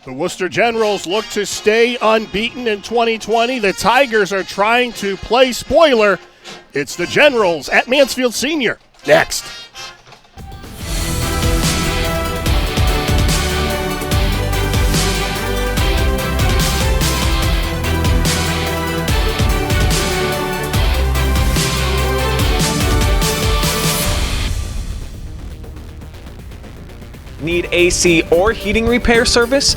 The Wooster Generals look to stay unbeaten in 2020. The Tigers are trying to play spoiler. It's the Generals at Mansfield Senior. Next. Need AC or heating repair service?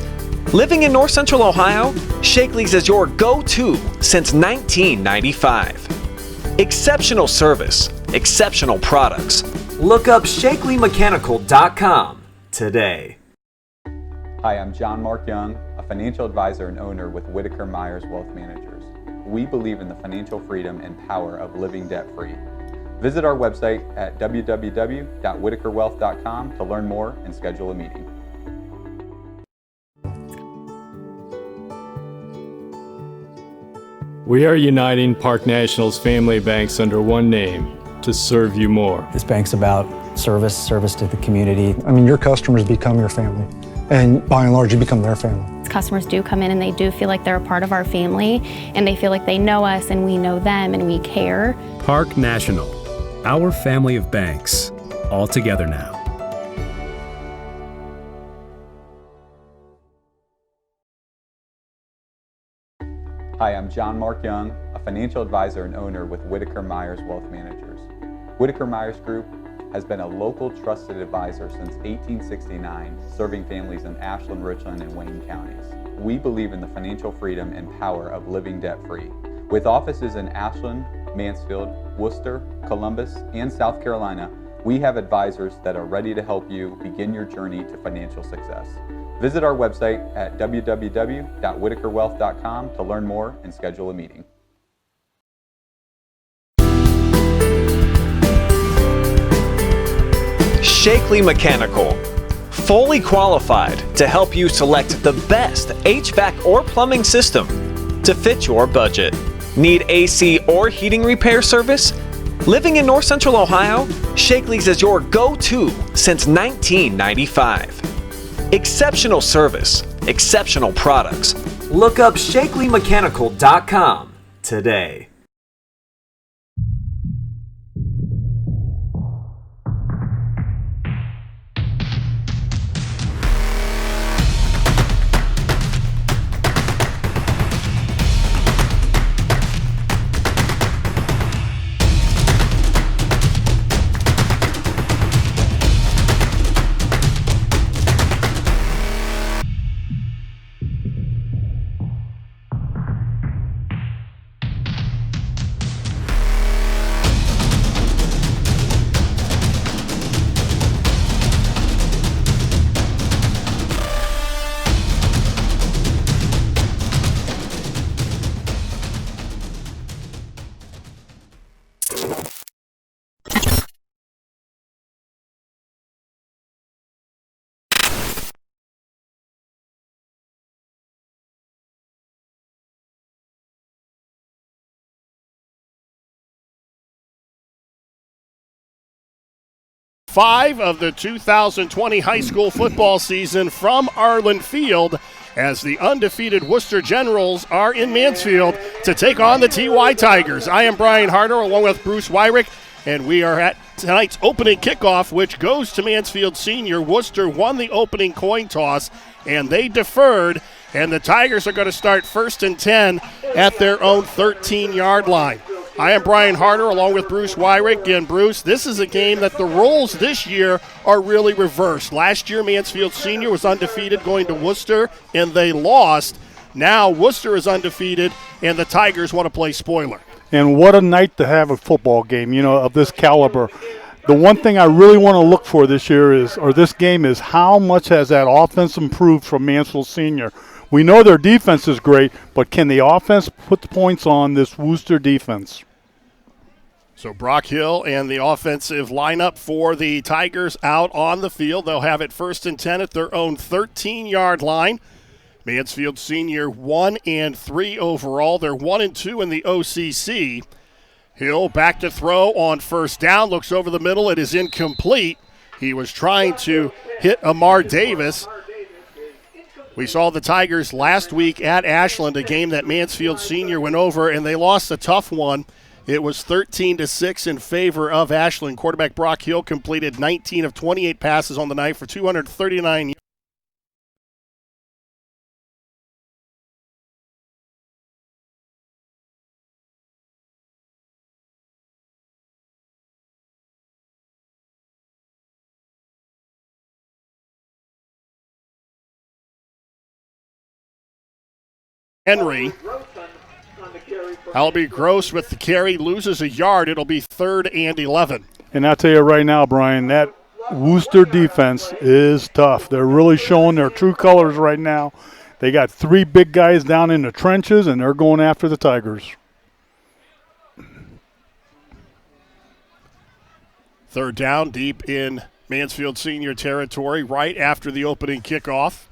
Living in North Central Ohio, Shakely's is your go-to since 1995. Exceptional service, exceptional products. Look up ShakelyMechanical.com today. Hi, I'm John Mark Young, a financial advisor and owner with Whitaker Myers Wealth Managers. We believe in the financial freedom and power of living debt-free. Visit our website at www.whitakerwealth.com to learn more and schedule a meeting. We are uniting Park National's family banks under one name to serve you more. This bank's about service to the community. I mean, your customers become your family, and by and large, you become their family. Customers do come in and they do feel like they're a part of our family, and they feel like they know us and we know them and we care. Park National, our family of banks, all together now. Hi, I'm John Mark Young, a financial advisor and owner with Whitaker Myers Wealth Managers. Whitaker Myers Group has been a local trusted advisor since 1869, serving families in Ashland, Richland, and Wayne counties. We believe in the financial freedom and power of living debt-free. With offices in Ashland, Mansfield, Wooster, Columbus, and South Carolina, we have advisors that are ready to help you begin your journey to financial success. Visit our website at www.whitakerwealth.com to learn more and schedule a meeting. Shakely Mechanical, fully qualified to help you select the best HVAC or plumbing system to fit your budget. Need AC or heating repair service? Living in North Central Ohio, Shakely's is your go-to since 1995. Exceptional service, exceptional products. Look up ShakelyMechanical.com today. Five of the 2020 high school football season from Arlin Field as the undefeated Wooster Generals are in Mansfield to take on the TY Tigers. I am Brian Harder along with Bruce Wyrick, and we are at tonight's opening kickoff, which goes to Mansfield Senior. Wooster won the opening coin toss, and they deferred, and the Tigers are going to start 1st and 10 at their own 13-yard line. I am Brian Harder along with Bruce Wyrick. And Bruce, this is a game that the roles this year are really reversed. Last year, Mansfield Senior was undefeated going to Wooster, and they lost. Now Wooster is undefeated, and the Tigers want to play spoiler. And what a night to have a football game, of this caliber. The one thing I really want to look for this game is how much has that offense improved from Mansfield Senior. We know their defense is great, but can the offense put the points on this Wooster defense? So Brock Hill and the offensive lineup for the Tigers out on the field. They'll have it 1st and 10 at their own 13-yard line. Mansfield Senior 1-3 overall. They're 1-2 in the OCC. Hill back to throw on 1st down. Looks over the middle. It is incomplete. He was trying to hit Amar Davis We saw the Tigers last week at Ashland, a game that Mansfield Senior went over, and they lost a tough one. It was 13-6 in favor of Ashland. Quarterback Brock Hill completed 19 of 28 passes on the night for 239 yards. Henry. That'll be Gross with the carry, loses a yard. It'll be 3rd and 11. And I'll tell you right now, Brian, that Wooster defense is tough. They're really showing their true colors right now. They got 3 big guys down in the trenches, and they're going after the Tigers. 3rd down, deep in Mansfield Senior territory, right after the opening kickoff.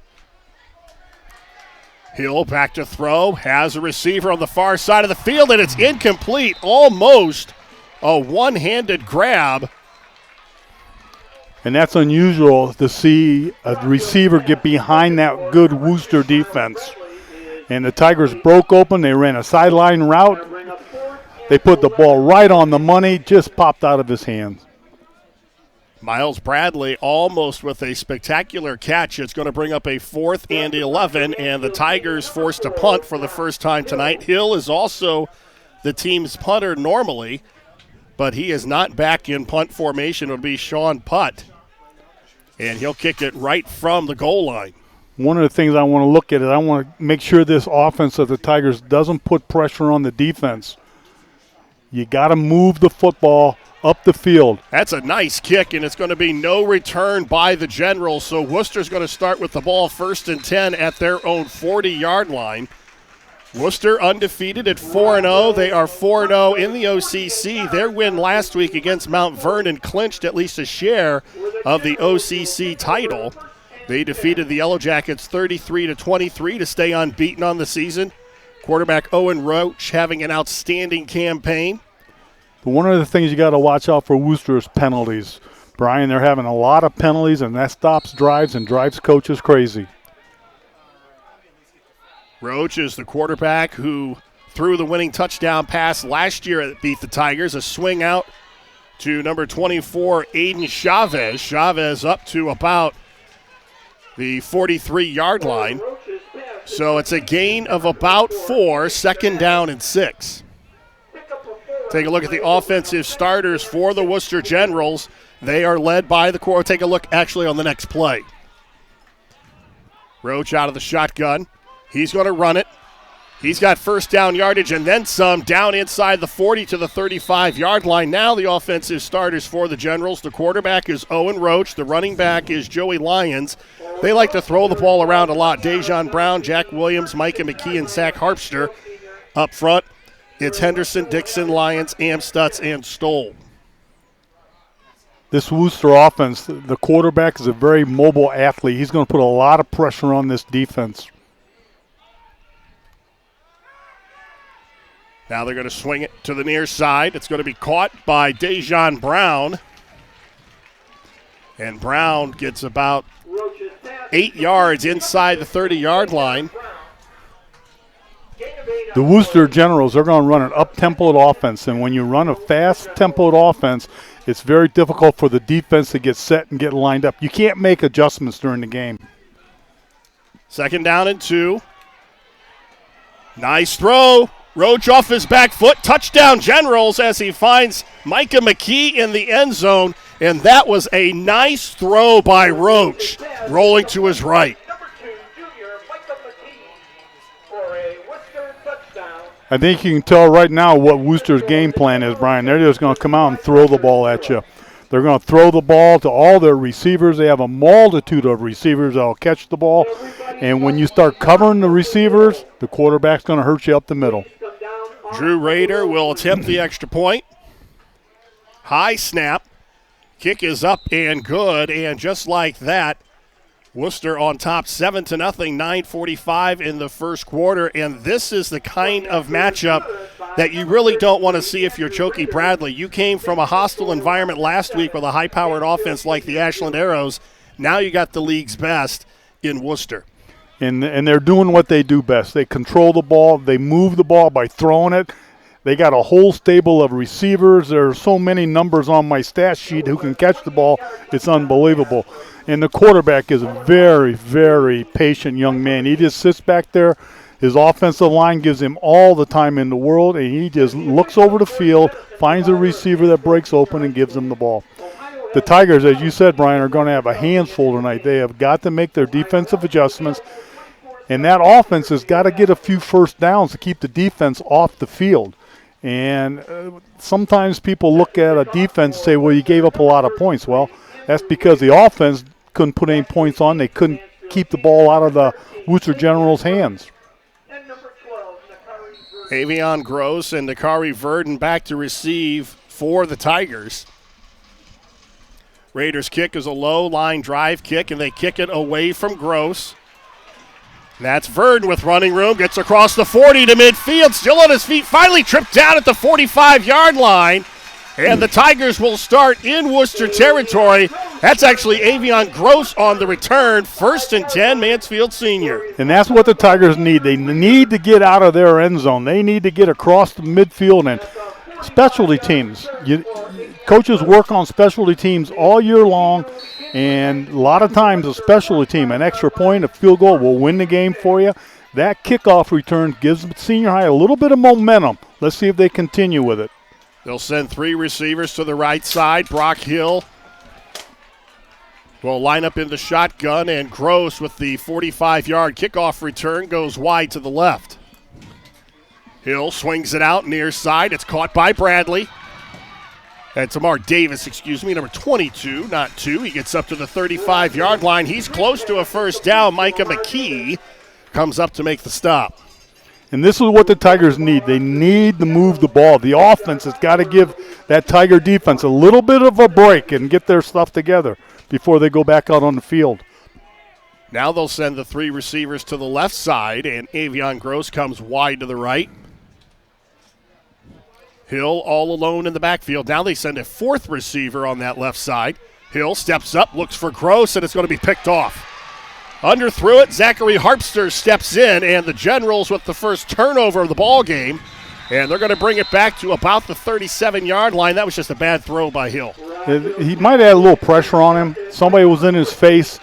Hill back to throw, has a receiver on the far side of the field, and it's incomplete. Almost a one-handed grab. And that's unusual to see a receiver get behind that good Wooster defense. And the Tigers broke open. They ran a sideline route. They put the ball right on the money, just popped out of his hands. Miles Bradley almost with a spectacular catch. It's going to bring up a 4th and 11, and the Tigers forced a punt for the first time tonight. Hill is also the team's punter normally, but he is not back in punt formation. It'll be Sean Putt, and he'll kick it right from the goal line. One of the things I want to look at is I want to make sure this offense of the Tigers doesn't put pressure on the defense. You got to move the football up the field. That's a nice kick, and it's going to be no return by the Generals. So Worcester's going to start with the ball 1st and 10 at their own 40-yard line. Wooster undefeated at 4-0. They are 4-0 in the OCC. Their win last week against Mount Vernon clinched at least a share of the OCC title. They defeated the Yellow Jackets 33-23 to stay unbeaten on the season. Quarterback Owen Roach having an outstanding campaign. But one of the things you got to watch out for Wooster is penalties. Brian, they're having a lot of penalties, and that stops drives and drives coaches crazy. Roach is the quarterback who threw the winning touchdown pass last year that beat the Tigers. A swing out to number 24, Aiden Chavez. Chavez up to about the 43-yard line. So it's a gain of about 4, 2nd down and 6. Take a look at the offensive starters for the Worcester Generals. They are led by the core. Take a look actually on the next play. Roach out of the shotgun. He's going to run it. He's got 1st down yardage and then some down inside the 40 to the 35-yard line. Now the offensive starters for the Generals. The quarterback is Owen Roach. The running back is Joey Lyons. They like to throw the ball around a lot. Dejon Brown, Jack Williams, Micah McKee, and Zach Harpster up front. It's Henderson, Dixon, Lyons, Amstutz, and Stoll. This Wooster offense, the quarterback is a very mobile athlete. He's going to put a lot of pressure on this defense. Now they're going to swing it to the near side. It's going to be caught by Dejon Brown. And Brown gets about 8 yards inside the 30-yard line. The Wooster Generals are going to run an up-tempoed offense, and when you run a fast-tempoed offense, it's very difficult for the defense to get set and get lined up. You can't make adjustments during the game. 2nd down and 2. Nice throw. Roach off his back foot. Touchdown Generals as he finds Micah McKee in the end zone, and that was a nice throw by Roach, rolling to his right. I think you can tell right now what Wooster's game plan is, Brian. They're just going to come out and throw the ball at you. They're going to throw the ball to all their receivers. They have a multitude of receivers that will catch the ball. And when you start covering the receivers, the quarterback's going to hurt you up the middle. Drew Rader will attempt the extra point. High snap. Kick is up and good. And just like that, Wooster on top 7-0, 9:45 in the first quarter, and this is the kind of matchup that you really don't want to see if you're Choky Bradley. You came from a hostile environment last week with a high-powered offense like the Ashland Arrows. Now you got the league's best in Wooster. And they're doing what they do best. They control the ball. They move the ball by throwing it. They got a whole stable of receivers. There are so many numbers on my stat sheet who can catch the ball. It's unbelievable. And the quarterback is a very, very patient young man. He just sits back there. His offensive line gives him all the time in the world, and he just looks over the field, finds a receiver that breaks open, and gives him the ball. The Tigers, as you said, Brian, are going to have a handful tonight. They have got to make their defensive adjustments, and that offense has got to get a few first downs to keep the defense off the field. And sometimes people look at a defense and say, well, you gave up a lot of points. Well, that's because the offense couldn't put any points on. They couldn't keep the ball out of the Wooster Generals' hands. Avion Gross and Nakari Verdon back to receive for the Tigers. Raiders' kick is a low line drive kick, and they kick it away from Gross. That's Verdon with running room, gets across the 40 to midfield, still on his feet, finally tripped down at the 45-yard line. And the Tigers will start in Worcester territory. That's actually Avion Gross on the return. 1st and 10, Mansfield Senior. And that's what the Tigers need. They need to get out of their end zone. They need to get across the midfield. And specialty teams, coaches work on specialty teams all year long. And a lot of times a specialty team, an extra point, a field goal will win the game for you. That kickoff return gives Senior High a little bit of momentum. Let's see if they continue with it. They'll send 3 receivers to the right side. Brock Hill will line up in the shotgun, and Gross with the 45-yard kickoff return goes wide to the left. Hill swings it out near side. It's caught by Bradley. And Tamar Davis, number 22, not 2. He gets up to the 35-yard line. He's close to a first down. Micah McKee comes up to make the stop. And this is what the Tigers need. They need to move the ball. The offense has got to give that Tiger defense a little bit of a break and get their stuff together before they go back out on the field. Now they'll send the 3 receivers to the left side, and Avion Gross comes wide to the right. Hill all alone in the backfield. Now they send a 4th receiver on that left side. Hill steps up, looks for Gross, and it's going to be picked off. Underthrew it, Zachary Harpster steps in, and the Generals with the first turnover of the ball game. And they're going to bring it back to about the 37-yard line. That was just a bad throw by Hill. He might have had a little pressure on him. Somebody was in his face.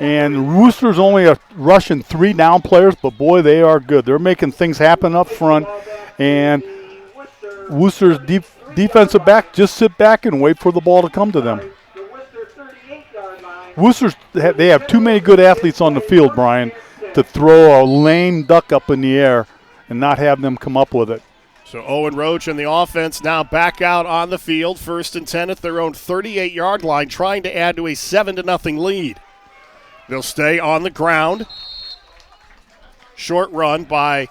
And Wooster's only rushing 3 down players, but, boy, they are good. They're making things happen up front. And Wooster's defensive back just sit back and wait for the ball to come to them. Worcester, they have too many good athletes on the field, Brian, to throw a lame duck up in the air and not have them come up with it. So Owen Roach and the offense now back out on the field, 1st and 10 at their own 38-yard line, trying to add to a 7-0 lead. They'll stay on the ground. Short run by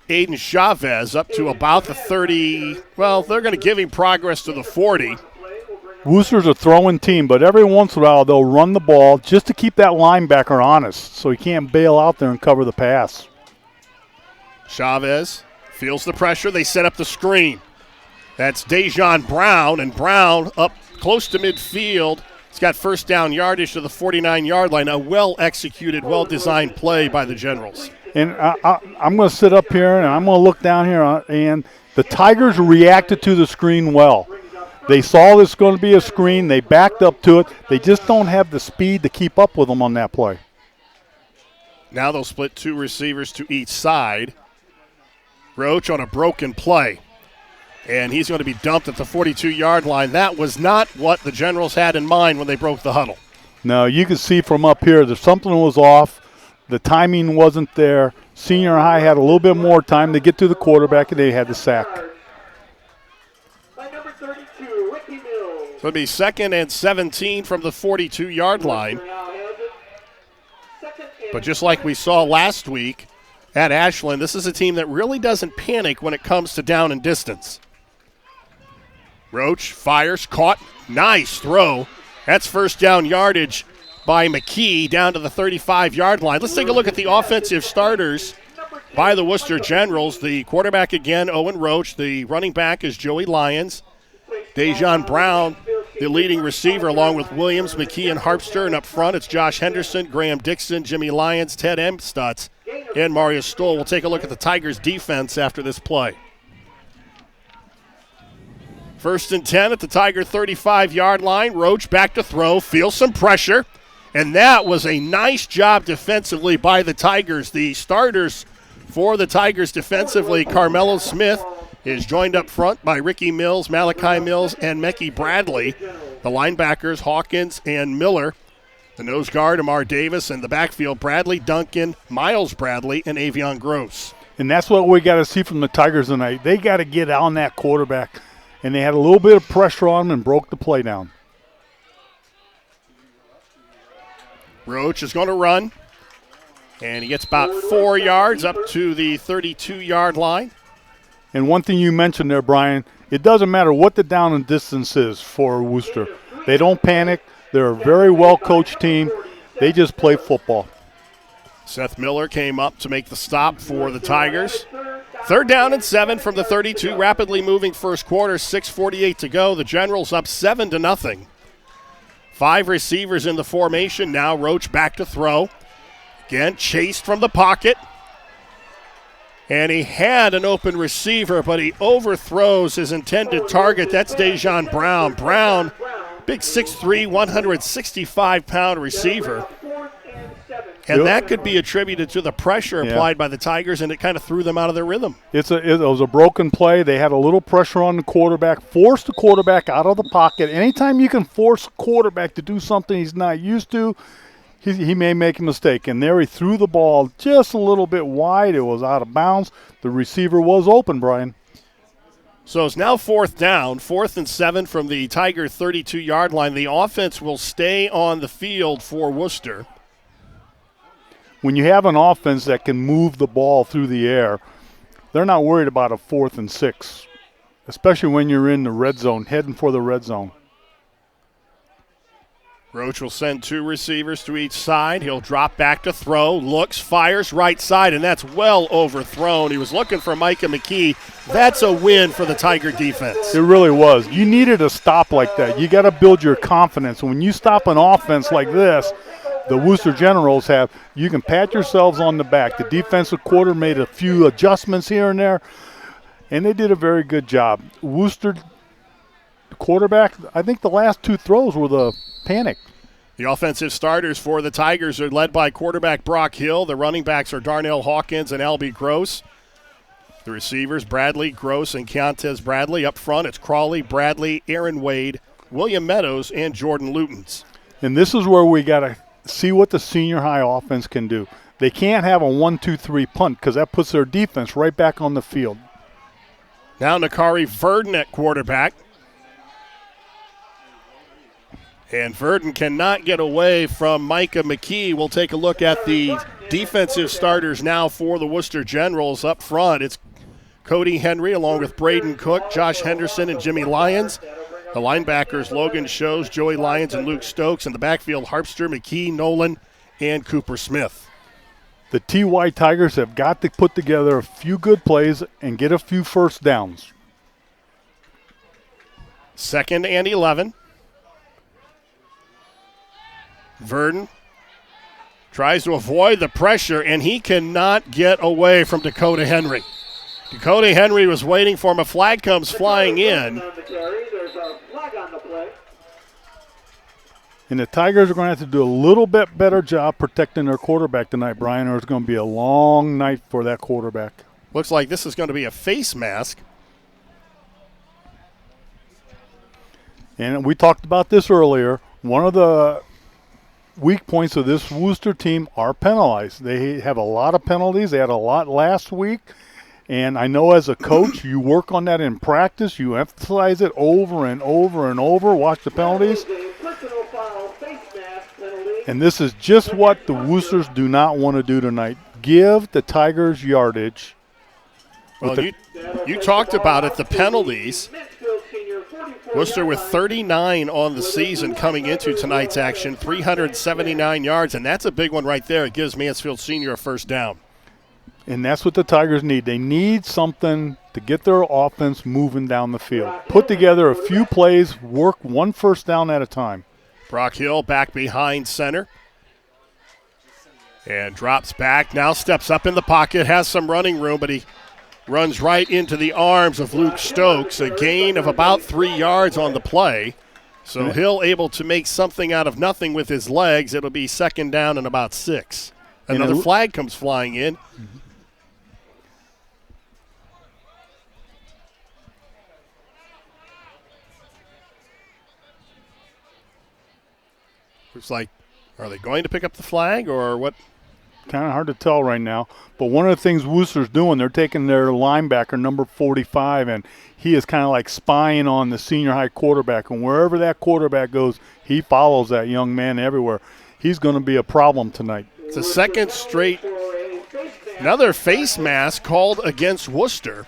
Aiden Chavez up to about the 30. Well, they're going to give him progress to the 40. Wooster's a throwing team, but every once in a while they'll run the ball just to keep that linebacker honest so he can't bail out there and cover the pass. Chavez feels the pressure. They set up the screen. That's Dejon Brown, and Brown up close to midfield. He's got first down yardage to the 49-yard line. A well-executed, well-designed play by the Generals. And I'm going to sit up here, and I'm going to look down here, and the Tigers reacted to the screen well. They saw this going to be a screen. They backed up to it. They just don't have the speed to keep up with them on that play. Now they'll split 2 receivers to each side. Roach on a broken play. And he's going to be dumped at the 42-yard line. That was not what the Generals had in mind when they broke the huddle. No, you can see from up here that something was off. The timing wasn't there. Senior High had a little bit more time to get to the quarterback, and they had the sack. So it'll be 2nd and 17 from the 42-yard line. But just like we saw last week at Ashland, this is a team that really doesn't panic when it comes to down and distance. Roach fires, caught, nice throw. That's first down yardage by McKee down to the 35-yard line. Let's take a look at the offensive starters by the Worcester Generals. The quarterback again, Owen Roach. The running back is Joey Lyons. Dejon Brown the leading receiver, along with Williams, McKee, and Harpster. And up front, it's Josh Henderson, Graham Dixon, Jimmy Lyons, Ted Emstutz, and Marius Stoll. We'll take a look at the Tigers' defense after this play. 1st and 10 at the Tiger 35-yard line. Roach back to throw, feels some pressure. And that was a nice job defensively by the Tigers. The starters for the Tigers defensively, Carmelo Smith is joined up front by Ricky Mills, Malachi Mills, and Mecky Bradley. The linebackers, Hawkins and Miller. The nose guard, Amar Davis, and the backfield, Bradley, Duncan, Miles Bradley, and Avion Gross. And that's what we got to see from the Tigers tonight. They got to get on that quarterback. And they had a little bit of pressure on him and broke the play down. Roach is going to run. And he gets about 4 yards up to the 32-yard line. And one thing you mentioned there, Brian, it doesn't matter what the down and distance is for Wooster. They don't panic. They're a very well-coached team. They just play football. Seth Miller came up to make the stop for the Tigers. 3rd down and 7 from the 32. Rapidly moving first quarter, 6:48 to go. The Generals up 7-0. 5 receivers in the formation now. Roach back to throw. Again, chased from the pocket. And he had an open receiver, but he overthrows his intended target. That's Dejon Brown. Brown, big 6'3", 165-pound receiver. And that could be attributed to the pressure applied by the Tigers, and it kind of threw them out of their rhythm. It was a broken play. They had a little pressure on the quarterback, forced the quarterback out of the pocket. Anytime you can force a quarterback to do something he's not used to, he may make a mistake. And there he threw the ball just a little bit wide. It was out of bounds. The receiver was open, Brian. So it's now 4th down, 4th and 7 from the Tiger 32-yard line. The offense will stay on the field for Wooster. When you have an offense that can move the ball through the air, they're not worried about a 4th and 6, especially when you're in the red zone, heading for the red zone. Roach will send 2 receivers to each side. He'll drop back to throw, looks, fires right side, and that's well overthrown. He was looking for Micah McKee. That's a win for the Tiger defense. It really was. You needed a stop like that. You got to build your confidence. When you stop an offense like this, the Wooster Generals have, you can pat yourselves on the back. The defensive quarter made a few adjustments here and there, and they did a very good job. Wooster, the quarterback, I think the last 2 throws were the panic. The offensive starters for the Tigers are led by quarterback Brock Hill. The running backs are Darnell Hawkins and Albie Gross. The receivers, Bradley, Gross, and Keontez Bradley. Up front, it's Crawley, Bradley, Aaron Wade, William Meadows, and Jordan Lutens. And this is where we got to see what the senior high offense can do. They can't have a 1-2-3 punt because that puts their defense right back on the field. Now Nakari Verdon at quarterback. And Verdon cannot get away from Micah McKee. We'll take a look at the defensive starters now for the Wooster Generals. Up front, it's Cody Henry along with Braden Cook, Josh Henderson, and Jimmy Lyons. The linebackers, Logan Shows, Joey Lyons, and Luke Stokes. In the backfield, Harpster, McKee, Nolan, and Cooper Smith. The TY Tigers have got to put together a few good plays and get a few first downs. 2nd and 11. Verdon tries to avoid the pressure, and he cannot get away from Dakota Henry. Dakota Henry was waiting for him. A flag comes flying in. And the Tigers are going to have to do a little bit better job protecting their quarterback tonight, Brian, or it's going to be a long night for that quarterback. Looks like this is going to be a face mask. And we talked about this earlier. One of the weak points of this Wooster team are penalized. They have a lot of penalties. They had a lot last week. And I know as a coach, you work on that in practice. You emphasize it over and over and over. Watch the penalties. And this is just what the Woosters do not want to do tonight. Give the Tigers yardage. Well, you talked about it, the penalties. Wooster with 39 on the season coming into tonight's action, 379 yards, and that's a big one right there. It gives Mansfield Senior a first down. And that's what the Tigers need. They need something to get their offense moving down the field. Put together a few plays, work one first down at a time. Brock Hill back behind center. And drops back, now steps up in the pocket, has some running room, but he runs right into the arms of Luke Stokes, a gain of about 3 yards on the play. So Hill able to make something out of nothing with his legs. It'll be second down and about 6. Another flag comes flying in. Looks like, are they going to pick up the flag or what? Kind of hard to tell right now. But one of the things Wooster's doing, they're taking their linebacker, number 45, and he is kind of like spying on the senior high quarterback. And wherever that quarterback goes, he follows that young man everywhere. He's going to be a problem tonight. It's a second straight, another face mask called against Wooster.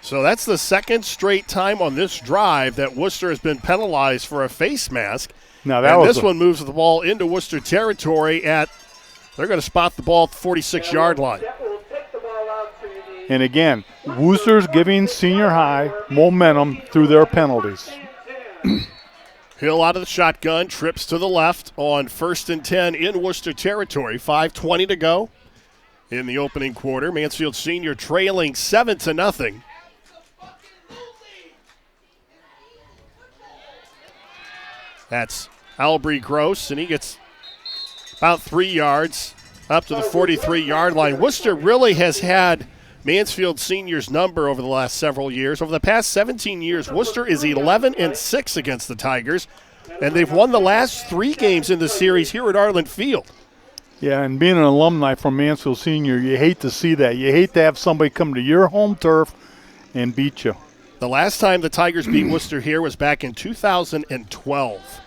So that's the second straight time on this drive that Wooster has been penalized for a face mask. Now this one moves the ball into Wooster territory they're going to spot the ball at the 46-yard line. And again, Wooster's giving senior high momentum through their penalties. Hill out of the shotgun, trips to the left on 1st and 10 in Wooster territory. 5:20 to go in the opening quarter. Mansfield Senior trailing 7-0. That's Albry Gross, and he gets about 3 yards up to the 43-yard line. Wooster really has had Mansfield Senior's number over the last several years. Over the past 17 years, Wooster is 11-6 against the Tigers, and they've won the last 3 games in the series here at Arlin Field. Yeah, and being an alumni from Mansfield Senior, you hate to see that. You hate to have somebody come to your home turf and beat you. The last time the Tigers beat Wooster here was back in 2012.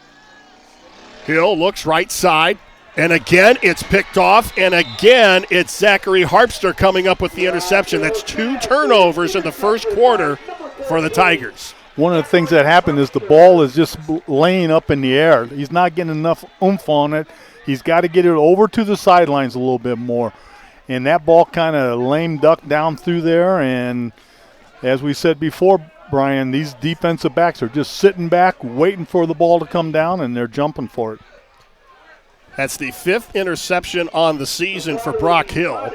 Hill looks right side, and again it's picked off, and again it's Zachary Harpster coming up with the interception. That's 2 turnovers in the first quarter for the Tigers. One of the things that happened is the ball is just laying up in the air. He's not getting enough oomph on it. He's got to get it over to the sidelines a little bit more. And that ball kind of lame duck down through there, and as we said before, Brian, these defensive backs are just sitting back, waiting for the ball to come down, and they're jumping for it. That's the 5th interception on the season for Brock Hill.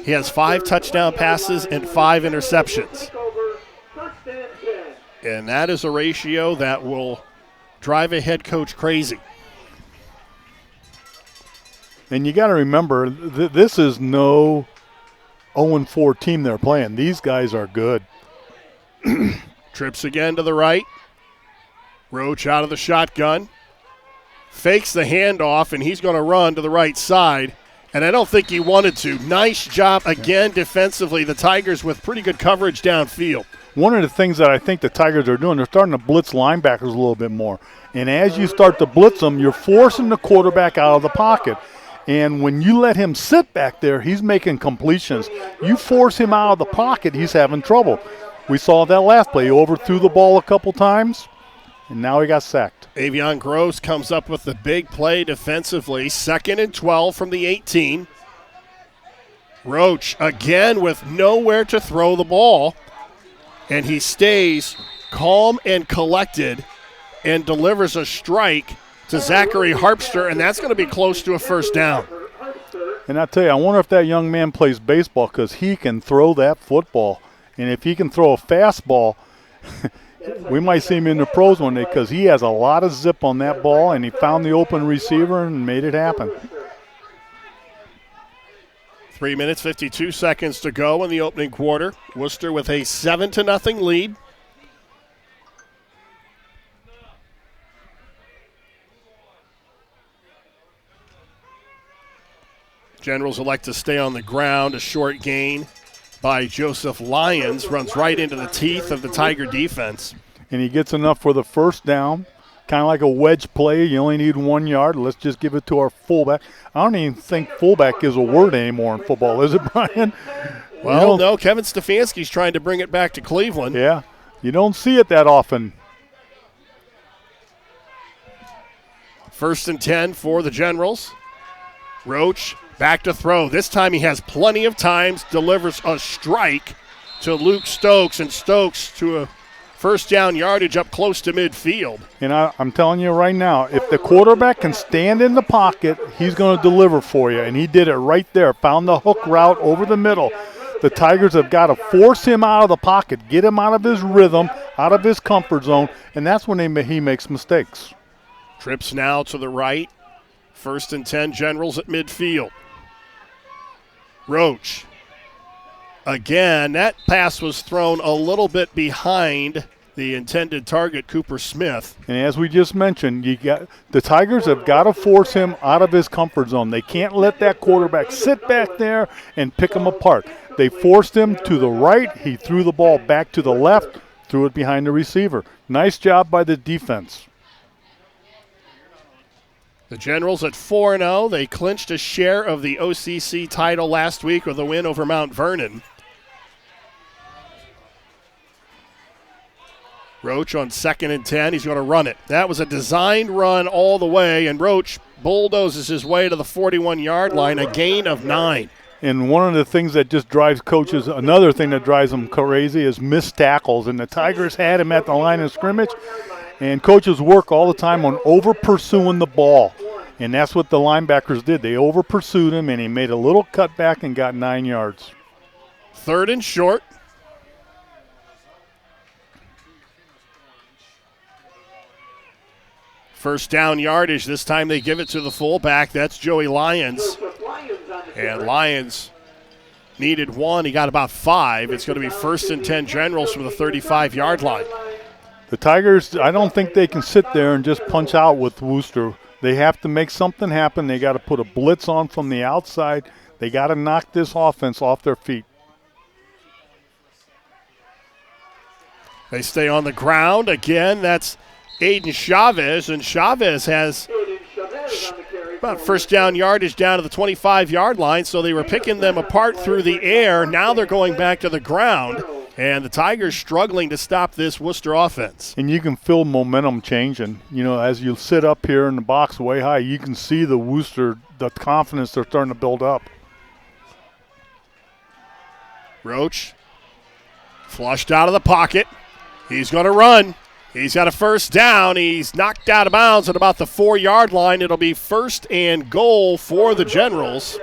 He has 5 touchdown passes and 5 interceptions. And that is a ratio that will drive a head coach crazy. And you got to remember, this is no 0-4 team they're playing. These guys are good. Trips again to the right. Roach out of the shotgun. Fakes the handoff, and he's going to run to the right side. And I don't think he wanted to. Nice job again defensively. The Tigers with pretty good coverage downfield. One of the things that I think the Tigers are doing, they're starting to blitz linebackers a little bit more. And as you start to blitz them, you're forcing the quarterback out of the pocket. And when you let him sit back there, he's making completions. You force him out of the pocket, he's having trouble. We saw that last play. He overthrew the ball a couple times, and now he got sacked. Avion Gross comes up with the big play defensively. 2nd and 12 from the 18. Roach again with nowhere to throw the ball, and he stays calm and collected and delivers a strike to Zachary Harpster, and that's going to be close to a first down. And I tell you, I wonder if that young man plays baseball, because he can throw that football. And if he can throw a fastball, we might see him in the pros one day, because he has a lot of zip on that ball, and he found the open receiver and made it happen. 3 minutes, 52 seconds to go in the opening quarter. Wooster with a 7-0 lead. Generals elect to stay on the ground. A short gain by Joseph Lyons runs right into the teeth of the Tiger defense. And he gets enough for the first down, kind of like a wedge play. You only need 1 yard. Let's just give it to our fullback. I don't even think fullback is a word anymore in football, is it, Brian? Well, no, Kevin Stefanski's trying to bring it back to Cleveland. Yeah, you don't see it that often. 1st and 10 for the Generals. Roach Back to throw. This time he has plenty of times, delivers a strike to Luke Stokes, and Stokes to a first down yardage up close to midfield. And I'm telling you right now, if the quarterback can stand in the pocket, he's going to deliver for you. And he did it right there, found the hook route over the middle. The Tigers have got to force him out of the pocket, get him out of his rhythm, out of his comfort zone, and that's when he makes mistakes. Trips now to the right. 1st and 10, Generals at midfield. Roach. Again, that pass was thrown a little bit behind the intended target, Cooper Smith. And as we just mentioned, the Tigers have got to force him out of his comfort zone. They can't let that quarterback sit back there and pick him apart. They forced him to the right. He threw the ball back to the left, threw it behind the receiver. Nice job by the defense. The Generals at 4-0. They clinched a share of the OCC title last week with a win over Mount Vernon. Roach on 2nd and 10. He's going to run it. That was a designed run all the way, and Roach bulldozes his way to the 41-yard line, a gain of 9. And one of the things that just drives coaches, another thing that drives them crazy is missed tackles. And the Tigers had him at the line of scrimmage, and coaches work all the time on over-pursuing the ball. And that's what the linebackers did. They over-pursued him, and he made a little cutback and got 9 yards. 3rd and short. First down yardage. This time they give it to the fullback. That's Joey Lyons. And Lyons needed 1. He got about 5. It's going to be 1st and 10 Generals from the 35-yard line. The Tigers, I don't think they can sit there and just punch out with Wooster. They have to make something happen. They got to put a blitz on from the outside. They got to knock this offense off their feet. They stay on the ground. Again, that's Aiden Chavez, and Chavez has about first down yardage down to the 25-yard line, so they were picking them apart through the air. Now they're going back to the ground, and the Tigers struggling to stop this Wooster offense. And you can feel momentum changing. You know, as you sit up here in the box way high, you can see the Wooster, the confidence they're starting to build up. Roach flushed out of the pocket. He's going to run. He's got a first down. He's knocked out of bounds at about the 4-yard line. It'll be 1st and goal for the Generals.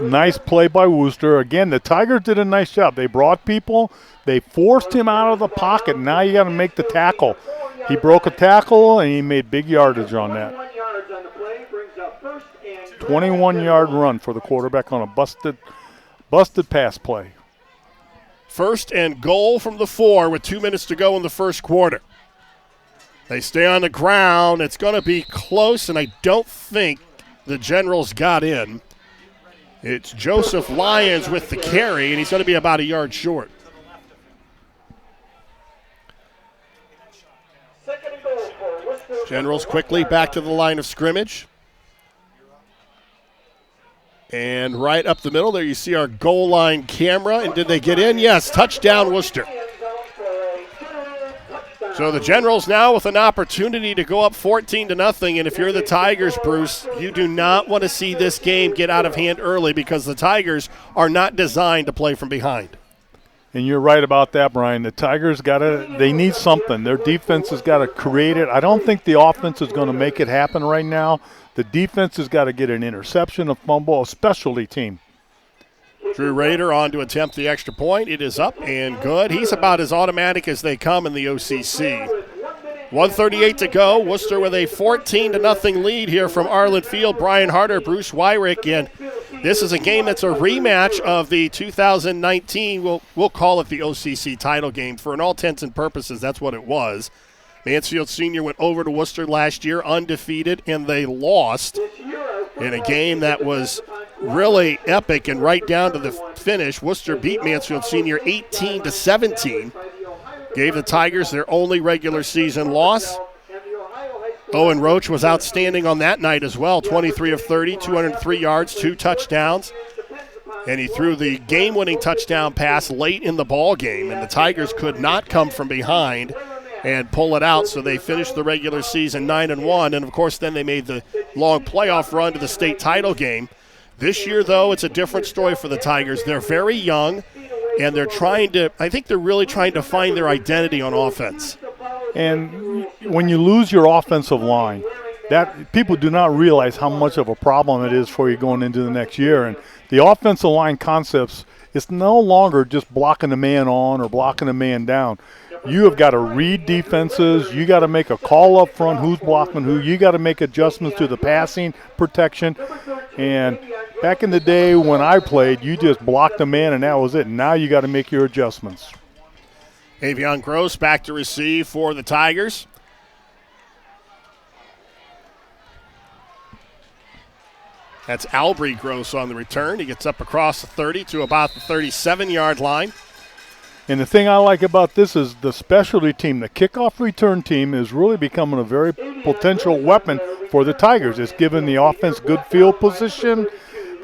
Nice play by Wooster. Again, the Tigers did a nice job. They brought people. They forced him out of the pocket. Now you got to make the tackle. He broke a tackle, and he made big yardage on that. 21-yard run for the quarterback on a busted pass play. 1st and goal from the 4 with 2 minutes to go in the first quarter. They stay on the ground. It's going to be close, and I don't think the Generals got in. It's Joseph Lyons with the carry, and he's going to be about a yard short. Generals quickly back to the line of scrimmage. And right up the middle there you see our goal line camera. And did they get in? Yes, touchdown Wooster. So the Generals now with an opportunity to go up 14-0. And if you're the Tigers, Bruce, you do not want to see this game get out of hand early because the Tigers are not designed to play from behind. And you're right about that, Brian. The Tigers they need something. Their defense has got to create it. I don't think the offense is going to make it happen right now. The defense has got to get an interception, a fumble, a specialty team. Drew Rader on to attempt the extra point. It is up and good. He's about as automatic as they come in the OCC. 1:38 to go. Wooster with a 14-0 lead here from Arlin Field. Brian Harder, Bruce Wyrick, and this is a game that's a rematch of the 2019, we'll call it the OCC title game. For all intents and purposes, that's what it was. Mansfield Senior went over to Wooster last year undefeated, and they lost in a game that was really epic and right down to the finish. Wooster beat Mansfield Senior 18-17. Gave the Tigers their only regular season loss. Owen Roach was outstanding on that night as well. 23 of 30, 203 yards, 2 touchdowns. And he threw the game-winning touchdown pass late in the ball game, and the Tigers could not come from behind and pull it out, so they finished the regular season 9-1. And, of course, then they made the long playoff run to the state title game. This year, though, it's a different story for the Tigers. They're very young, and I think they're really trying to find their identity on offense. And when you lose your offensive line, that people do not realize how much of a problem it is for you going into the next year. And the offensive line concepts, it's no longer just blocking a man on or blocking a man down. You have got to read defenses. You got to make a call up front, who's blocking who. You got to make adjustments to the passing protection. And back in the day when I played, you just blocked a man and that was it. Now you got to make your adjustments. Avion Gross back to receive for the Tigers. That's Albry Gross on the return. He gets up across the 30 to about the 37-yard line. And the thing I like about this is the specialty team, the kickoff return team, is really becoming a very potential weapon for the Tigers. It's giving the offense good field position.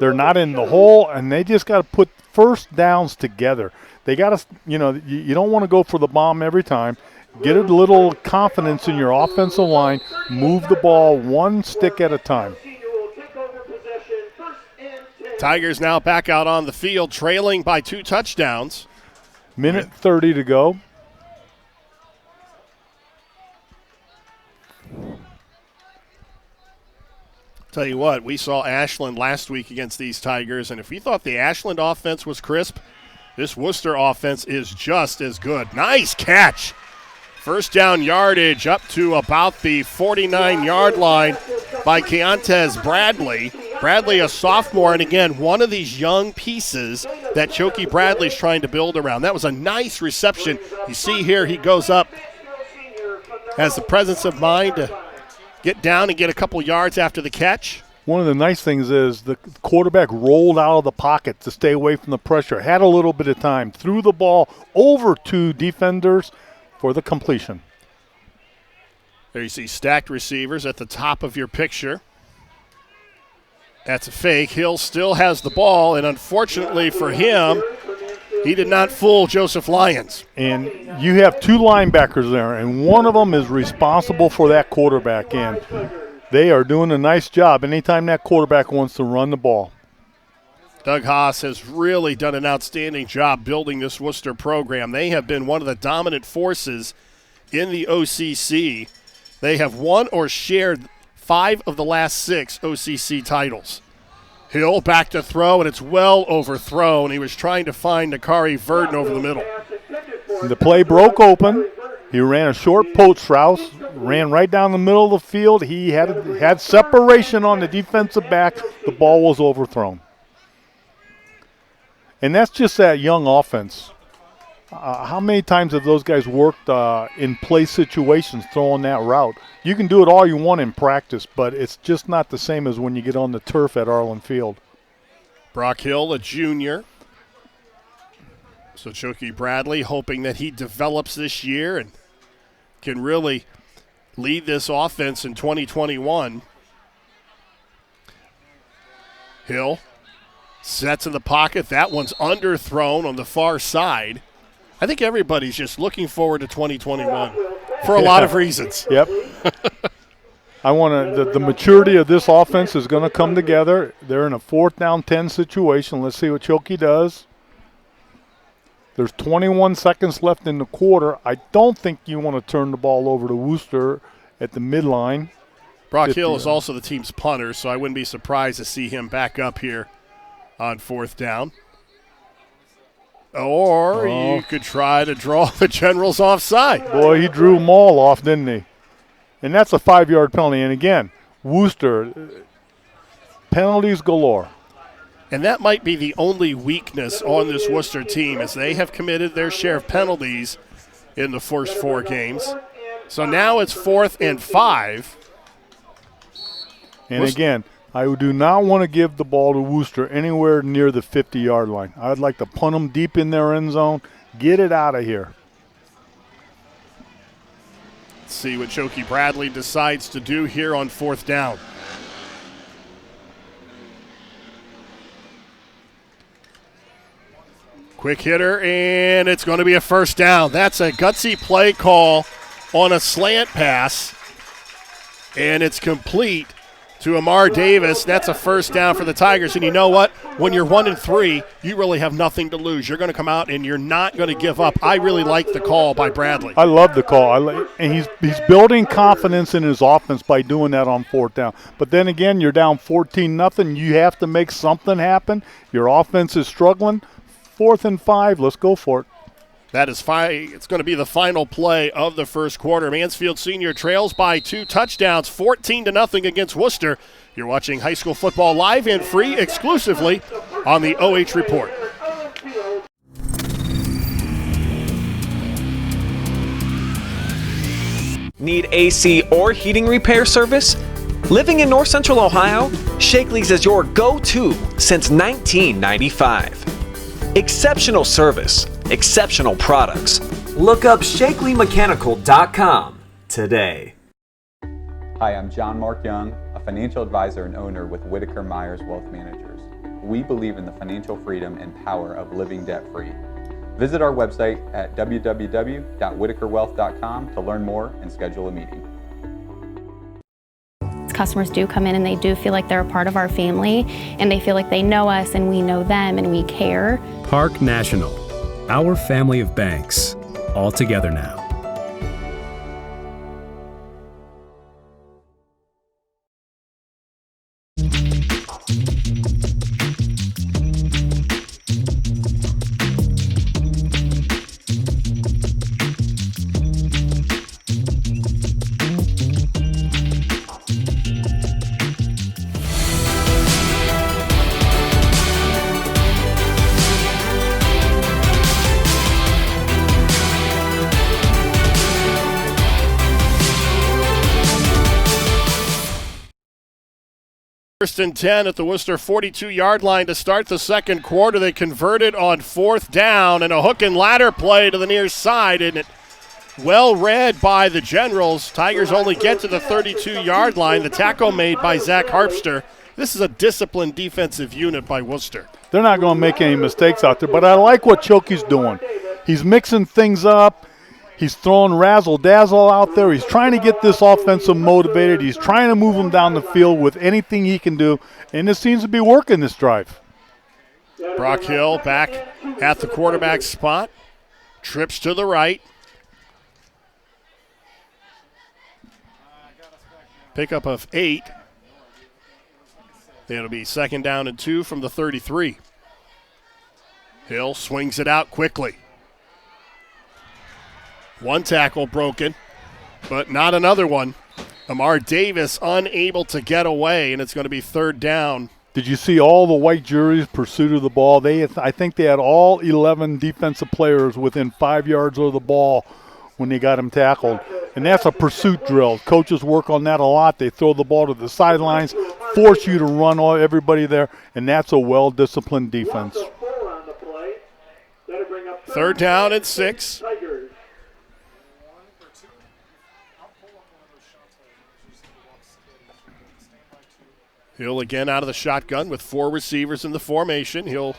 They're not in the hole, and they just got to put first downs together. They got to, you don't want to go for the bomb every time. Get a little confidence in your offensive line. Move the ball one stick at a time. Tigers now back out on the field, trailing by 2 touchdowns. Minute 30 to go. Tell you what, we saw Ashland last week against these Tigers, and if you thought the Ashland offense was crisp, this Wooster offense is just as good. Nice catch. First down yardage up to about the 49-yard line by Keontae Bradley. Bradley, a sophomore, and again, one of these young pieces that Choke Bradley's trying to build around. That was a nice reception. You see here he goes up, has the presence of mind to get down and get a couple yards after the catch. One of the nice things is the quarterback rolled out of the pocket to stay away from the pressure, had a little bit of time, threw the ball over to defenders for the completion. There you see stacked receivers at the top of your picture. That's a fake. Hill still has the ball, and unfortunately for him, he did not fool Joseph Lyons. And you have 2 linebackers there, and one of them is responsible for that quarterback, and they are doing a nice job anytime that quarterback wants to run the ball. Doug Haas has really done an outstanding job building this Wooster program. They have been one of the dominant forces in the OCC. They have won or shared 5 of the last 6 OCC titles. Hill back to throw, and it's well overthrown. He was trying to find Nakari Verdon over the middle. The play broke open. He ran a short post route, ran right down the middle of the field. He had separation on the defensive back. The ball was overthrown. And that's just that young offense. How many times have those guys worked in play situations throwing that route? You can do it all you want in practice, but it's just not the same as when you get on the turf at Arlin Field. Brock Hill, a junior. So Choke Bradley hoping that he develops this year and can really lead this offense in 2021. Hill sets in the pocket. That one's underthrown on the far side. I think everybody's just looking forward to 2021 for a lot of reasons. Yep. The maturity of this offense is going to come together. They're in a 4th down 10 situation. Let's see what Choke does. There's 21 seconds left in the quarter. I don't think you want to turn the ball over to Wooster at the midline. Brock Hill is also the team's punter, so I wouldn't be surprised to see him back up here on 4th down. Or you could try to draw the Generals offside. Boy, he drew them all off, didn't he? And that's a 5-yard penalty. And again, Wooster, penalties galore. And that might be the only weakness on this Wooster team, as they have committed their share of penalties in the first 4 games. So now it's 4th and 5. And again, I do not want to give the ball to Wooster anywhere near the 50-yard line. I'd like to punt them deep in their end zone. Get it out of here. Let's see what Choke Bradley decides to do here on 4th down. Quick hitter, and it's going to be a first down. That's a gutsy play call on a slant pass, and it's complete to Amar Davis. That's a first down for the Tigers. And you know what? When you're 1-3, you really have nothing to lose. You're going to come out and you're not going to give up. I really like the call by Bradley. I love the call. And he's building confidence in his offense by doing that on fourth down. But then again, you're down 14-0. You have to make something happen. Your offense is struggling. 4th and 5. Let's go for it. That is fine. It's going to be the final play of the first quarter. Mansfield Senior trails by 2 touchdowns, 14-0 against Wooster. You're watching high school football live and free exclusively on the OH Report. Need AC or heating repair service? Living in North Central Ohio, Shakely's is your go-to since 1995. Exceptional service, exceptional products. Look up ShakeleyMechanical.com today. Hi, I'm John Mark Young, a financial advisor and owner with Whitaker Myers Wealth Managers. We believe in the financial freedom and power of living debt-free. Visit our website at www.whitakerwealth.com to learn more and schedule a meeting. Customers do come in and they do feel like they're a part of our family, and they feel like they know us and we know them and we care. Park National, our family of banks, all together now. First and 10 at the Wooster 42-yard line to start the second quarter. They converted on 4th down, and a hook and ladder play to the near side, and it well read by the Generals. Tigers only get to the 32-yard line. The tackle made by Zach Harpster. This is a disciplined defensive unit by Wooster. They're not going to make any mistakes out there, but I like what Choki's doing. He's mixing things up. He's throwing razzle-dazzle out there. He's trying to get this offensive motivated. He's trying to move them down the field with anything he can do, and it seems to be working this drive. Brock Hill back at the quarterback spot. Trips to the right. Pickup of 8. It'll be 2nd down and 2 from the 33. Hill swings it out quickly. One tackle broken, but not another one. Amar Davis unable to get away, and it's going to be 3rd down. Did you see all the white jerseys pursuit of the ball? I think they had all 11 defensive players within 5 yards of the ball when they got him tackled. And that's a pursuit drill. Coaches work on that a lot. They throw the ball to the sidelines, force you to run everybody there, and that's a well-disciplined defense. 3rd down and 6. Hill again out of the shotgun with 4 receivers in the formation. He'll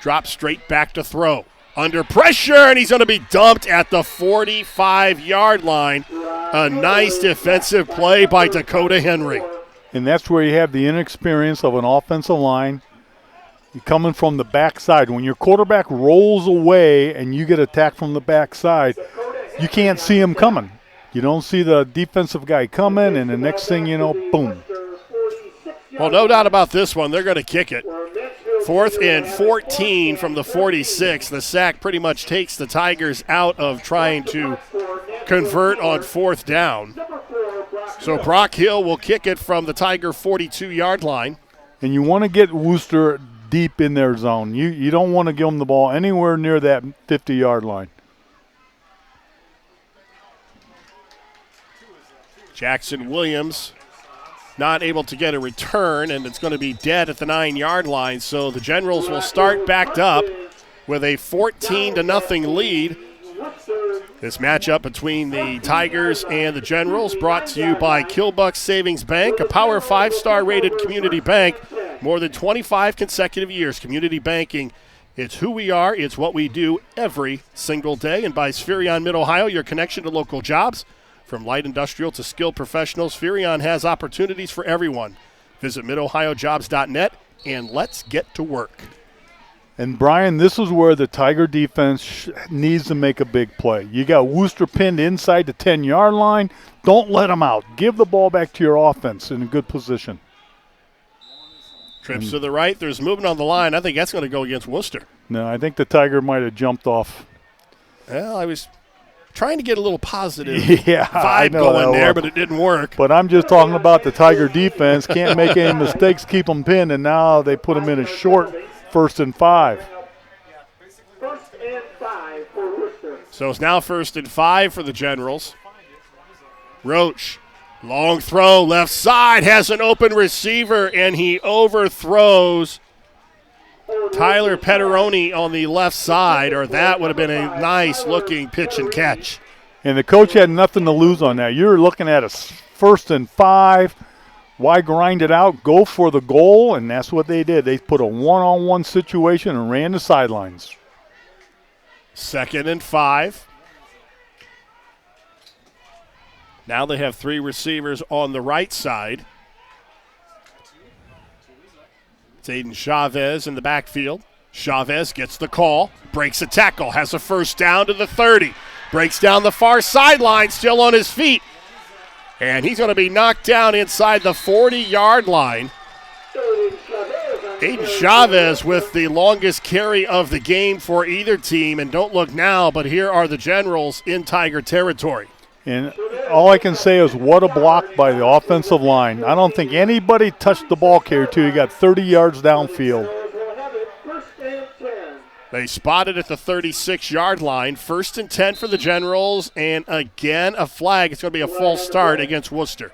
drop straight back to throw. Under pressure, and he's going to be dumped at the 45-yard line. A nice defensive play by Dakota Henry. And that's where you have the inexperience of an offensive line. You're coming from the backside. When your quarterback rolls away and you get attacked from the backside, you can't see him coming. You don't see the defensive guy coming, and the next thing you know, boom. Well, no doubt about this one. They're going to kick it. 4th and 14 from the 46. The sack pretty much takes the Tigers out of trying to convert on 4th down. So Brock Hill will kick it from the Tiger 42-yard line. And you want to get Wooster deep in their zone. You don't want to give them the ball anywhere near that 50-yard line. Jackson Williams not able to get a return, and it's going to be dead at the 9-yard line. So the Generals will start backed up with a 14-0 lead. This matchup between the Tigers and the Generals brought to you by Kilbuck Savings Bank, a Power 5-star rated community bank. More than 25 consecutive years. Community banking, it's who we are, it's what we do every single day. And by Spherion Mid-Ohio, your connection to local jobs. From light industrial to skilled professionals, Spherion has opportunities for everyone. Visit midohiojobs.net and let's get to work. And, Brian, this is where the Tiger defense needs to make a big play. You got Wooster pinned inside the 10-yard line. Don't let him out. Give the ball back to your offense in a good position. Trips to the right. There's movement on the line. I think that's going to go against Wooster. No, I think the Tiger might have jumped off. Well, I was trying to get a little positive vibe going there, but it didn't work. But I'm just talking about the Tiger defense. Can't make any mistakes, keep them pinned, and now they put them in a short 1st and 5. So it's now 1st and 5 for the Generals. Roach, long throw, left side, has an open receiver, and he overthrows Tyler Petteroni on the left side, or that would have been a nice-looking pitch and catch. And the coach had nothing to lose on that. You're looking at a 1st and 5. Why grind it out? Go for the goal, and that's what they did. They put a one-on-one situation and ran the sidelines. 2nd and 5. Now they have 3 receivers on the right side. It's Aiden Chavez in the backfield. Chavez gets the call, breaks a tackle, has a first down to the 30. Breaks down the far sideline, still on his feet. And he's going to be knocked down inside the 40-yard line. Aiden Chavez with the longest carry of the game for either team. And don't look now, but here are the Generals in Tiger territory. And all I can say is what a block by the offensive line. I don't think anybody touched the ball carrier till he got 30 yards downfield. They spotted at the 36-yard line. 1st and 10 for the Generals, and again a flag. It's going to be a false start against Wooster.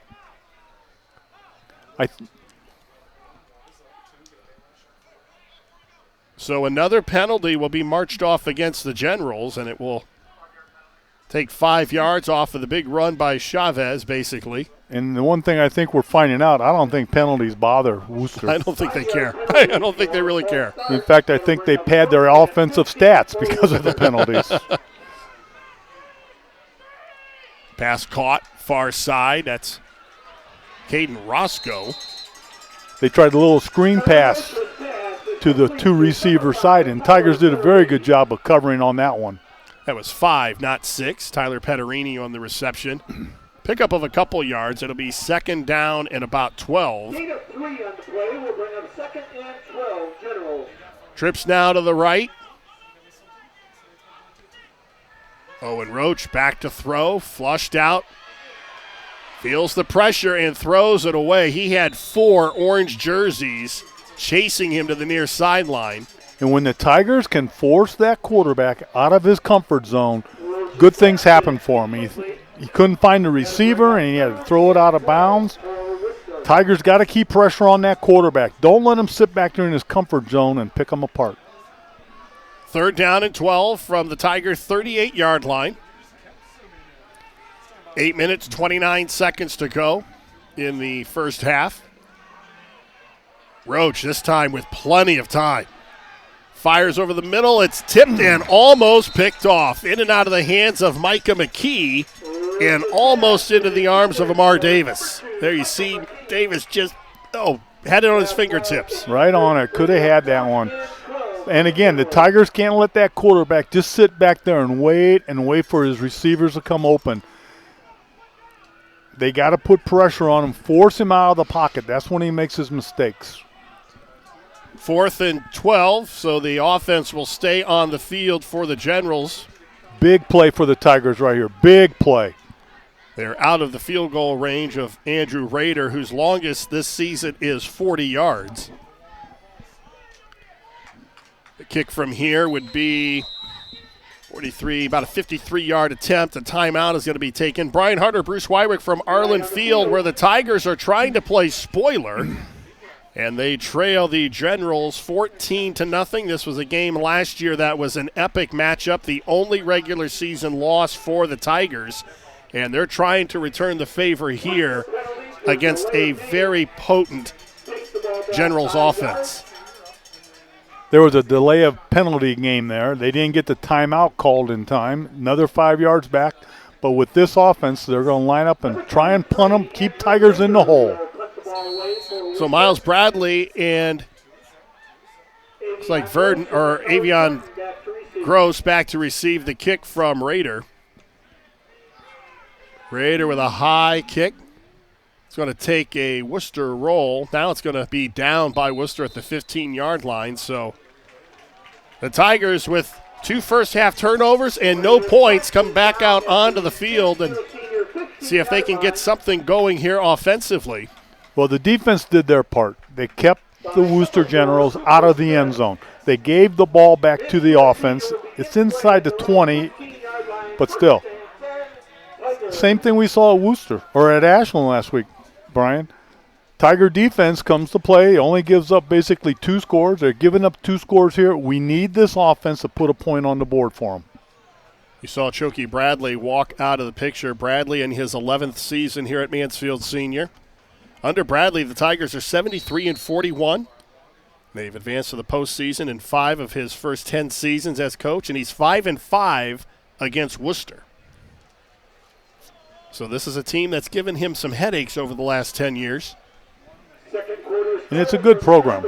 So another penalty will be marched off against the Generals, and it will take 5 yards off of the big run by Chavez, basically. And the one thing I think we're finding out, I don't think penalties bother Wooster. I don't think they care. I don't think they really care. In fact, I think they pad their offensive stats because of the penalties. Pass caught, far side. That's Caden Roscoe. They tried a little screen pass to the 2 receiver side, and Tigers did a very good job of covering on that one. That was 5, not 6. Tyler Petterini on the reception. Pickup of a couple yards. It'll be 2nd down and about 12. Gain of 3 on the play will bring up 2nd and 12, Generals. Trips now to the right. Owen Roach back to throw, flushed out. Feels the pressure and throws it away. He had 4 orange jerseys chasing him to the near sideline. And when the Tigers can force that quarterback out of his comfort zone, good things happen for him. He couldn't find the receiver, and he had to throw it out of bounds. Tigers got to keep pressure on that quarterback. Don't let him sit back there in his comfort zone and pick him apart. 3rd down and 12 from the Tiger 38-yard line. 8 minutes, 29 seconds to go in the first half. Roach this time with plenty of time. Fires over the middle. It's tipped and almost picked off. In and out of the hands of Micah McKee and almost into the arms of Amar Davis. There you see Davis just, had it on his fingertips. Right on it. Could have had that one. And again, the Tigers can't let that quarterback just sit back there and wait for his receivers to come open. They got to put pressure on him, force him out of the pocket. That's when he makes his mistakes. 4th and 12, so the offense will stay on the field for the Generals. Big play for the Tigers right here. Big play. They're out of the field goal range of Andrew Rader, whose longest this season is 40 yards. The kick from here would be 43, about a 53-yard attempt. A timeout is going to be taken. Brian Harder, Bruce Wyrick from Arlin Field, where the Tigers are trying to play spoiler. And they trail the Generals 14-0. This was a game last year that was an epic matchup, the only regular season loss for the Tigers. And they're trying to return the favor here against a very potent Generals offense. There was a delay of penalty game there. They didn't get the timeout called in time. Another 5 yards back. But with this offense, they're going to line up and try and punt them, keep Tigers in the hole. So Miles Bradley and looks like Verdon or Avion Gross back to receive the kick from Rader. Rader with a high kick. It's going to take a Wooster roll. Now it's going to be down by Wooster at the 15-yard line. So the Tigers with 2 first-half turnovers and no points come back out onto the field and see if they can get something going here offensively. Well, the defense did their part. They kept the Wooster Generals out of the end zone. They gave the ball back to the offense. It's inside the 20, but still. Same thing we saw at Wooster or at Ashland last week, Brian. Tiger defense comes to play, only gives up basically 2 scores. They're giving up 2 scores here. We need this offense to put a point on the board for them. You saw Chokey Bradley walk out of the picture. Bradley in his 11th season here at Mansfield Senior. Under Bradley, the Tigers are 73-41. They've advanced to the postseason in 5 of his first 10 seasons as coach, and he's 5-5 against Wooster. So this is a team that's given him some headaches over the last 10 years. And it's a good program.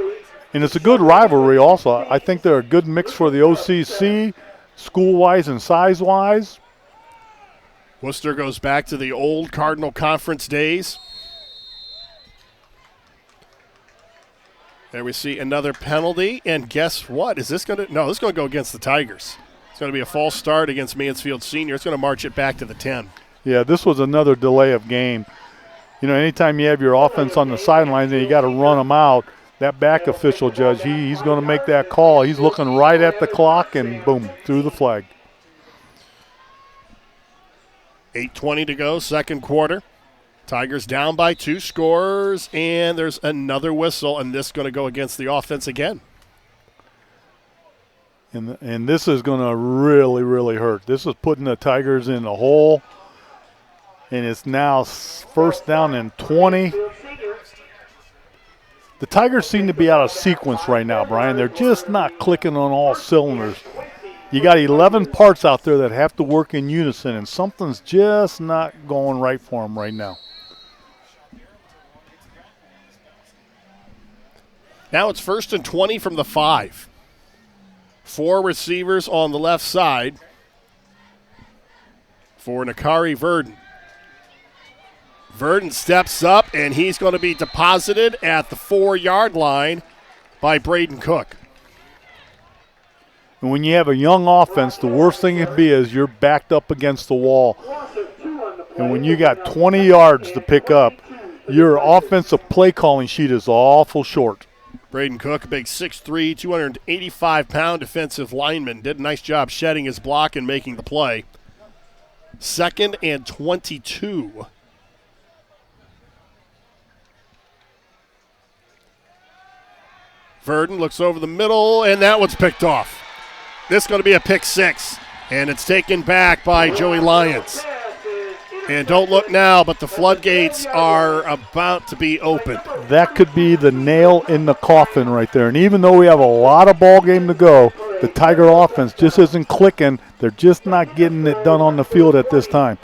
And it's a good rivalry also. I think they're a good mix for the OCC, school-wise and size-wise. Wooster goes back to the old Cardinal Conference days. There we see another penalty, and guess what? Is this going to – no, this is going to go against the Tigers. It's going to be a false start against Mansfield Senior. It's going to march it back to the 10. Yeah, this was another delay of game. You know, anytime you have your offense on the sidelines and you got to run them out, that back official judge, he's going to make that call. He's looking right at the clock, and boom, through the flag. 8:20 to go, second quarter. Tigers down by 2 scores, and there's another whistle, and this is going to go against the offense again. And this is going to really, really hurt. This is putting the Tigers in a hole, and it's now first down and 20. The Tigers seem to be out of sequence right now, Brian. They're just not clicking on all cylinders. You got 11 parts out there that have to work in unison, and something's just not going right for them right now. Now it's 1st and 20 from the 5. 4 receivers on the left side for Nakari Verdon. Verdon steps up, and he's going to be deposited at the 4-yard line by Braden Cook. And when you have a young offense, the worst thing it can be is you're backed up against the wall. And when you got 20 yards to pick up, your offensive play calling sheet is awful short. Braden Cook, a big 6'3", 285-pound defensive lineman, did a nice job shedding his block and making the play. 2nd and 22. Verdon looks over the middle, and that one's picked off. This is going to be a pick 6, and it's taken back by Joey Lyons. And don't look now, but the floodgates are about to be opened. That could be the nail in the coffin right there. And even though we have a lot of ball game to go, the Tiger offense just isn't clicking. They're just not getting it done on the field at this time.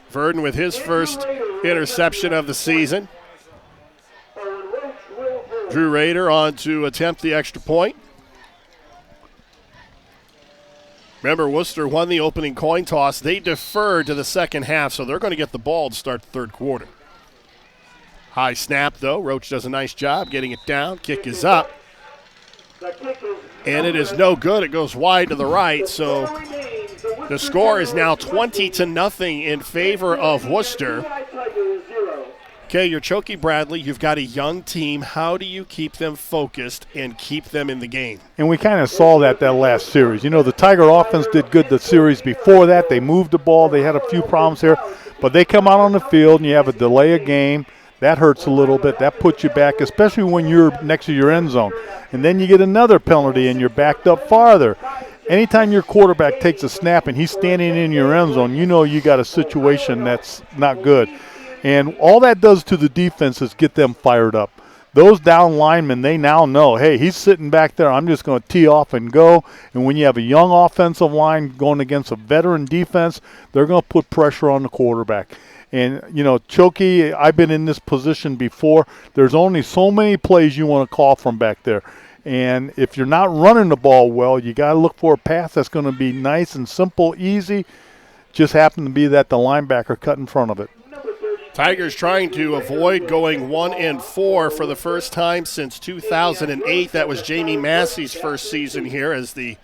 Verdon with his first interception of the season. Drew Rader on to attempt the extra point. Remember, Wooster won the opening coin toss. They deferred to the second half, so they're going to get the ball to start the third quarter. High snap, though. Roach does a nice job getting it down. Kick is up. And it is no good. It goes wide to the right, so the score is now 20-0 in favor of Wooster. Okay, you're Chokey Bradley. You've got a young team. How do you keep them focused and keep them in the game? And we kind of saw that last series. You know, the Tiger offense did good the series before that. They moved the ball. They had a few problems here. But they come out on the field and you have a delay of game. That hurts a little bit. That puts you back, especially when you're next to your end zone. And then you get another penalty and you're backed up farther. Anytime your quarterback takes a snap and he's standing in your end zone, you know you got a situation that's not good. And all that does to the defense is get them fired up. Those down linemen, they now know, hey, he's sitting back there. I'm just going to tee off and go. And when you have a young offensive line going against a veteran defense, they're going to put pressure on the quarterback. And, Chokey, I've been in this position before. There's only so many plays you want to call from back there. And if you're not running the ball well, you got to look for a pass that's going to be nice and simple, easy. Just happen to be that the linebacker cut in front of it. Tigers trying to avoid going 1-4 for the first time since 2008. That was Jamie Massey's first season here as the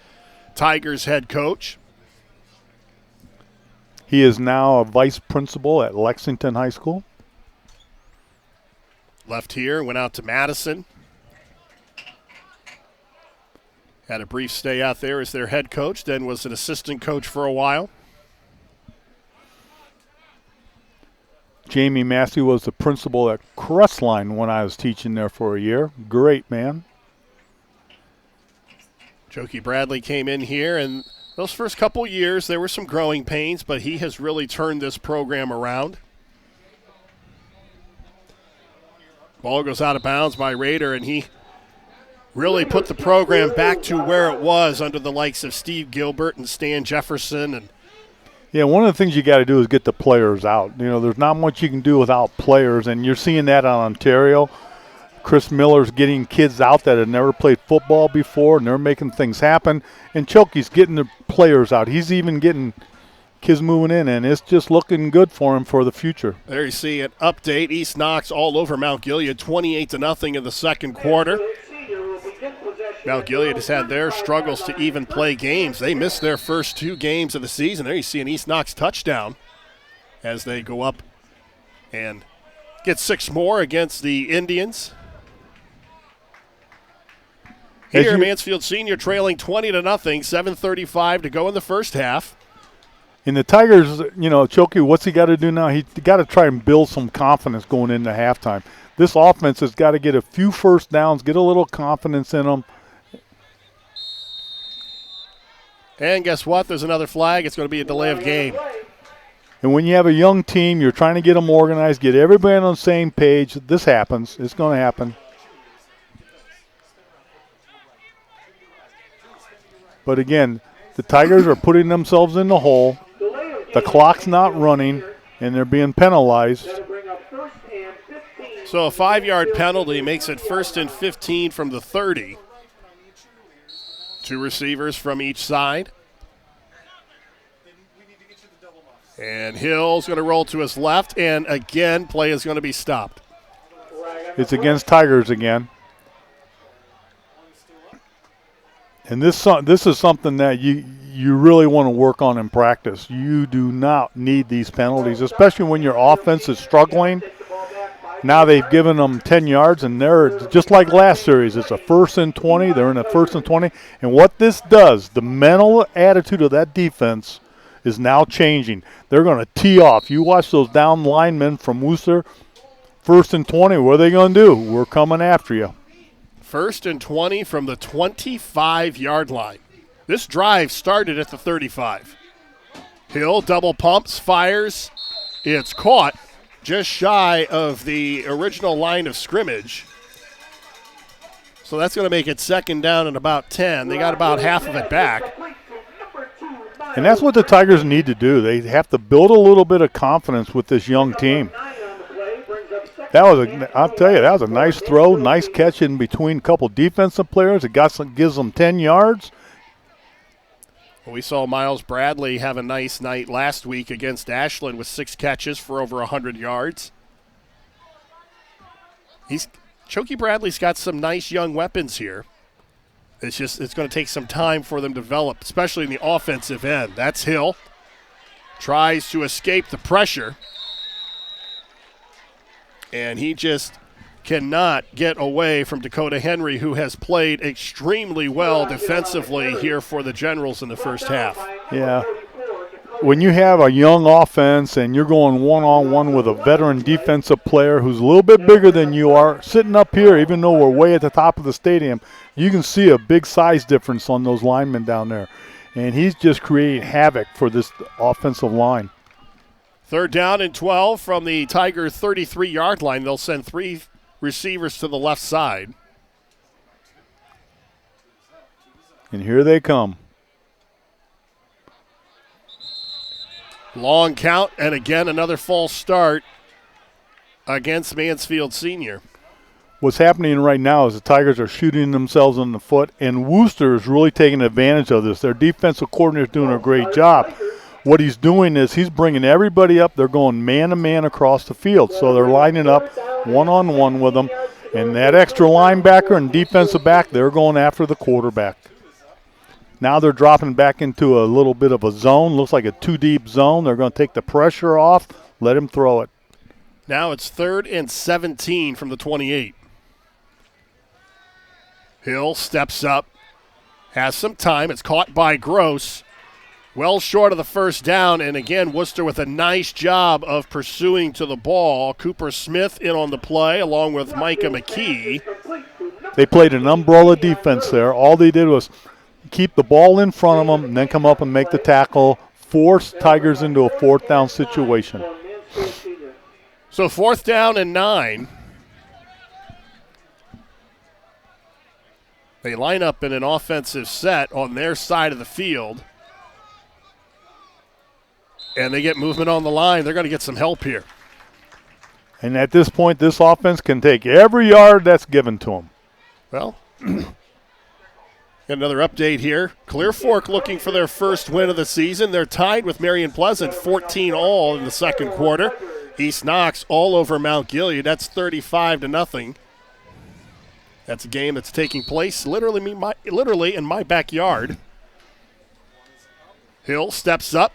Tigers head coach. He is now a vice principal at Lexington High School. Left here, went out to Madison. Had a brief stay out there as their head coach, then was an assistant coach for a while. Jamie Massey was the principal at Crestline when I was teaching there for a year. Great man. Jokey Bradley came in here, and those first couple years there were some growing pains, but he has really turned this program around. Ball goes out of bounds by Rader, and he really put the program back to where it was under the likes of Steve Gilbert and Stan Jefferson. And yeah, one of the things you got to do is get the players out. There's not much you can do without players, and you're seeing that on Ontario. Chris Miller's getting kids out that have never played football before, and they're making things happen. And Chokey's getting the players out. He's even getting kids moving in, and it's just looking good for him for the future. There you see an update. East Knox all over Mount Gilead, 28-0 in the second quarter. Mount Gilead has had their struggles to even play games. They missed their first 2 games of the season. There you see an East Knox touchdown as they go up and get 6 more against the Indians. Here, Mansfield Senior trailing 20-0, 7:35 to go in the first half. In the Tigers, Chokey, what's he got to do now? He's got to try and build some confidence going into halftime. This offense has got to get a few first downs, get a little confidence in them. And guess what? There's another flag. It's going to be a delay of game. And when you have a young team, you're trying to get them organized, get everybody on the same page. This happens. It's going to happen. But again, the Tigers are putting themselves in the hole. The clock's not running, and they're being penalized. So a 5-yard penalty makes it 1st and 15 from the 30. 2 receivers from each side. And Hill's going to roll to his left, and again, play is going to be stopped. It's against Tigers again. And this is something that you really want to work on in practice. You do not need these penalties, especially when your offense is struggling. Now they've given them 10 yards, and they're just like last series. It's a 1st and 20. They're in a 1st and 20. And what this does, the mental attitude of that defense is now changing. They're going to tee off. You watch those down linemen from Wooster, 1st and 20. What are they going to do? We're coming after you. 1st and 20 from the 25-yard line. This drive started at the 35. Hill double pumps, fires. It's caught just shy of the original line of scrimmage. So that's going to make it 2nd down and about 10. They got about half of it back. And that's what the Tigers need to do. They have to build a little bit of confidence with this young team. I'll tell you, that was a nice throw, nice catch in between a couple defensive players. It gives them 10 yards. We saw Miles Bradley have a nice night last week against Ashland with 6 catches for over 100 yards. Chokey Bradley's got some nice young weapons here. It's going to take some time for them to develop, especially in the offensive end. That's Hill. Tries to escape the pressure. And he just cannot get away from Dakota Henry, who has played extremely well defensively here for the Generals in the first half. Yeah. When you have a young offense and you're going one-on-one with a veteran defensive player who's a little bit bigger than you are, sitting up here, even though we're way at the top of the stadium, you can see a big size difference on those linemen down there. And he's just creating havoc for this offensive line. 3rd down and 12 from the Tiger 33-yard line. They'll send 3 receivers to the left side. And here they come. Long count, and again another false start against Mansfield Senior. What's happening right now is the Tigers are shooting themselves in the foot, and Wooster is really taking advantage of this. Their defensive coordinator is doing a great job. What he's doing is he's bringing everybody up. They're going man-to-man across the field. So they're lining up one-on-one with them. And that extra linebacker and defensive back, they're going after the quarterback. Now they're dropping back into a little bit of a zone. Looks like a two-deep zone. They're going to take the pressure off, let him throw it. Now it's 3rd and 17 from the 28. Hill steps up, has some time. It's caught by Gross. Well short of the first down, and again, Wooster with a nice job of pursuing to the ball. Cooper Smith in on the play, along with Micah McKee. They played an umbrella defense there. All they did was keep the ball in front of them and then come up and make the tackle, force Tigers into a 4th down situation. So 4th down and 9. They line up in an offensive set on their side of the field. And they get movement on the line. They're going to get some help here. And at this point, this offense can take every yard that's given to them. Well, another update here. Clear Fork looking for their first win of the season. They're tied with Marion Pleasant, 14-all in the second quarter. East Knox all over Mount Gilead. That's 35-0. That's a game that's taking place literally in my backyard. Hill steps up.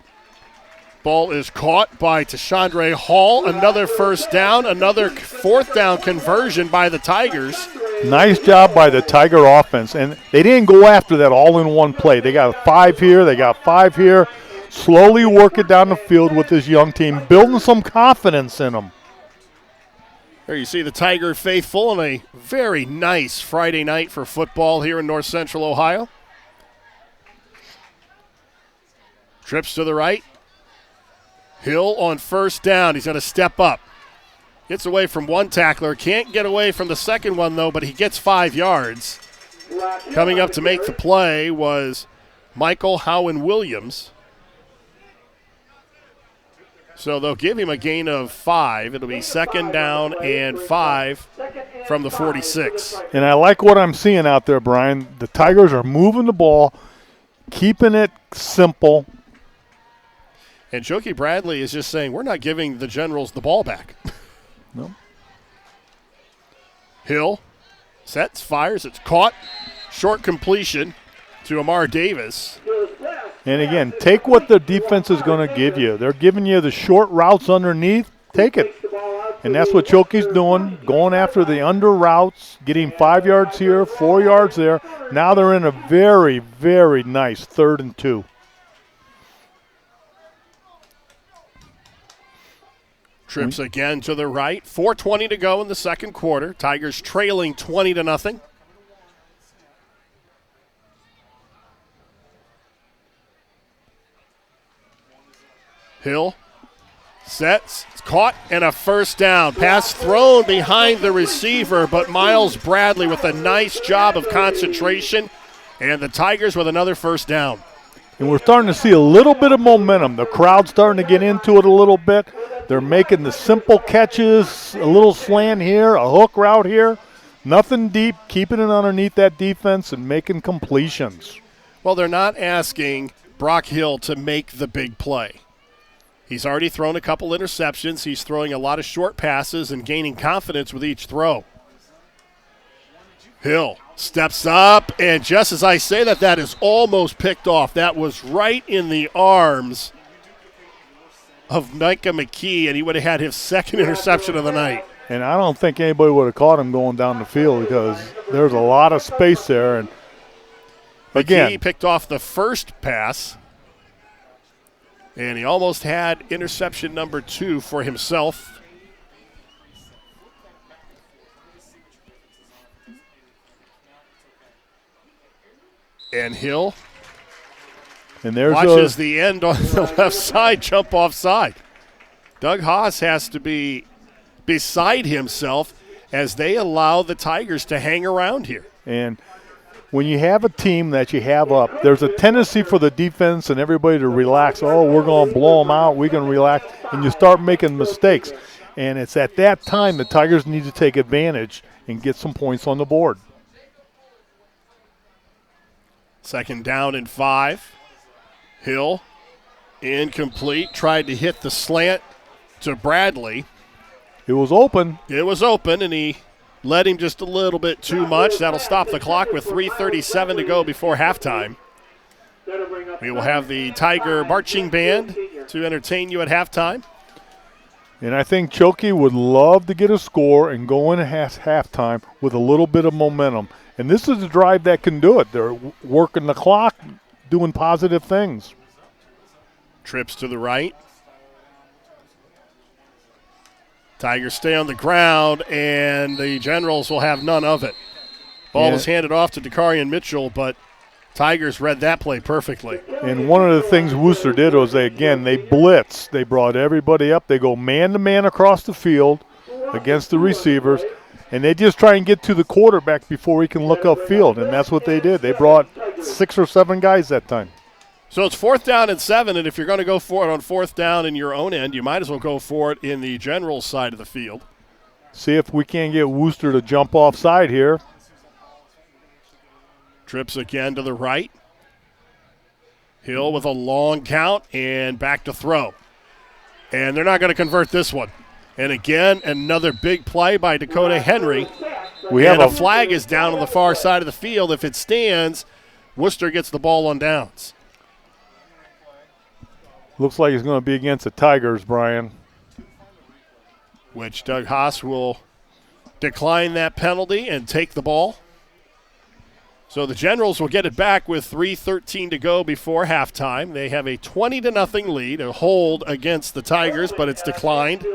Ball is caught by Tashandre Hall. Another first down, another 4th down conversion by the Tigers. Nice job by the Tiger offense. And they didn't go after that all in one play. They got 5 here, they got 5 here. Slowly work it down the field with this young team, building some confidence in them. There you see the Tiger faithful on a very nice Friday night for football here in North Central Ohio. Trips to the right. Hill on first down. He's going to step up. Gets away from one tackler. Can't get away from the second one, though, but he gets 5 yards. Coming up to make the play was Michael Howen-Williams. So they'll give him a gain of 5. It'll be 2nd down and 5 from the 46. And I like what I'm seeing out there, Brian. The Tigers are moving the ball, keeping it simple. And Jokey Bradley is just saying, we're not giving the Generals the ball back. No. Hill sets, fires, it's caught. Short completion to Amar Davis. And again, take what the defense is going to give you. They're giving you the short routes underneath. Take it. And that's what Jokey's doing, going after the under routes, getting 5 yards here, 4 yards there. Now they're in a very, very nice 3rd and 2. Trips again to the right. 4:20 to go in the second quarter. Tigers trailing 20-0. Hill sets, it's caught, and a first down. Pass thrown behind the receiver, but Miles Bradley with a nice job of concentration, and the Tigers with another first down. And we're starting to see a little bit of momentum. The crowd's starting to get into it a little bit. They're making the simple catches, a little slant here, a hook route here. Nothing deep, keeping it underneath that defense and making completions. Well, they're not asking Brock Hill to make the big play. He's already thrown a couple interceptions. He's throwing a lot of short passes and gaining confidence with each throw. Hill steps up, and just as I say that, that is almost picked off. That was right in the arms of Micah McKee, and he would have had his second interception of the night. And I don't think anybody would have caught him going down the field because there's a lot of space there. And again, McKee picked off the first pass, and he almost had interception number 2 for himself. And Hill watches the end on the left side jump offside. Doug Haas has to be beside himself as they allow the Tigers to hang around here. And when you have a team that you have up, there's a tendency for the defense and everybody to relax. Oh, we're going to blow them out. We can relax. And you start making mistakes. And it's at that time the Tigers need to take advantage and get some points on the board. 2nd down and 5. Hill, incomplete. Tried to hit the slant to Bradley. It was open. It was open, and he led him just a little bit too much. That'll stop the clock with 3:37 to go before halftime. We will have the Tiger Marching Band to entertain you at halftime. And I think Chokey would love to get a score and go in at halftime with a little bit of momentum. And this is a drive that can do it. They're working the clock, doing positive things. Trips to the right. Tigers stay on the ground, and the Generals will have none of it. Ball is handed off to Dakarian Mitchell, but Tigers read that play perfectly. And one of the things Wooster did was they blitzed. They brought everybody up. They go man-to-man across the field against the receivers, and they just try and get to the quarterback before he can look upfield, and that's what they did. They brought 6 or 7 guys that time. So it's 4th down and 7, and if you're going to go for it on 4th down in your own end, you might as well go for it in the Generals side of the field. See if we can't get Wooster to jump offside here. Trips again to the right. Hill with a long count and back to throw. And they're not going to convert this one. And again, another big play by Dakota Henry. A flag is down on the far side of the field. If it stands, Wooster gets the ball on downs. Looks like it's going to be against the Tigers, Brian. Which Doug Haas will decline that penalty and take the ball. So the Generals will get it back with 3:13 to go before halftime. They have a 20-0 lead, a hold against the Tigers, but it's declined.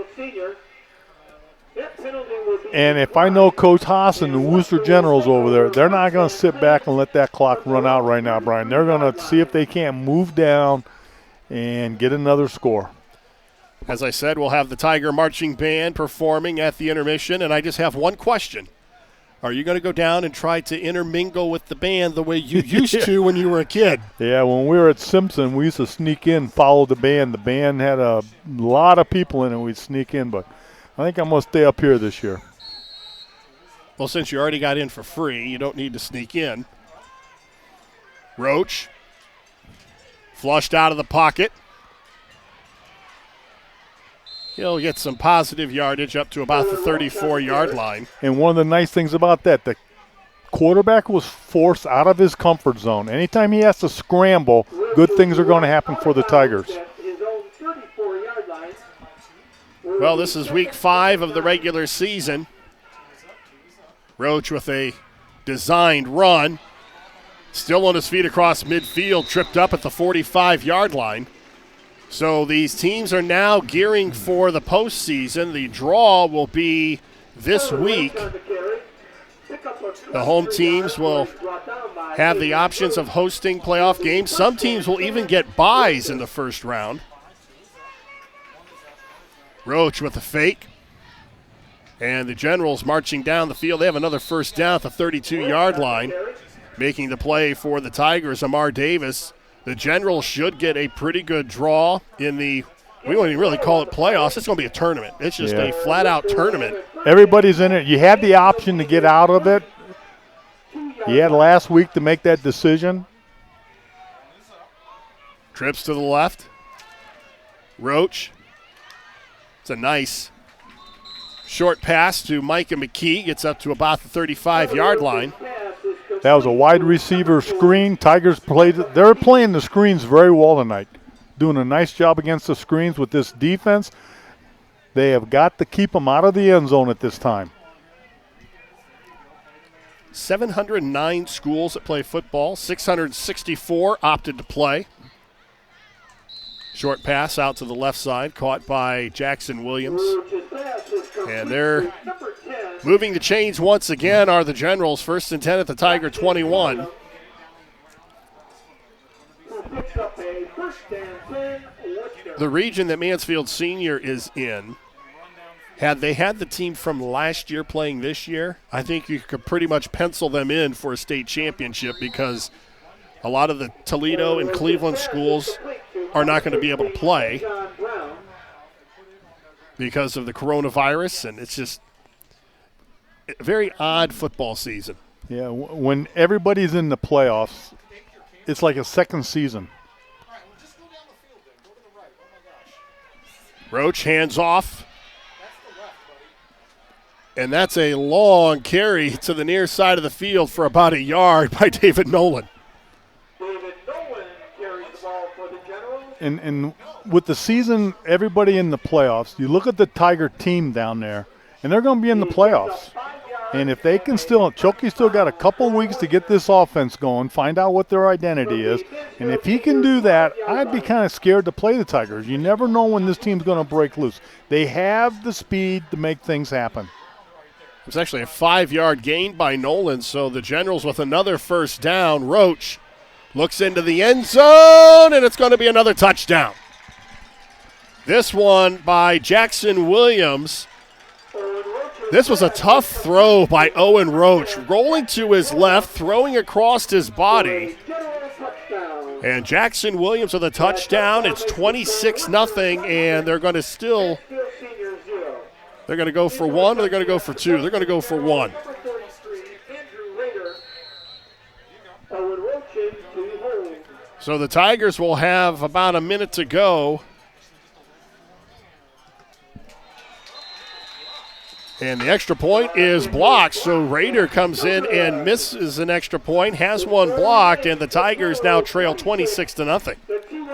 And if I know Coach Haas and the Wooster Generals over there, they're not going to sit back and let that clock run out right now, Brian. They're going to see if they can't move down and get another score. As I said, we'll have the Tiger Marching Band performing at the intermission, and I just have one question. Are you going to go down and try to intermingle with the band the way you used to when you were a kid? Yeah, when we were at Simpson, we used to sneak in, follow the band. The band had a lot of people in it. We'd sneak in, but I think I'm going to stay up here this year. Well, since you already got in for free, you don't need to sneak in. Roach. Flushed out of the pocket. He'll get some positive yardage up to about the 34-yard line. And one of the nice things about that, the quarterback was forced out of his comfort zone. Anytime he has to scramble, good things are going to happen for the Tigers. Well, this is week 5 of the regular season. Roach with a designed run. Still on his feet across midfield, tripped up at the 45-yard line. So these teams are now gearing for the postseason. The draw will be this week. The home teams will have the options of hosting playoff games. Some teams will even get byes in the first round. Roach with a fake. And the Generals marching down the field. They have another first down at the 32-yard line. Making the play for the Tigers, Amar Davis. The Generals should get a pretty good draw in the, we won't even really call it playoffs. It's going to be a tournament. It's just a flat-out tournament. Everybody's in it. You had the option to get out of it. You had last week to make that decision. Trips to the left. Roach. It's a nice short pass to Micah McKee. Gets up to about the 35-yard line. That was a wide receiver screen. Tigers they're playing the screens very well tonight. Doing a nice job against the screens with this defense. They have got to keep them out of the end zone at this time. 709 schools that play football. 664 opted to play. Short pass out to the left side, caught by Jackson Williams. And they're moving the chains once again are the Generals. 1st and 10 at the Tiger 21. The region that Mansfield Senior is in Had they had the team from last year playing this year, I think you could pretty much pencil them in for a state championship because a lot of the Toledo and Cleveland schools are not going to be able to play because of the coronavirus, and it's just a very odd football season. Yeah, when everybody's in the playoffs, it's like a second season. Roach hands off. And that's a long carry to the near side of the field for about a yard by David Nolan. David Nolan carries the ball for the Generals. And with the season, everybody in the playoffs, you look at the Tiger team down there, and they're going to be in the playoffs. And if they can still, Choki's still got a couple weeks to get this offense going, find out what their identity is. And if he can do that, I'd be kind of scared to play the Tigers. You never know when this team's going to break loose. They have the speed to make things happen. It was actually a 5-yard gain by Nolan, so the Generals with another first down. Roach looks into the end zone, and it's going to be another touchdown. This one by Jackson Williams. This was a tough throw by Owen Roach, rolling to his left, throwing across his body. And Jackson Williams with a touchdown. It's 26-0, and they're going to still – they're going to go for one or they're going to go for two? They're going to go for one. So the Tigers will have about a minute to go. And the extra point is blocked, so Rader comes in and misses an extra point, has one blocked, and the Tigers now trail 26-0.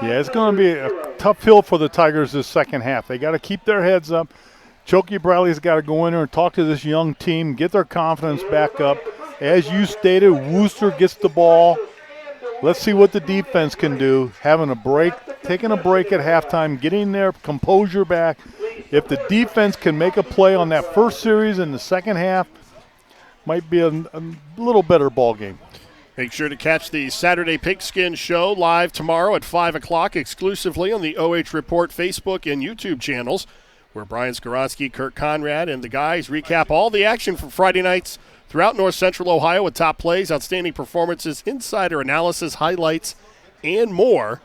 Yeah, it's going to be a tough hill for the Tigers this second half. They got to keep their heads up. Choki Bradley's got to go in there and talk to this young team, get their confidence back up. As you stated, Wooster gets the ball. Let's see what the defense can do. Having a break, taking a break at halftime, getting their composure back. If the defense can make a play on that first series in the second half, might be a little better ball game. Make sure to catch the Saturday Pigskin Show live tomorrow at 5 o'clock exclusively on the OH Report Facebook and YouTube channels, where Brian Skoronsky, Kirk Conrad, and the guys recap all the action from Friday nights throughout North Central Ohio with top plays, outstanding performances, insider analysis, highlights, and more.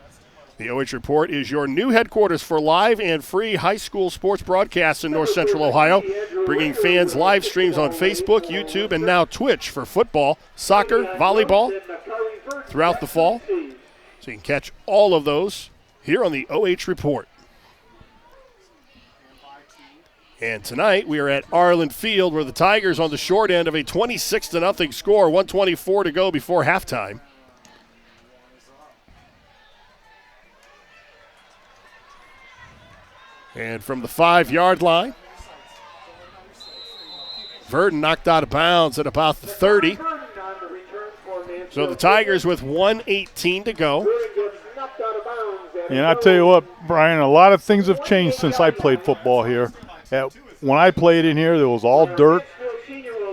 The OH Report is your new headquarters for live and free high school sports broadcasts in North Central Ohio, bringing fans live streams on Facebook, YouTube, and now Twitch for football, soccer, volleyball throughout the fall. So you can catch all of those here on the OH Report. And tonight we are at Arlin Field, where the Tigers on the short end of a 26-0 score, 124 to go before halftime. And from the 5-yard line, Verdon knocked out of bounds at about the 30. So the Tigers with 1:18 to go. And I tell you what, Brian, a lot of things have changed since I played football here. When I played in here, there was all dirt,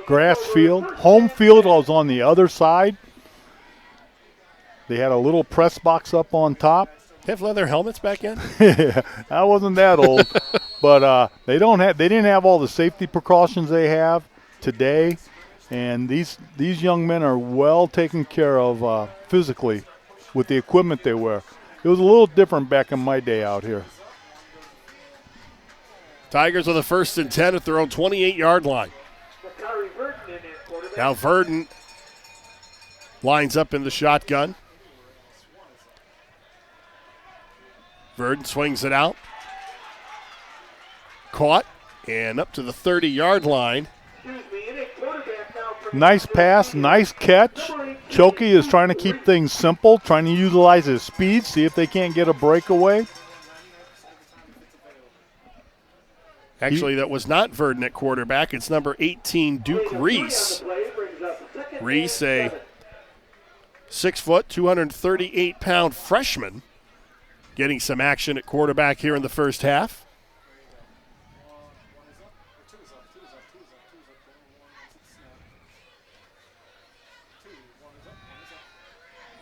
grass field. Home field was on the other side. They had a little press box up on top. They have leather helmets back in? Yeah, I wasn't that old, but they didn't have all the safety precautions they have today, and these young men are well taken care of physically with the equipment they wear. It was a little different back in my day out here. Tigers with a 1st and 10 at their own 28-yard line. Now Verdon lines up in the shotgun. Verdon swings it out. Caught and up to the 30-yard line. Nice pass, nice catch. Choki is trying to keep things simple, trying to utilize his speed, see if they can't get a breakaway. Actually, that was not Verdon at quarterback. It's number 18, Duke Reese. Reese, a 6-foot, 238-pound freshman, getting some action at quarterback here in the first half.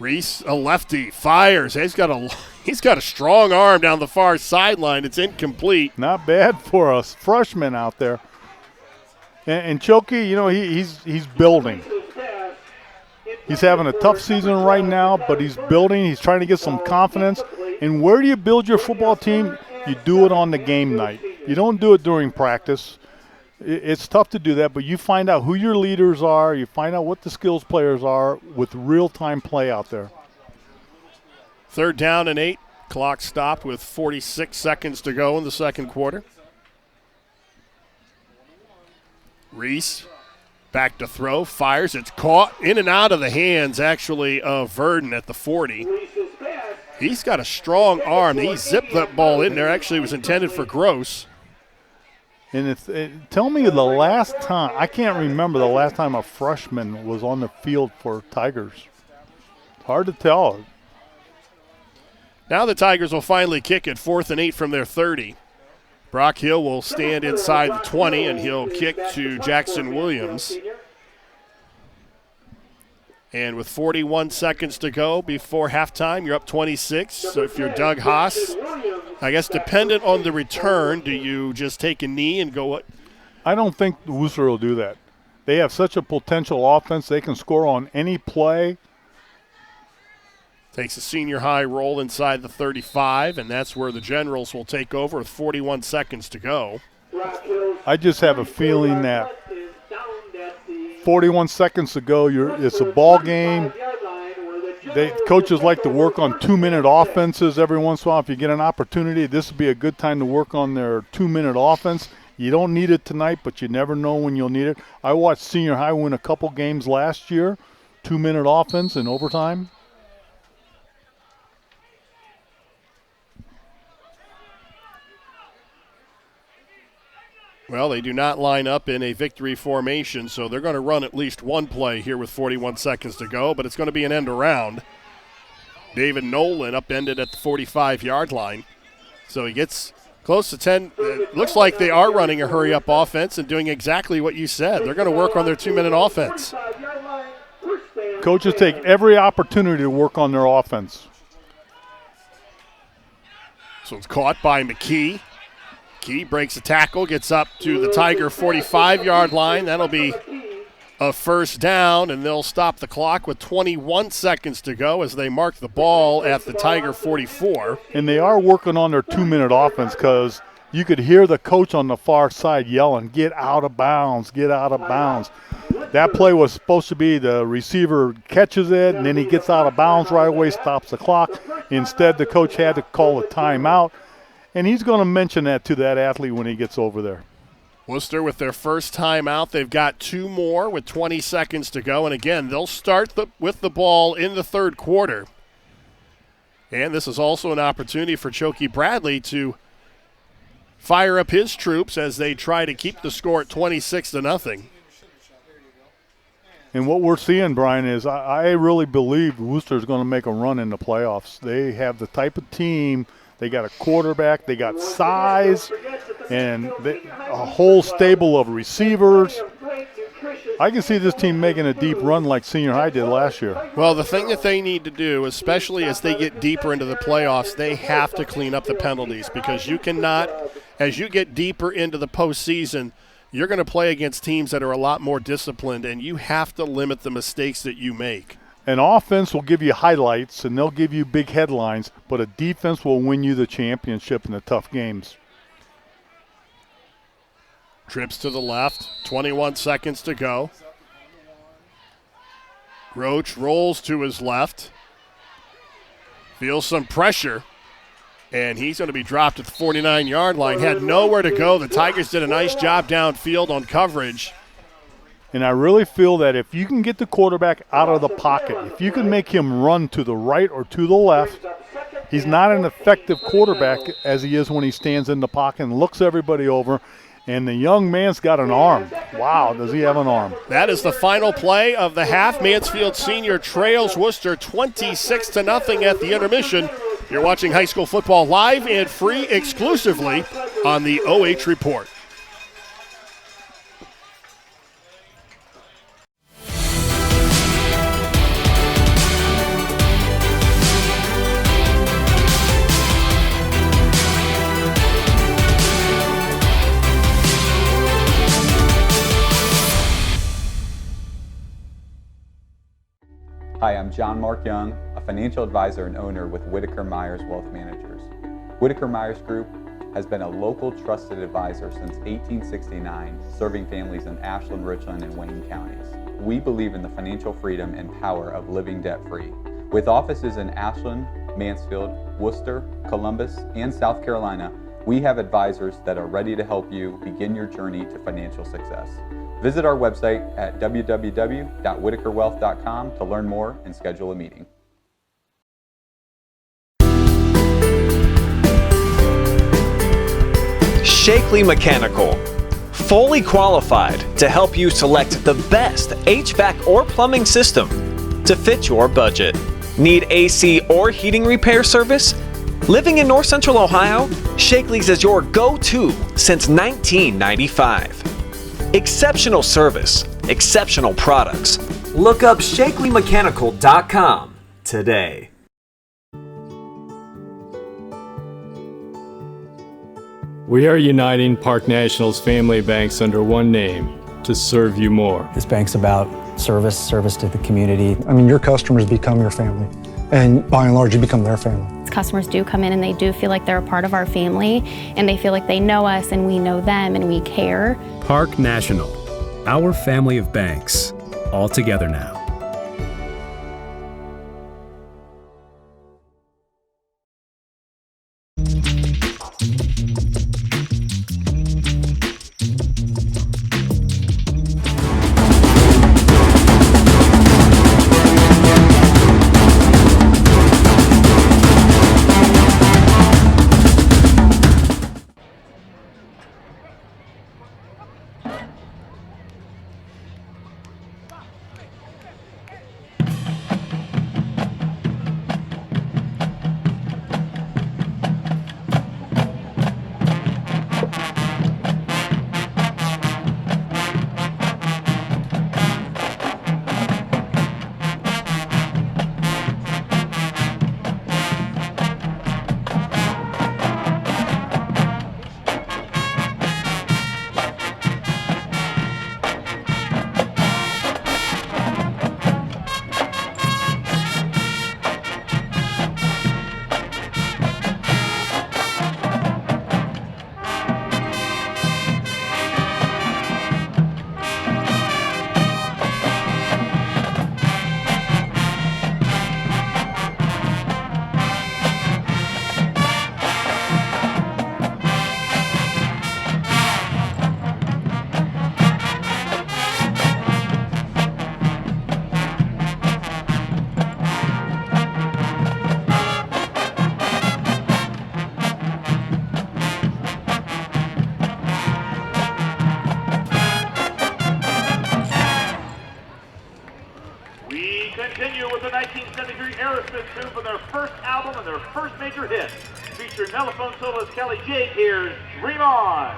Reese, a lefty, fires. He's got a strong arm down the far sideline. It's incomplete. Not bad for a freshman out there. And Choki, you know, he's building. He's having a tough season right now, but he's building. He's trying to get some confidence. And where do you build your football team? You do it on the game night. You don't do it during practice. It's tough to do that, but you find out who your leaders are. You find out what the skills players are with real-time play out there. 3rd down and 8. Clock stopped with 46 seconds to go in the second quarter. Reese back to throw, fires. It's caught in and out of the hands, actually, of Verdon at the 40. He's got a strong arm. He zipped that ball in there. Actually, it was intended for Gross. And tell me the last time, I can't remember the last time a freshman was on the field for Tigers. Hard to tell. Now the Tigers will finally kick it, 4th and 8 from their 30. Brock Hill will stand inside the 20, and he'll kick to Jackson Williams. And with 41 seconds to go before halftime, you're up 26. So if you're Doug Haas, I guess dependent on the return, do you just take a knee and go? I don't think Wooster will do that. They have such a potential offense. They can score on any play. Takes a senior high roll inside the 35, and that's where the Generals will take over with 41 seconds to go. I just have a feeling that 41 seconds to go, it's a ball game. Coaches like to work on 2-minute offenses every once in a while. If you get an opportunity, this would be a good time to work on their 2-minute offense. You don't need it tonight, but you never know when you'll need it. I watched senior high win a couple games last year, 2-minute offense in overtime. Well, they do not line up in a victory formation, so they're going to run at least one play here with 41 seconds to go, but it's going to be an end around. David Nolan upended at the 45-yard line. So he gets close to 10. It looks like they are running a hurry-up offense and doing exactly what you said. They're going to work on their 2-minute offense. Coaches take every opportunity to work on their offense. So it's caught by McKee. Key breaks a tackle, gets up to the Tiger 45-yard line. That'll be a first down, and they'll stop the clock with 21 seconds to go as they mark the ball at the Tiger 44. And they are working on their 2-minute offense because you could hear the coach on the far side yelling, "Get out of bounds, get out of bounds." That play was supposed to be the receiver catches it, and then he gets out of bounds right away, stops the clock. Instead, the coach had to call a timeout. And he's going to mention that to that athlete when he gets over there. Wooster with their first time out. They've got 2 more with 20 seconds to go. And again, they'll start with the ball in the third quarter. And this is also an opportunity for Choki Bradley to fire up his troops as they try to keep the score at 26-0. And what we're seeing, Brian, is I really believe Wooster's going to make a run in the playoffs. They have the type of team. They got a quarterback, they got size, and a whole stable of receivers. I can see this team making a deep run like senior high did last year. Well, the thing that they need to do, especially as they get deeper into the playoffs, they have to clean up the penalties because you cannot, as you get deeper into the postseason, you're going to play against teams that are a lot more disciplined, and you have to limit the mistakes that you make. An offense will give you highlights, and they'll give you big headlines, but a defense will win you the championship in the tough games. Trips to the left, 21 seconds to go. Roach rolls to his left, feels some pressure, and he's going to be dropped at the 49-yard line. Had nowhere to go. The Tigers did a nice job downfield on coverage. And I really feel that if you can get the quarterback out of the pocket, if you can make him run to the right or to the left, he's not an effective quarterback as he is when he stands in the pocket and looks everybody over. And the young man's got an arm. Wow, does he have an arm. That is the final play of the half. Mansfield Senior trails Wooster 26-0 at the intermission. You're watching high school football live and free exclusively on the OH Report. Hi, I'm John Mark Young, a financial advisor and owner with Whitaker Myers Wealth Managers. Whitaker Myers Group has been a local trusted advisor since 1869, serving families in Ashland, Richland, and Wayne counties. We believe in the financial freedom and power of living debt-free. With offices in Ashland, Mansfield, Wooster, Columbus, and South Carolina, we have advisors that are ready to help you begin your journey to financial success. Visit our website at www.whitakerwealth.com to learn more and schedule a meeting. Shakely Mechanical, fully qualified to help you select the best HVAC or plumbing system to fit your budget. Need AC or heating repair service? Living in North Central Ohio, Shakely's is your go-to since 1995. Exceptional service, exceptional products. Look up shakelymechanical.com today. We are uniting Park National's family banks under one name to serve you more. This bank's about service to the community. I mean, your customers become your family, and by and large, you become their family. Customers do come in and they do feel like they're a part of our family, and they feel like they know us and we know them and we care. Park National, our family of banks, all together now. Continue with the 1973 Aerosmith tune for their first album and their first major hit. Featuring telephone soloist Kelly Jake. Here's Dream On.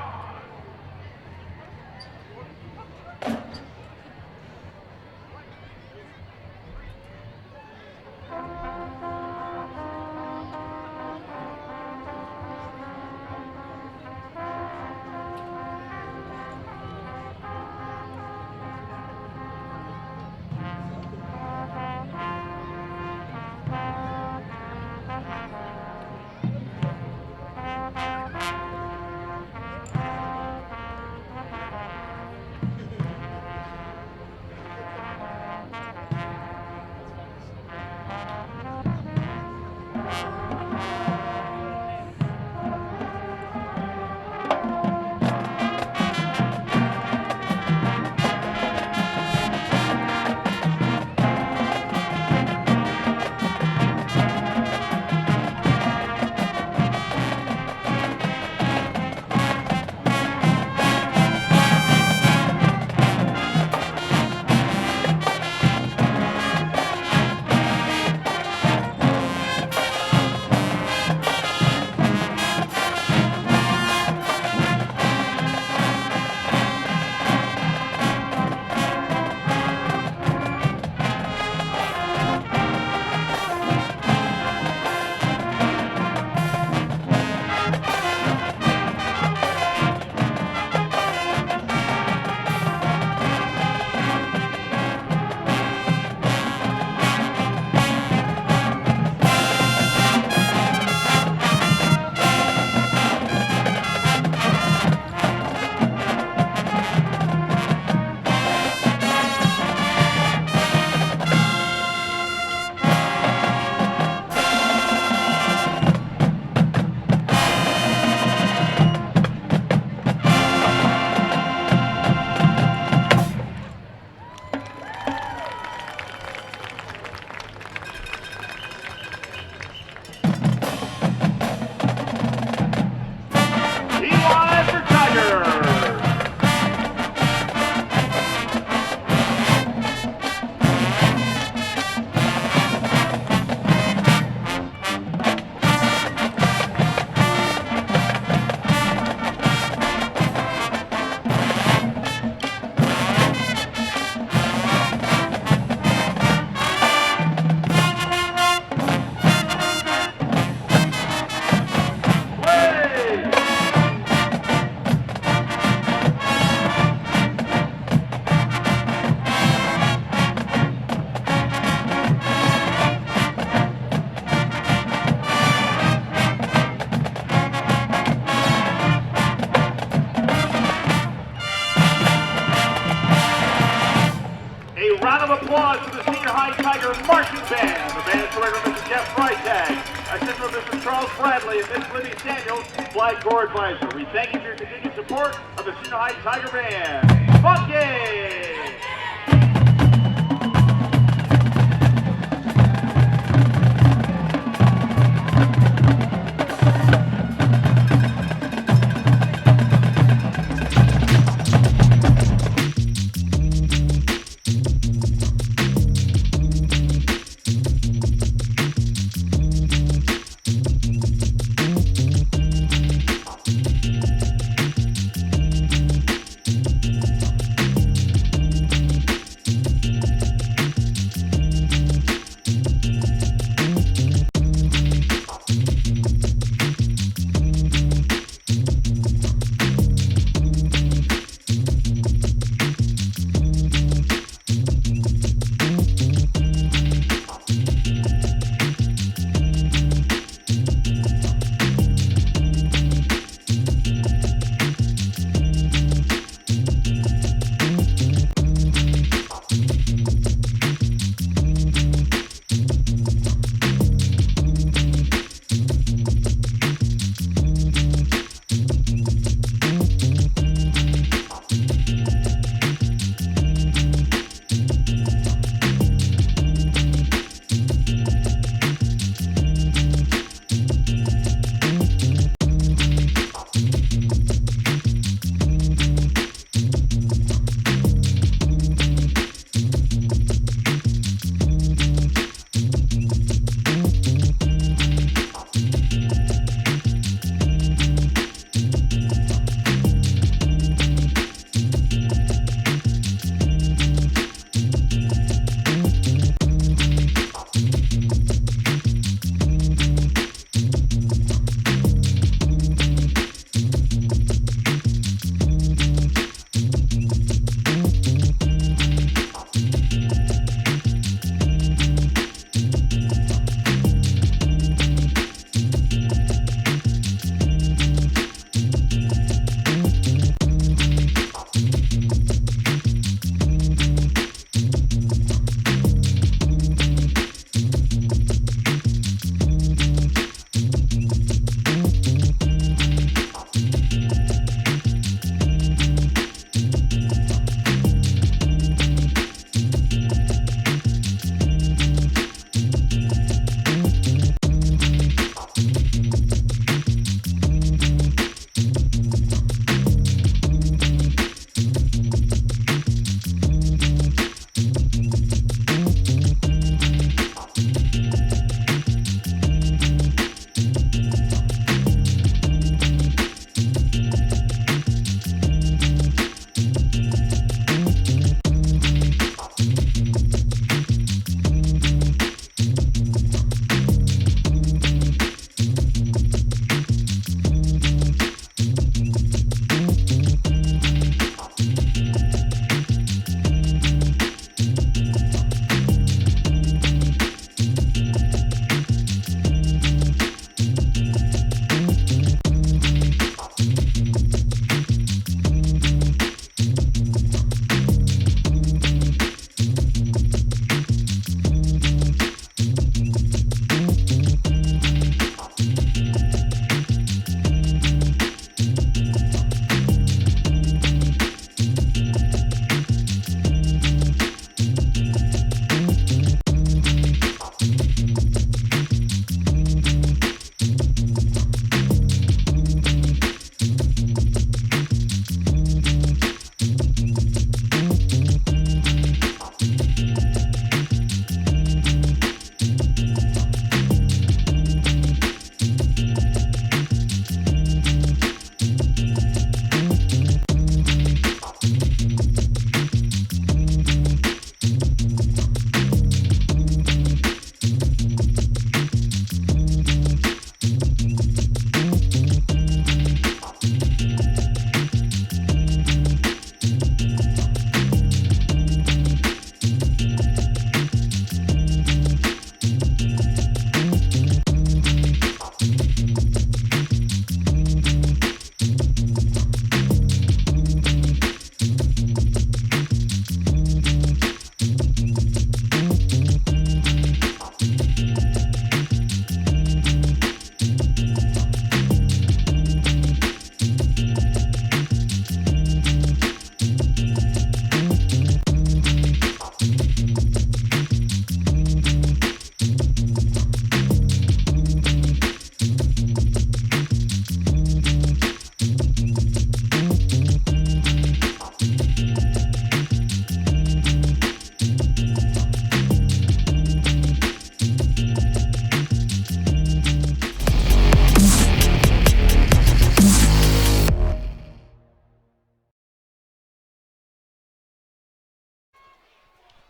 Tiger Marching Band. The band is director Mr. Jeff Freitag, assistant Mr. Charles Bradley, and Miss Libby Samuels, flag corps advisor. We thank you for your continued support of the Senior High Tiger Band. Funky!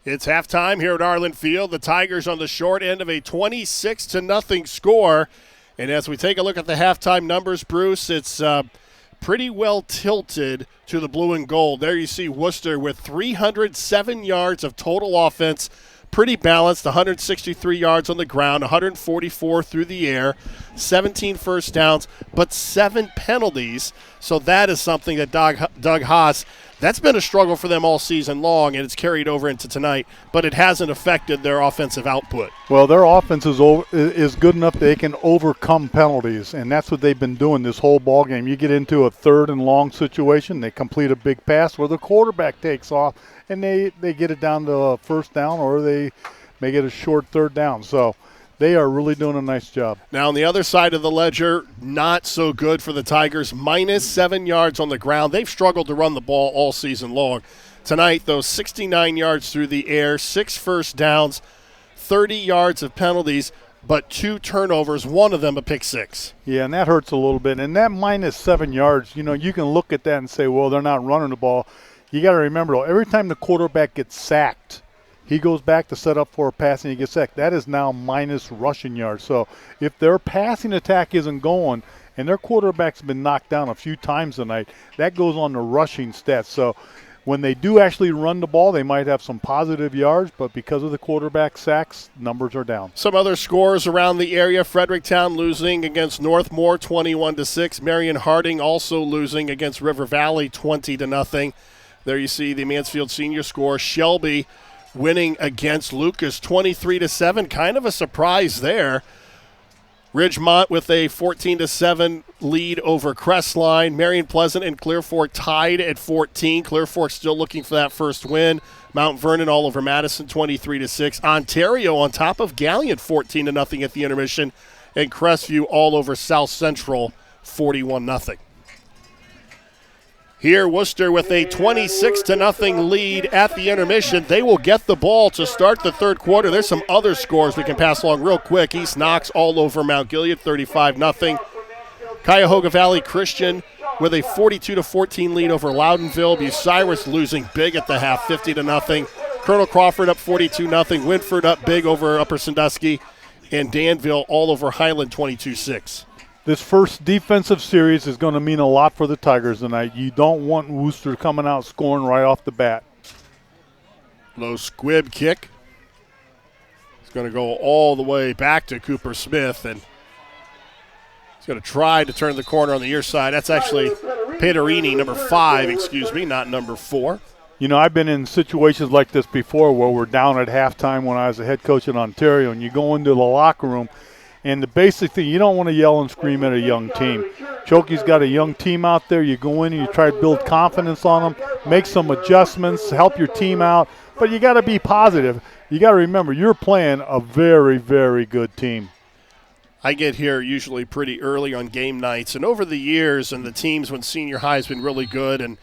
It's halftime here at Arlin Field. The Tigers on the short end of a 26-0 score. And as we take a look at the halftime numbers, Bruce, it's pretty well tilted to the blue and gold. There you see Wooster with 307 yards of total offense. Pretty balanced, 163 yards on the ground, 144 through the air, 17 first downs, but 7 penalties. So that is something that Doug Haas, that's been a struggle for them all season long, and it's carried over into tonight, but it hasn't affected their offensive output. Well, their offense is good enough they can overcome penalties, and that's what they've been doing this whole ball game. You get into a 3rd and long situation, they complete a big pass where the quarterback takes off, and they get it down to a first down, or they may get a short 3rd down. So they are really doing a nice job. Now, on the other side of the ledger, not so good for the Tigers. -7 yards on the ground. They've struggled to run the ball all season long. Tonight, though, 69 yards through the air, 6 first downs, 30 yards of penalties, but 2 turnovers, one of them a pick 6. Yeah, and that hurts a little bit. And that -7 yards, you can look at that and say, well, they're not running the ball. You got to remember, though, every time the quarterback gets sacked, he goes back to set up for a pass and he gets sacked. That is now minus rushing yards. So if their passing attack isn't going and their quarterback's been knocked down a few times tonight, that goes on the rushing stats. So when they do actually run the ball, they might have some positive yards, but because of the quarterback sacks, numbers are down. Some other scores around the area. Fredericktown losing against Northmore 21-6. Marion Harding also losing against River Valley 20-0. There you see the Mansfield senior score. Shelby winning against Lucas 23-7. Kind of a surprise there. Ridgemont with a 14-7 lead over Crestline. Marion Pleasant and Clear Fork tied at 14. Clear Fork still looking for that first win. Mount Vernon all over Madison 23-6. Ontario on top of Gallion 14-0 at the intermission. And Crestview all over South Central 41-0. Here, Wooster with a 26-0 lead at the intermission. They will get the ball to start the third quarter. There's some other scores we can pass along real quick. East Knox all over Mount Gilead, 35-0. Cuyahoga Valley Christian with a 42-14 lead over Loudonville. Bucyrus losing big at the half, 50-0. Colonel Crawford up 42-0. Winford up big over Upper Sandusky. And Danville all over Highland, 22-6. This first defensive series is going to mean a lot for the Tigers tonight. You don't want Wooster coming out scoring right off the bat. Low squib kick. It's going to go all the way back to Cooper Smith, and he's going to try to turn the corner on the near side. That's actually Pederini, number 5, not number 4. I've been in situations like this before where we're down at halftime when I was a head coach in Ontario, and you go into the locker room, and the basic thing, you don't want to yell and scream at a young team. Chokey's got a young team out there. You go in and you try to build confidence on them, make some adjustments, help your team out. But you got to be positive. You got to remember, you're playing a very, very good team. I get here usually pretty early on game nights. And over the years and the teams when senior high has been really good, and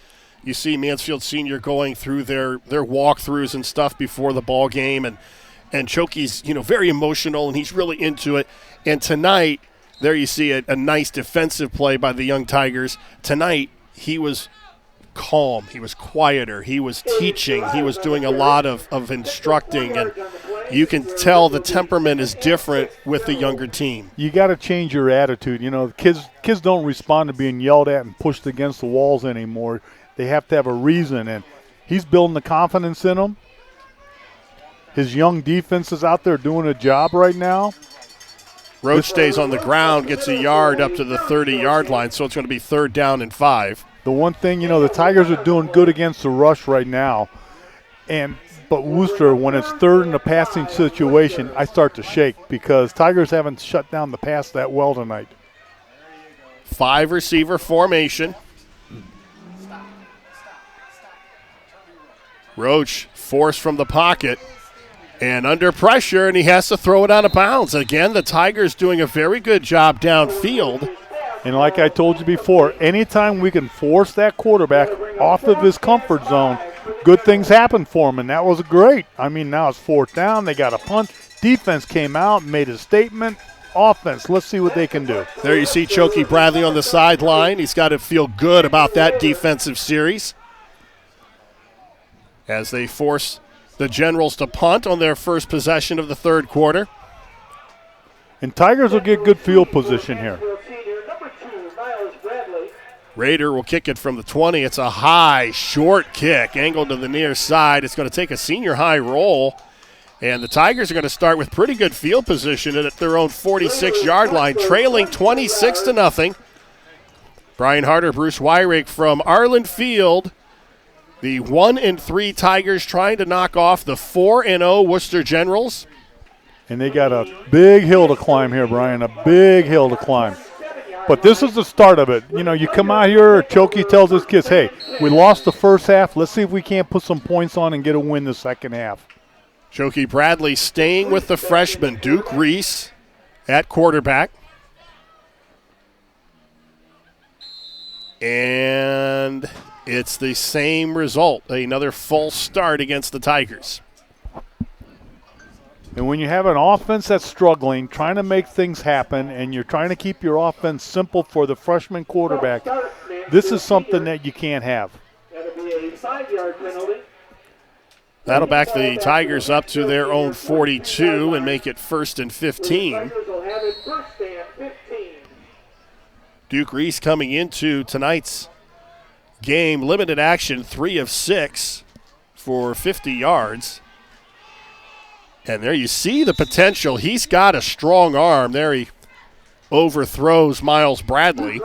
you see Mansfield Senior going through their walkthroughs and stuff before the ball game. And Chokey's, very emotional, and he's really into it. And tonight, there you see a nice defensive play by the young Tigers. Tonight, he was calm. He was quieter. He was teaching. He was doing a lot of instructing. And you can tell the temperament is different with the younger team. You got to change your attitude. Kids don't respond to being yelled at and pushed against the walls anymore. They have to have a reason. And he's building the confidence in them. His young defense is out there doing a job right now. Roach stays on the ground, gets a yard up to the 30-yard line, so it's going to be 3rd down and 5. The one thing, the Tigers are doing good against the rush right now. But Wooster, when it's 3rd in a passing situation, I start to shake because Tigers haven't shut down the pass that well tonight. 5-receiver formation. Roach forced from the pocket. And under pressure, and he has to throw it out of bounds. Again, the Tigers doing a very good job downfield. And like I told you before, anytime we can force that quarterback off of his comfort zone, good things happen for him, and that was great. Now it's 4th down. They got a punt. Defense came out, made a statement. Offense, let's see what they can do. There you see Chokey Bradley on the sideline. He's got to feel good about that defensive series as they force the Generals to punt on their first possession of the third quarter. And Tigers will get good field position here. Rader will kick it from the 20. It's a high, short kick, angled to the near side. It's going to take a senior high roll. And the Tigers are going to start with pretty good field position at their own 46-yard line, trailing 26-0. Brian Harder, Bruce Wyrick from Arlin Field. The 1-3 Tigers trying to knock off the 4-0 Wooster Generals. And they got a big hill to climb here, Brian, a big hill to climb. But this is the start of it. You know, you come out here, Chokey tells his kids, hey, we lost the first half. Let's see if we can't put some points on and get a win the second half. Chokey Bradley staying with the freshman, Duke Reese, at quarterback. And it's the same result, another false start against the Tigers. And when you have an offense that's struggling, trying to make things happen, and you're trying to keep your offense simple for the freshman quarterback, this is something that you can't have. That'll back the Tigers up to their own 42 and make it 1st and 15. Duke Reese coming into tonight's game, limited action, 3 of 6 for 50 yards. And there you see the potential. He's got a strong arm. There he overthrows Miles Bradley.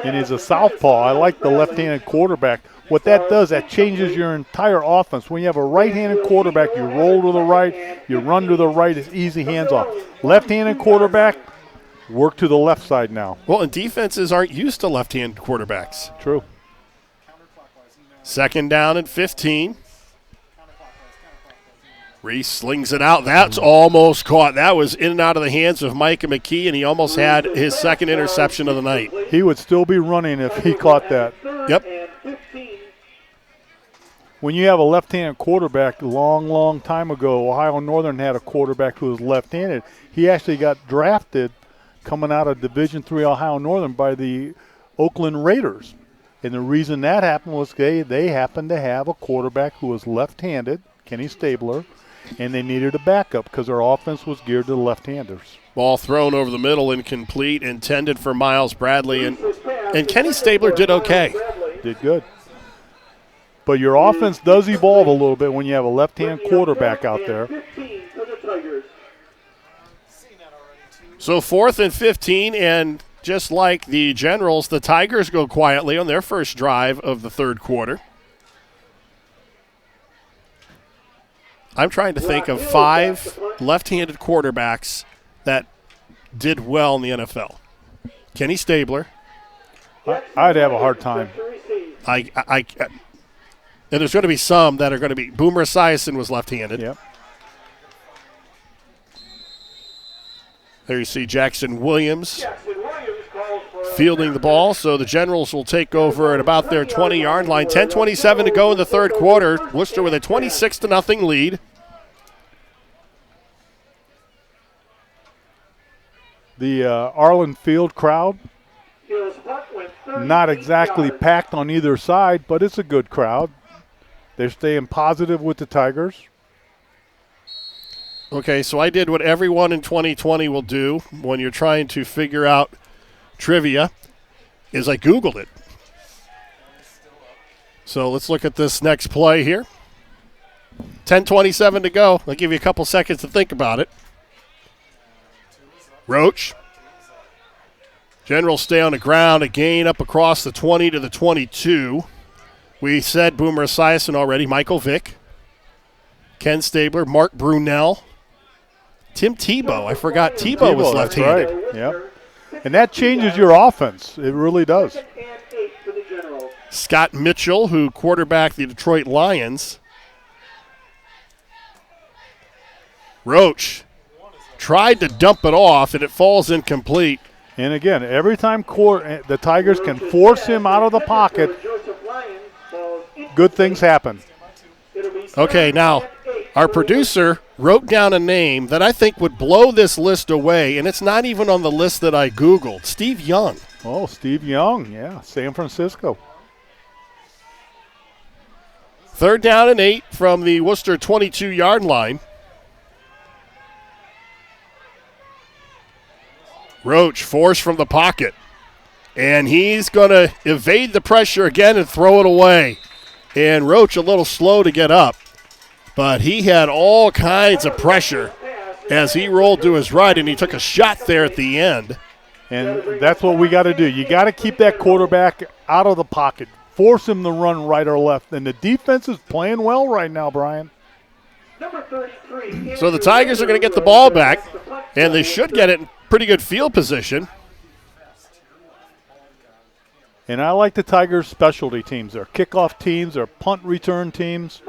And he's a southpaw. I like the left-handed quarterback. What that does, that changes your entire offense. When you have a right-handed quarterback, you roll to the right, you run to the right, it's easy hands-off. Left-handed quarterback, work to the left side now. Well, and defenses aren't used to left-handed quarterbacks. True. 2nd down and 15. Reese slings it out. That's almost caught. That was in and out of the hands of Micah McKee, and he almost had his second interception of the night. He would still be running if he caught that. Yep. When you have a left-handed quarterback, long time ago, Ohio Northern had a quarterback who was left-handed. He actually got drafted coming out of Division III Ohio Northern by the Oakland Raiders. And the reason that happened was they happened to have a quarterback who was left-handed, Kenny Stabler, and they needed a backup because their offense was geared to the left-handers. Ball thrown over the middle, incomplete, intended for Miles Bradley, and Kenny Stabler did okay. Did good. But your offense does evolve a little bit when you have a left-hand quarterback out there. So 4th and 15, and just like the Generals, the Tigers go quietly on their first drive of the third quarter. I'm trying to think of 5 left-handed quarterbacks that did well in the NFL. Kenny Stabler. I'd have a hard time. And there's going to be some that are going to be. Boomer Esiason was left-handed. Yep. There you see Jackson Williams fielding the ball. So the Generals will take over at about their 20-yard line. 10:27 to go in the third quarter. Wooster with a 26-0 lead. The Arlin Field crowd, not exactly packed on either side, but it's a good crowd. They're staying positive with the Tigers. Okay, so I did what everyone in 2020 will do when you're trying to figure out trivia, is I Googled it. So let's look at this next play here. 10:27 to go. I'll give you a couple seconds to think about it. Roach. Generals stay on the ground, a gain up across the 20 to the 22. We said Boomer Esiason already, Michael Vick, Ken Stabler, Mark Brunell, Tim Tebow. I forgot Tebow was left-handed. Right. Yep. And that changes your offense. It really does. Scott Mitchell, who quarterbacked the Detroit Lions. Roach tried to dump it off, and it falls incomplete. And again, every time the Tigers can force him out of the pocket, good things happen. Okay, now our producer wrote down a name that I think would blow this list away, and it's not even on the list that I Googled. Steve Young. Oh, Steve Young, yeah, San Francisco. 3rd down and 8 from the Wooster 22-yard line. Roach forced from the pocket. And he's going to evade the pressure again and throw it away. And Roach a little slow to get up. But he had all kinds of pressure as he rolled to his right, and he took a shot there at the end. And that's what we got to do. You got to keep that quarterback out of the pocket. Force him to run right or left. And the defense is playing well right now, Brian. So the Tigers are going to get the ball back, and they should get it in pretty good field position. And I like the Tigers' specialty teams. Their kickoff teams, their punt return teams.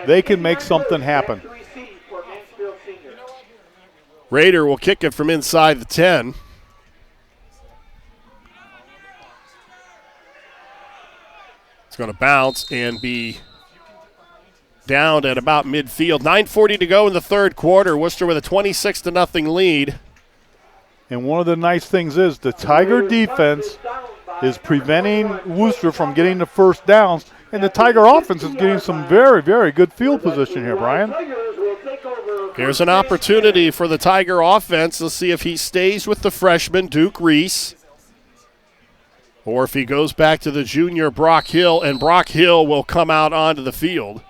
They can make something happen. Rader will kick it from inside the 10. It's going to bounce and be down at about midfield. 9:40 to go in the 3rd quarter. Worcester with a 26-0 lead. And one of the nice things is the Tiger defense is preventing Wooster from getting the first downs, and the Tiger offense is getting some very, very good field position here, Brian. Here's an opportunity for the Tiger offense. Let's see if he stays with the freshman, Duke Reese, or if he goes back to the junior, Brock Hill, and Brock Hill will come out onto the field.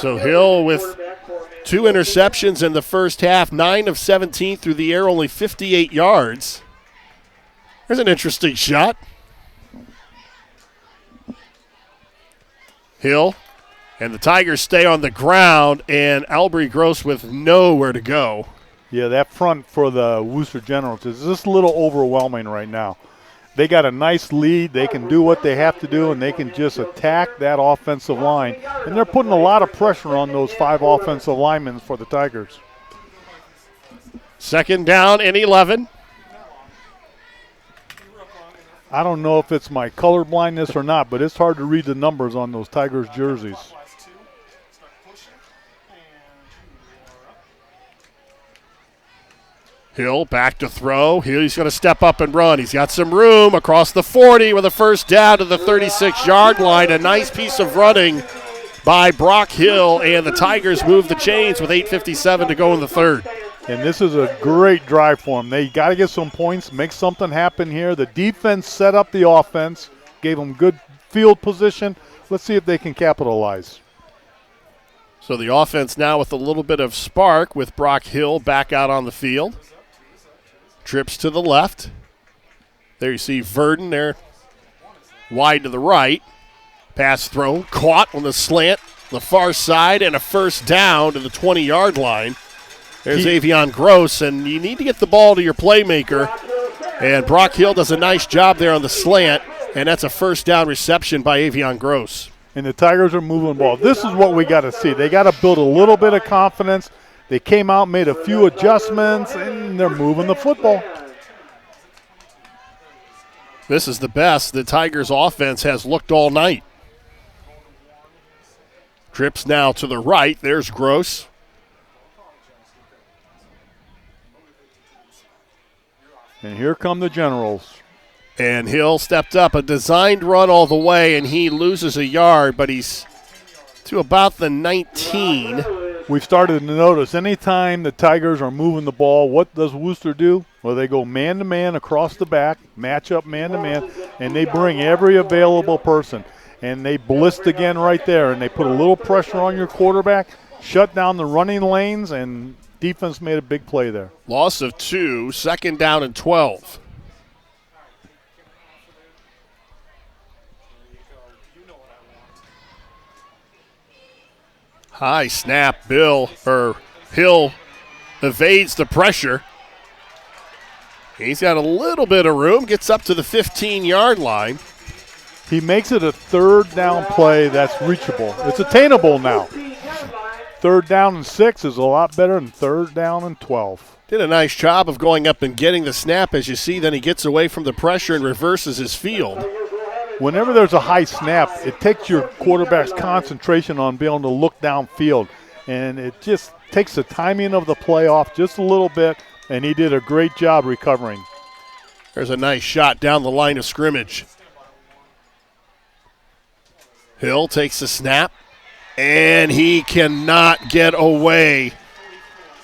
So Hill with 2 interceptions in the first half, 9 of 17 through the air, only 58 yards. There's an interesting shot. Hill, and the Tigers stay on the ground, and Albry Gross with nowhere to go. Yeah, that front for the Wooster Generals is just a little overwhelming right now. They got a nice lead. They can do what they have to do, and they can just attack that offensive line. And they're putting a lot of pressure on those 5 offensive linemen for the Tigers. 2nd down and 11. I don't know if it's my color blindness or not, but it's hard to read the numbers on those Tigers jerseys. Hill back to throw. He's going to step up and run. He's got some room across the 40 with a first down to the 36-yard line. A nice piece of running by Brock Hill, and the Tigers move the chains with 8:57 to go in the 3rd. And this is a great drive for them. They got to get some points, make something happen here. The defense set up the offense, gave them good field position. Let's see if they can capitalize. So the offense now with a little bit of spark with Brock Hill back out on the field. Trips to the left. There you see Verdon there, wide to the right. Pass thrown, caught on the slant, the far side, and a first down to the 20-yard line. There's Avion Gross, and you need to get the ball to your playmaker. And Brock Hill does a nice job there on the slant, and that's a first down reception by Avion Gross. And the Tigers are moving the ball. This is what we got to see. They got to build a little bit of confidence. They came out, made a few adjustments, and they're moving the football. This is the best the Tigers offense has looked all night. Trips now to the right. There's Gross. And here come the Generals. And Hill stepped up, a designed run all the way, and he loses a yard, but he's to about the 19. We've started to notice anytime the Tigers are moving the ball, what does Wooster do? Well, they go man-to-man across the back, match up man-to-man, and they bring every available person. And they blitzed again right there, and they put a little pressure on your quarterback, shut down the running lanes, and defense made a big play there. Loss of 2, 2nd down and 12. High snap, Hill evades the pressure. He's got a little bit of room, gets up to the 15-yard line. He makes it a 3rd down play that's reachable. It's attainable now. 3rd down and 6 is a lot better than 3rd down and 12. Did a nice job of going up and getting the snap, as you see. Then he gets away from the pressure and reverses his field. Whenever there's a high snap, it takes your quarterback's concentration on being able to look downfield. And it just takes the timing of the play off just a little bit, and he did a great job recovering. There's a nice shot down the line of scrimmage. Hill takes the snap, and he cannot get away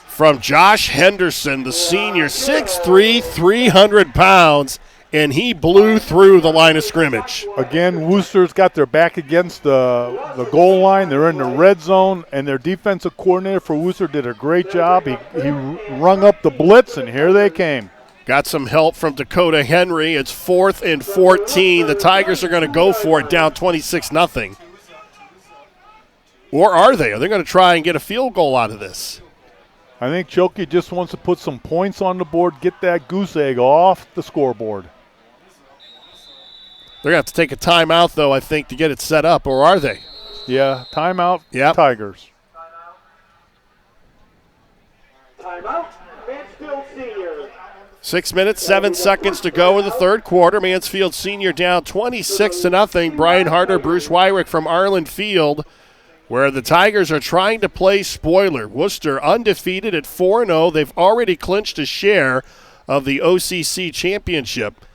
from Josh Henderson, the senior, 6'3", 300 pounds, and he blew through the line of scrimmage. Again, Wooster's got their back against the goal line. They're in the red zone, and their defensive coordinator for Wooster did a great job. He rung up the blitz, and here they came. Got some help from Dakota Henry. It's 4th and 14. The Tigers are going to go for it, down 26-0. Or are they? Are they going to try and get a field goal out of this? I think Choki just wants to put some points on the board, get that goose egg off the scoreboard. They're going to have to take a timeout, though, I think, to get it set up, or are they? Yeah, timeout, yep. Tigers. Timeout, Mansfield Senior. 6 minutes, 7 seconds to go in the third quarter. Mansfield Senior down 26-0. Brian Harder, Bruce Wyrick from Arlin Field, where the Tigers are trying to play spoiler. Wooster undefeated at 4-0. They've already clinched a share of the OCC championship.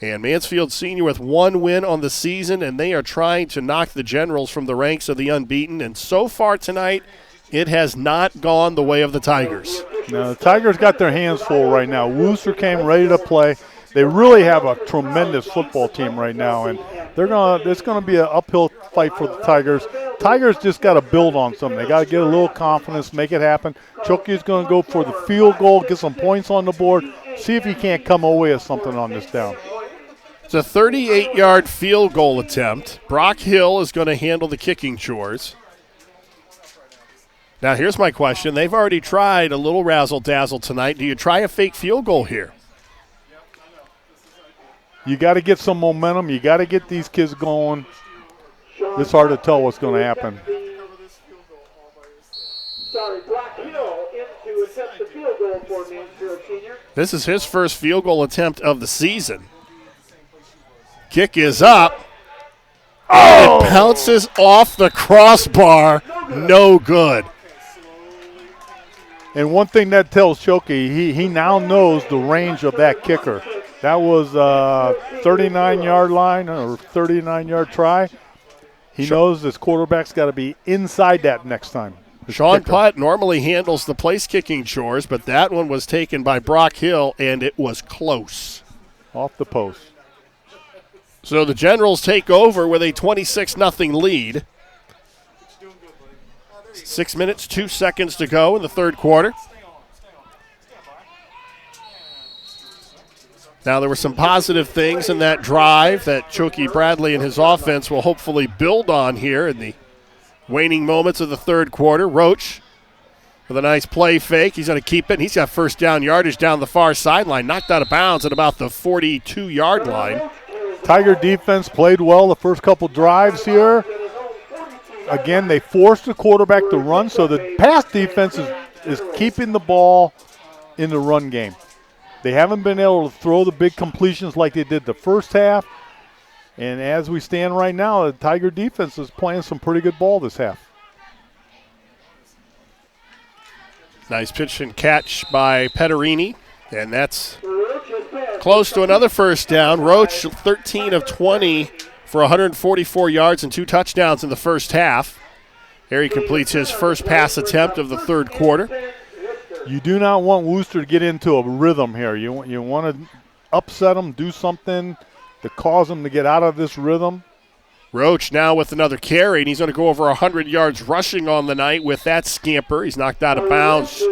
And Mansfield Senior with 1 win on the season, and they are trying to knock the Generals from the ranks of the unbeaten. And so far tonight, it has not gone the way of the Tigers. No, the Tigers got their hands full right now. Wooster came ready to play. They really have a tremendous football team right now, and it's going to be an uphill fight for the Tigers. Tigers just got to build on something. They got to get a little confidence, make it happen. Choki's going to go for the field goal, get some points on the board, see if he can't come away with something on this down. It's a 38-yard field goal attempt. Brock Hill is going to handle the kicking chores. Now, here's my question. They've already tried a little razzle-dazzle tonight. Do you try a fake field goal here? You got to get some momentum. You got to get these kids going. It's hard to tell what's going to happen. Brock Hill in to attempt the field goal for Mansfield Senior. This is his first field goal attempt of the season. Kick is up. Oh! It bounces off the crossbar. No good. And one thing that tells Choki, he now knows the range of that kicker. That was a 39-yard line or 39-yard try. He knows his quarterback's got to be inside that next time. Sean Putt normally handles the place kicking chores, but that one was taken by Brock Hill, and it was close. Off the post. So the Generals take over with a 26-0 lead. 6 minutes, 2 seconds to go in the third quarter. Now, there were some positive things in that drive that Choki Bradley and his offense will hopefully build on here in the waning moments of the third quarter. Roach with a nice play fake. He's going to keep it, and he's got first down yardage down the far sideline. Knocked out of bounds at about the 42-yard line. Tiger defense played well the first couple drives here. Again, they forced the quarterback to run, so the pass defense is keeping the ball in the run game. They haven't been able to throw the big completions like they did the first half. And as we stand right now, the Tiger defense is playing some pretty good ball this half. Nice pitch and catch by Petterini, and that's close to another first down. Roach, 13 of 20 for 144 yards and 2 touchdowns in the first half. Here he completes his first pass attempt of the third quarter. You do not want Wooster to get into a rhythm here. You want to upset them, do something to cause them to get out of this rhythm. Roach now with another carry, and he's going to go over 100 yards rushing on the night with that scamper. He's knocked out of bounds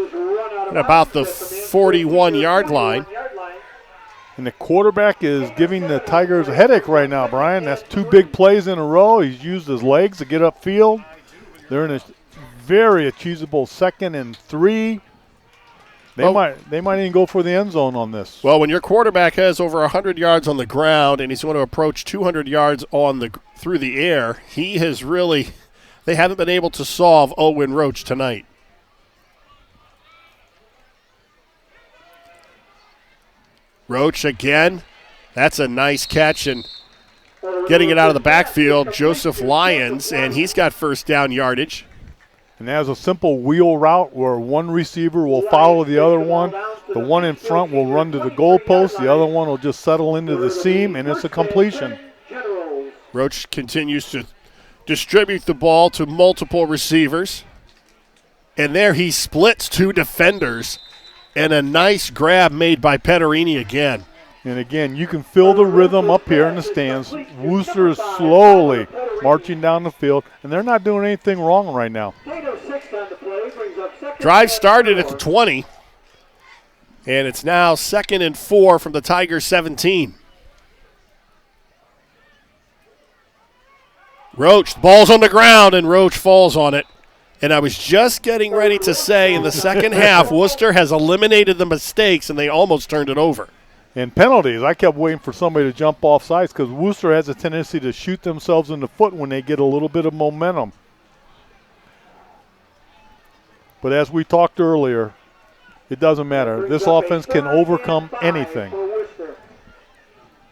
at about the 41-yard line. And the quarterback is giving the Tigers a headache right now, Brian. That's 2 big plays in a row. He's used his legs to get upfield. They're in a very achievable 2nd and 3. They might even go for the end zone on this. Well, when your quarterback has over 100 yards on the ground and he's going to approach 200 yards through the air, they haven't been able to solve Owen Roach tonight. Roach again. That's a nice catch, and getting it out of the backfield, Joseph Lyons, and he's got first down yardage. And that's a simple wheel route where one receiver will follow the other one. The one in front will run to the goalpost. The other one will just settle into the seam, and it's a completion. Roach continues to distribute the ball to multiple receivers. And there he splits 2 defenders. And a nice grab made by Petterini again. And again, you can feel the rhythm up here in the stands. Wooster is slowly marching down the field, and they're not doing anything wrong right now. Drive started at the 20, and it's now 2nd and 4 from the Tigers 17. Roach, the ball's on the ground, and Roach falls on it. And I was just getting ready to say in the second half, Wooster has eliminated the mistakes, and they almost turned it over. And penalties, I kept waiting for somebody to jump off sides because Wooster has a tendency to shoot themselves in the foot when they get a little bit of momentum. But as we talked earlier, it doesn't matter. This offense can overcome anything.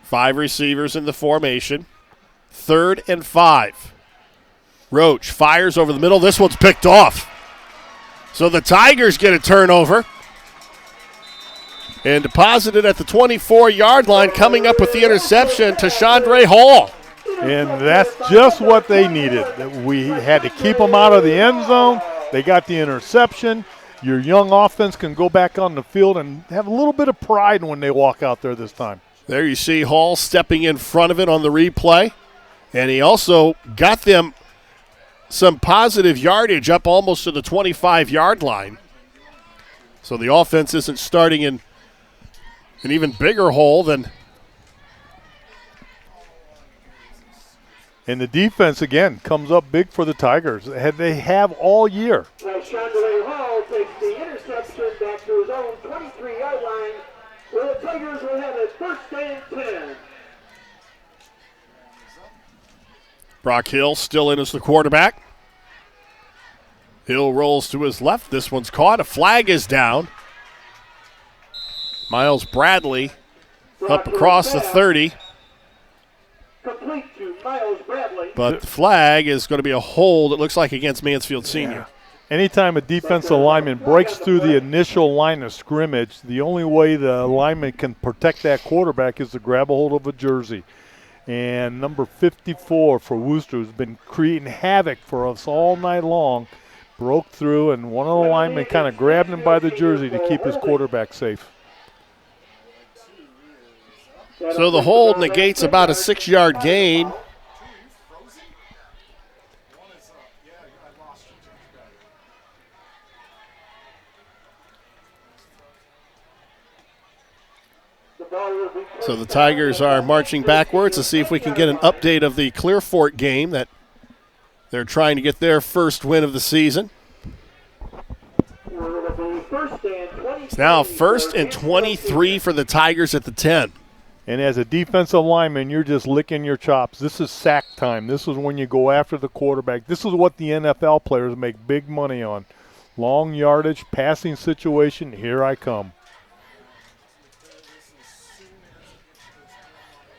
5 receivers in the formation. 3rd and 5. Roach fires over the middle. This one's picked off. So the Tigers get a turnover. And deposited at the 24-yard line, coming up with the interception to Chandre Hall. And that's just what they needed. We had to keep them out of the end zone. They got the interception. Your young offense can go back on the field and have a little bit of pride when they walk out there this time. There you see Hall stepping in front of it on the replay. And he also got them some positive yardage up almost to the 25-yard line. So the offense isn't starting in an even bigger hole than. And the defense, again, comes up big for the Tigers. They have all year. Now Chandler Hall takes the interception back to his own 23-yard line, where the Tigers will have it 1st and 10. Brock Hill still in as the quarterback. Hill rolls to his left. This one's caught. A flag is down. Miles Bradley up across the 30. Complete to Miles Bradley. But the flag is going to be a hold, it looks like, against Mansfield Senior. Anytime a defensive lineman breaks through the initial line of scrimmage, the only way the lineman can protect that quarterback is to grab a hold of a jersey. And number 54 for Wooster, who's been creating havoc for us all night long, broke through, and one of the linemen kind of grabbed him by the jersey to keep his quarterback safe. So the hold negates about a 6-yard gain. So the Tigers are marching backwards to see if we can get an update of the Clear Fork game that they're trying to get their first win of the season. It's now 1st and 23 for the Tigers at the 10. And as a defensive lineman, you're just licking your chops. This is sack time. This is when you go after the quarterback. This is what the NFL players make big money on. Long yardage, passing situation, here I come.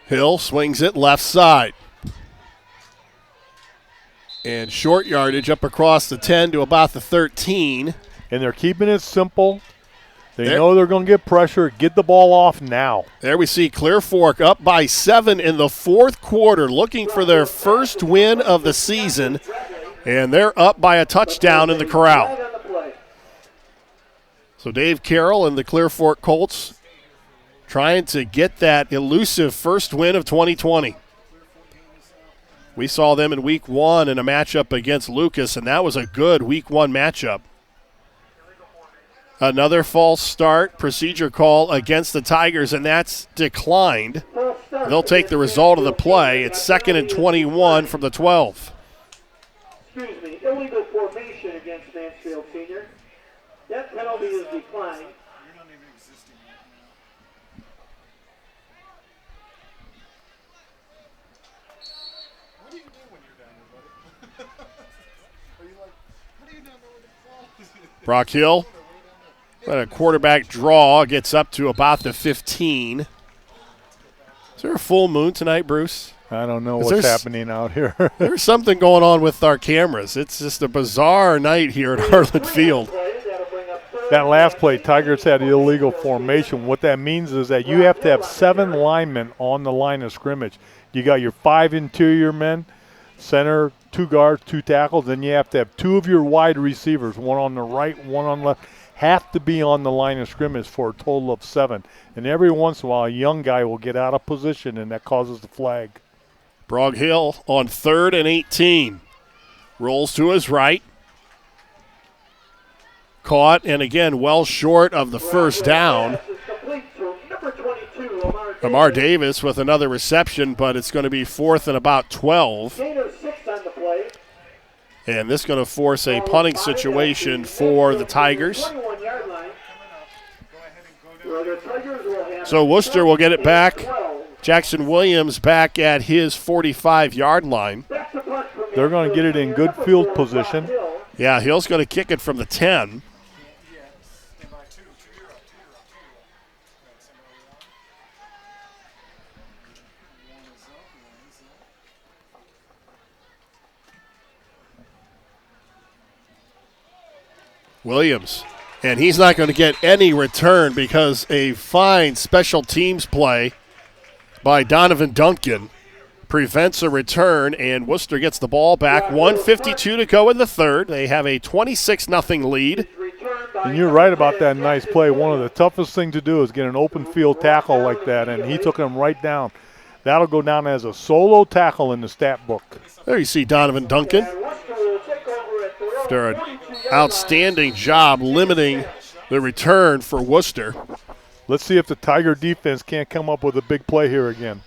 Hill swings it left side. And short yardage up across the 10 to about the 13. And they're keeping it simple. They know they're going to get pressure. Get the ball off now. There we see Clear Fork up by 7 in the 4th quarter, looking for their first win of the season. And they're up by a touchdown in the corral. So Dave Carroll and the Clear Fork Colts trying to get that elusive first win of 2020. We saw them in Week 1 in a matchup against Lucas, and that was a good Week 1 matchup. Another false start procedure call against the Tigers, and that's declined. They'll take the result of the play. It's 2nd and 21 from the 12. Excuse me, illegal formation against Mansfield Senior. That penalty is declined. What do you do when you're down there, buddy? Are you like, how do you not know where the ball is? Brock Hill. But a quarterback draw gets up to about the 15. Is there a full moon tonight, Bruce? I don't know what's happening out here. There's something going on with our cameras. It's just a bizarre night here at Arlin Field. That last play, Tigers had the illegal formation. What that means is that you have to have 7 linemen on the line of scrimmage. You got your 5 interior men, center, 2 guards, 2 tackles, then you have to have 2 of your wide receivers, one on the right, one on the left, have to be on the line of scrimmage for a total of 7. And every once in a while, a young guy will get out of position, and that causes the flag. Brog Hill on 3rd and 18. Rolls to his right. Caught, and again, well short of the first down. Amar Davis with another reception, but it's going to be 4th and about 12. And this is going to force a punting situation for the Tigers. So Wooster will get it back. Jackson Williams back at his 45-yard line. They're going to get it in good field position. Yeah, Hill's going to kick it from the 10. Williams, and he's not going to get any return because a fine special teams play by Donovan Duncan prevents a return, and Wooster gets the ball back. 1:52 to go in the third. They have a 26-0 lead. And you're right about that nice play. One of the toughest things to do is get an open field tackle like that, and he took him right down. That'll go down as a solo tackle in the stat book. There you see Donovan Duncan. After an outstanding job limiting the return for Wooster. Let's see if the Tiger defense can't come up with a big play here again.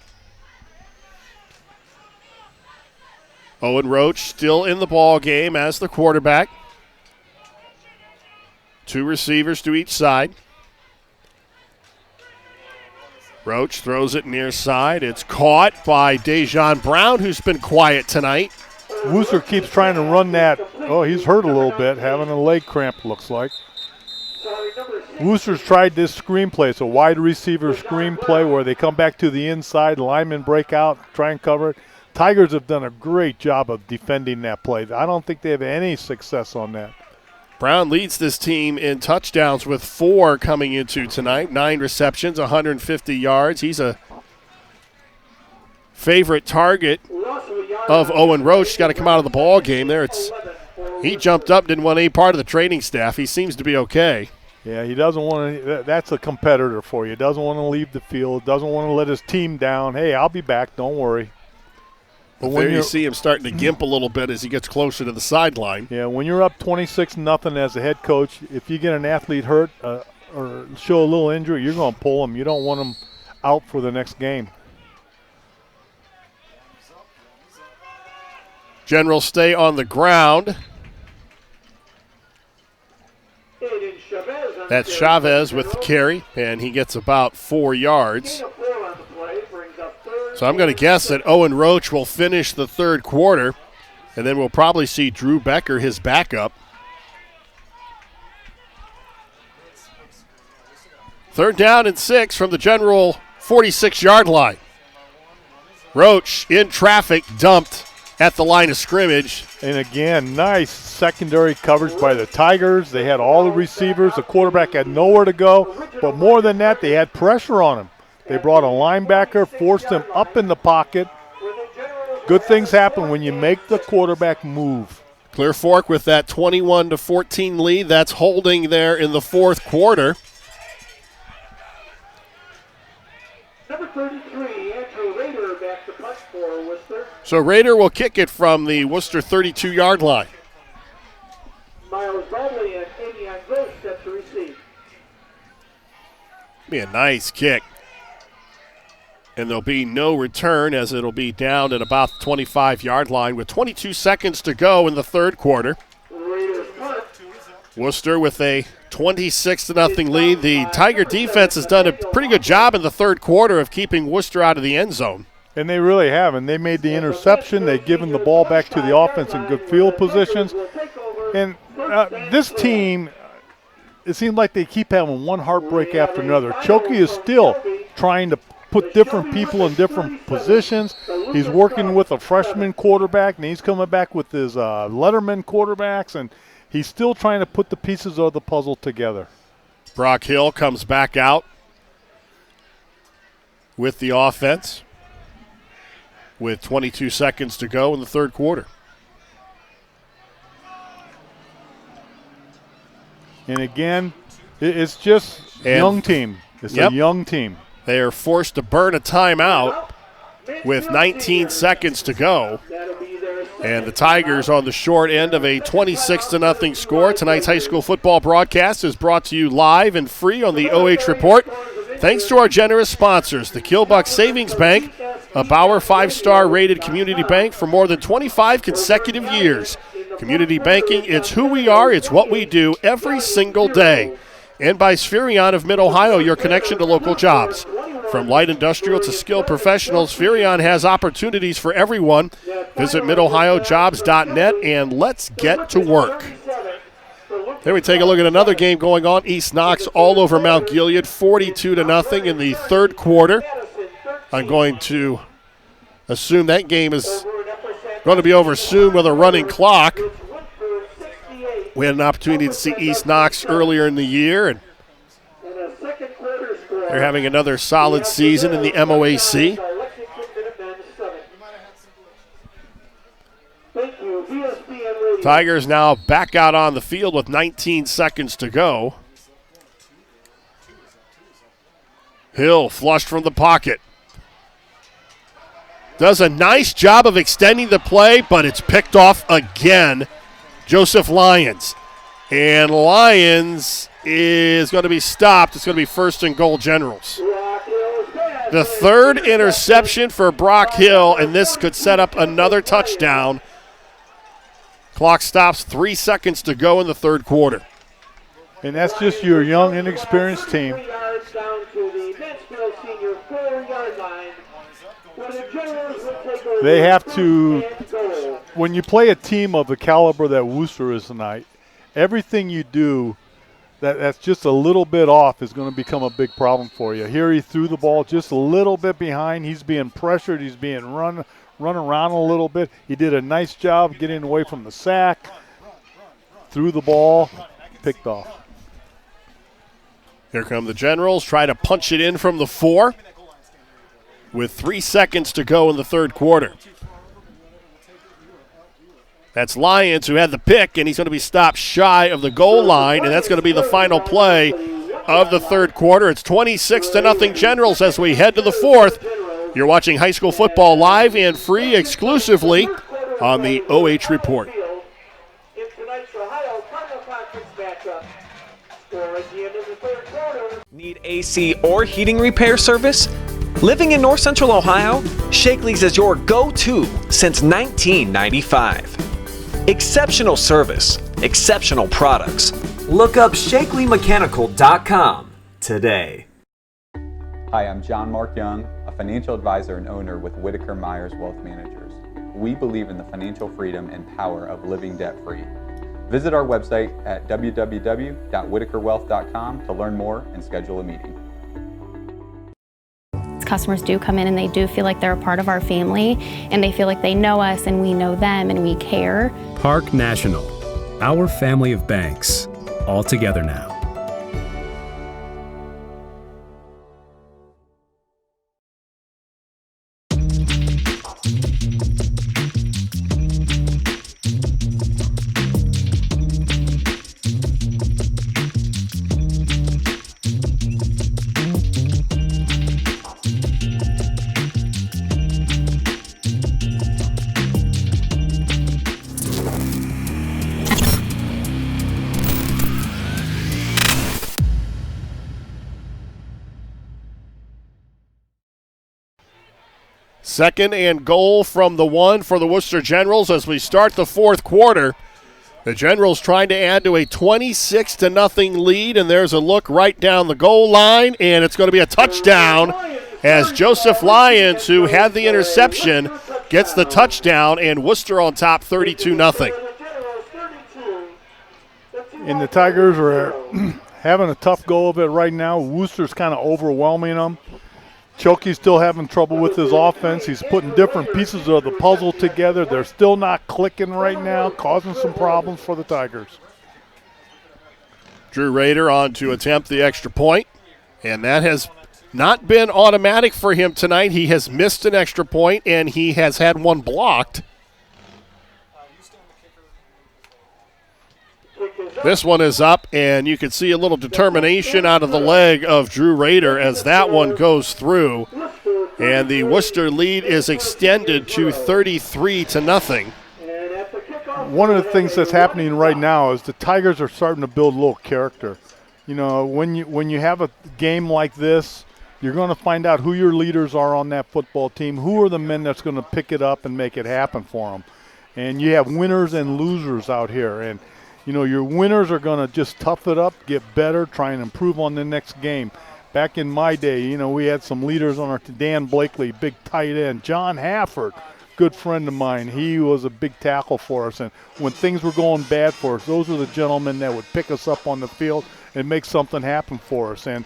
Owen Roach still in the ball game as the quarterback. 2 receivers to each side. Roach throws it near side. It's caught by Dejon Brown, who's been quiet tonight. Wooster keeps trying to run that. Oh, he's hurt a little bit, having a leg cramp, looks like. Wooster's tried this screen play. It's a wide receiver screen play where they come back to the inside, linemen break out, try and cover it. Tigers have done a great job of defending that play. I don't think they have any success on that. Brown leads this team in touchdowns with 4 coming into tonight. 9 receptions, 150 yards. He's a favorite target of Owen Roach. He's got to come out of the ball game there. He jumped up, didn't want any part of the training staff. He seems to be okay. Yeah, he doesn't want to. That's a competitor for you. Doesn't want to leave the field. Doesn't want to let his team down. Hey, I'll be back. Don't worry. But there you see him starting to gimp a little bit as he gets closer to the sideline. Yeah, when you're up 26-0 as a head coach, if you get an athlete hurt or show a little injury, you're going to pull him. You don't want him out for the next game. Generals stay on the ground. That's Chavez with the carry, and he gets about 4 yards. So I'm going to guess that Owen Roach will finish the third quarter, and then we'll probably see Drew Becker, his backup. 3rd down and 6 from the General 46-yard line. Roach in traffic, dumped at the line of scrimmage. And again, nice secondary coverage by the Tigers. They had all the receivers. The quarterback had nowhere to go. But more than that, they had pressure on him. They brought a linebacker, forced him up in the pocket. Good things happen when you make the quarterback move. Clear Fork with that 21-14 lead. That's holding there in the fourth quarter. Number 33, Andrew Rader, back to punt for Wooster. So Rader will kick it from the Wooster 32-yard line. Miles Bradley and Amion Gross set to receive. Be a nice kick. And there'll be no return as it'll be down at about the 25-yard line with 22 seconds to go in the third quarter. Raiders punt. Wooster with a 26-0 lead. The Tiger defense has done a pretty good job in the third quarter of keeping Wooster out of the end zone. And they really have. And they made the interception. They've given the ball back to the offense in good field positions. And this team, it seems like they keep having one heartbreak after another. Chokey is still trying to put different people in different positions. He's working with a freshman quarterback, and he's coming back with his Letterman quarterbacks, and he's still trying to put the pieces of the puzzle together. Brock Hill comes back out with the offense with 22 seconds to go in the third quarter. And again, it's just a young team. It's a young team. They are forced to burn a timeout with 19 seconds to go. And the Tigers on the short end of a 26-0 score. Tonight's high school football broadcast is brought to you live and free on the OH Report. Thanks to our generous sponsors, the Kilbuck Savings Bank, a Bauer 5-star rated community bank for more than 25 consecutive years. Community banking, it's who we are, it's what we do every single day. And by Spherion of Mid-Ohio, your connection to local jobs. From light industrial to skilled professionals, Spherion has opportunities for everyone. Visit midohiojobs.net and let's get to work. Then we take a look at another game going on. East Knox all over Mount Gilead, 42-0 in the third quarter. I'm going to assume that game is going to be over soon with a running clock. We had an opportunity to see East Knox earlier in the year, and they're having another solid season in the MOAC. Tigers now back out on the field with 19 seconds to go. Hill flushed from the pocket. Does a nice job of extending the play, but it's picked off again. Joseph Lyons. And Lyons is going to be stopped. It's going to be 1st and goal, Generals. The third interception for Brock Hill, and this could set up another touchdown. Clock stops, 3 seconds to go in the third quarter. And that's just your young, inexperienced team. They have to, when you play a team of the caliber that Wooster is tonight, everything you do that's just a little bit off is going to become a big problem for you. Here he threw the ball just a little bit behind. He's being pressured. He's being run around a little bit. He did a nice job getting away from the sack. Threw the ball, picked off. Here come the Generals. Try to punch it in from the 4 with 3 seconds to go in the third quarter. That's Lyons who had the pick, and he's going to be stopped shy of the goal line, and that's going to be the final play of the third quarter. It's 26-0 Generals as we head to the fourth. You're watching high school football live and free exclusively on the OH Report. Need AC or heating repair service? Living in North Central Ohio, Shakely's is your go-to since 1995. Exceptional service, exceptional products. Look up ShakleyMechanical.com today. Hi, I'm John Mark Young, a financial advisor and owner with Whitaker Myers Wealth Managers. We believe in the financial freedom and power of living debt-free. Visit our website at www.whitakerwealth.com to learn more and schedule a meeting. Customers do come in and they do feel like they're a part of our family, and they feel like they know us and we know them and we care. Park National, our family of banks, all together now. Second and goal from the 1 for the Wooster Generals as we start the fourth quarter. The Generals trying to add to a 26-0 lead, and there's a look right down the goal line, and it's going to be a touchdown as Joseph Lyons, who had the interception, gets the touchdown, and Wooster on top 32-0. And the Tigers are having a tough go of it right now. Wooster's kind of overwhelming them. Choki's still having trouble with his offense. He's putting different pieces of the puzzle together. They're still not clicking right now, causing some problems for the Tigers. Drew Rader on to attempt the extra point, and that has not been automatic for him tonight. He has missed an extra point, and he has had one blocked. Kick is This one is up, and you can see a little determination out of the leg of Drew Rader as that one goes through. And the Wooster lead is extended to 33-0. One of the things that's happening right now is the Tigers are starting to build a little character. You know, when you have a game like this, you're going to find out who your leaders are on that football team, who are the men that's going to pick it up and make it happen for them. And you have winners and losers out here. And, you know, your winners are going to just tough it up, get better, try and improve on the next game. Back in my day, you know, we had some leaders on our Dan Blakely, big tight end, John Hafford, good friend of mine. He was a big tackle for us. And when things were going bad for us, those were the gentlemen that would pick us up on the field and make something happen for us. And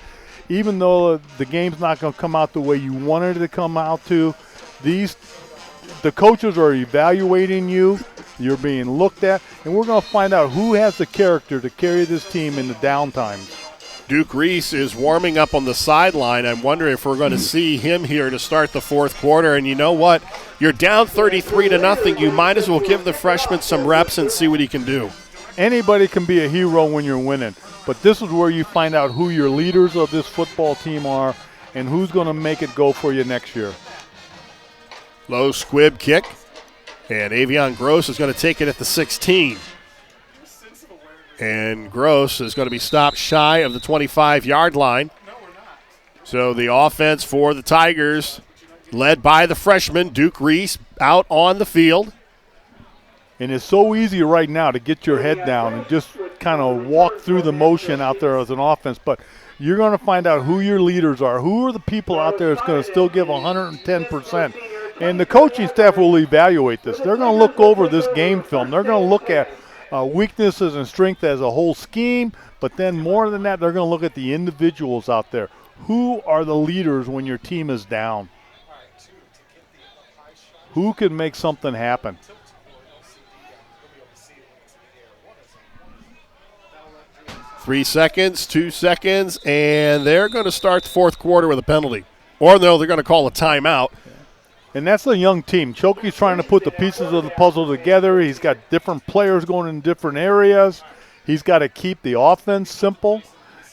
even though the game's not going to come out the way you wanted it to come out to, the coaches are evaluating you. You're being looked at, and we're going to find out who has the character to carry this team in the downtimes. Duke Reese is warming up on the sideline. I'm wondering if we're going to see him here to start the fourth quarter. And you know what? You're down 33-0. You might as well give the freshman some reps and see what he can do. Anybody can be a hero when you're winning, but this is where you find out who your leaders of this football team are and who's going to make it go for you next year. Low squib kick, and Avion Gross is going to take it at the 16. And Gross is going to be stopped shy of the 25-yard line. So the offense for the Tigers, led by the freshman, Duke Reese, out on the field. And it's so easy right now to get your head down and just kind of walk through the motion out there as an offense. But you're going to find out who your leaders are, who are the people out there that's going to still give 110%. And the coaching staff will evaluate this. They're going to look over this game film. They're going to look at weaknesses and strength as a whole scheme. But then more than that, they're going to look at the individuals out there. Who are the leaders when your team is down? Who can make something happen? Three seconds, 2 seconds, and they're going to start the fourth quarter with a penalty. Or no, they're going to call a timeout. And that's a young team. Choki's trying to put the pieces of the puzzle together. He's got different players going in different areas. He's got to keep the offense simple.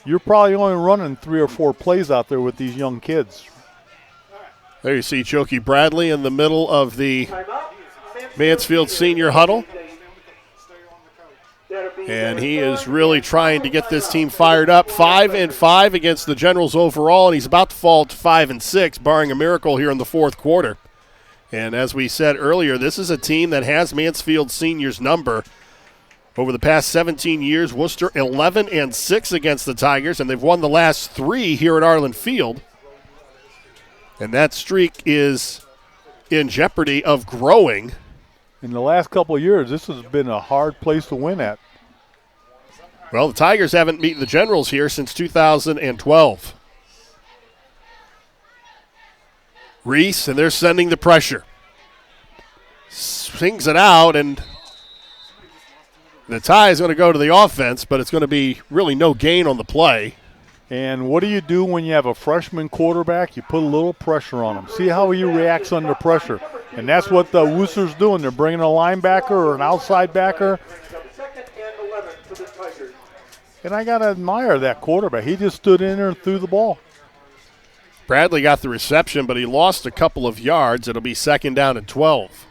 You're probably only running 3 or 4 plays out there with these young kids. There you see Choki Bradley in the middle of the Mansfield senior huddle. And he is really trying to get this team fired up. 5-5 against the Generals overall, and he's about to fall to 5-6, barring a miracle here in the fourth quarter. And as we said earlier, this is a team that has Mansfield seniors' number. Over the past 17 years, Wooster 11-6 against the Tigers, and they've won the last 3 here at Arlin Field. And that streak is in jeopardy of growing. In the last couple of years, this has been a hard place to win at. Well, the Tigers haven't beaten the Generals here since 2012. Reese, and they're sending the pressure. Swings it out, and the tie is going to go to the offense, but it's going to be really no gain on the play. And what do you do when you have a freshman quarterback? You put a little pressure on him. See how he reacts under pressure. And that's what the Wooster's doing. They're bringing a linebacker or an outside backer. And I got to admire that quarterback. He just stood in there and threw the ball. Bradley got the reception, but he lost a couple of yards. It'll be 2nd down and 12.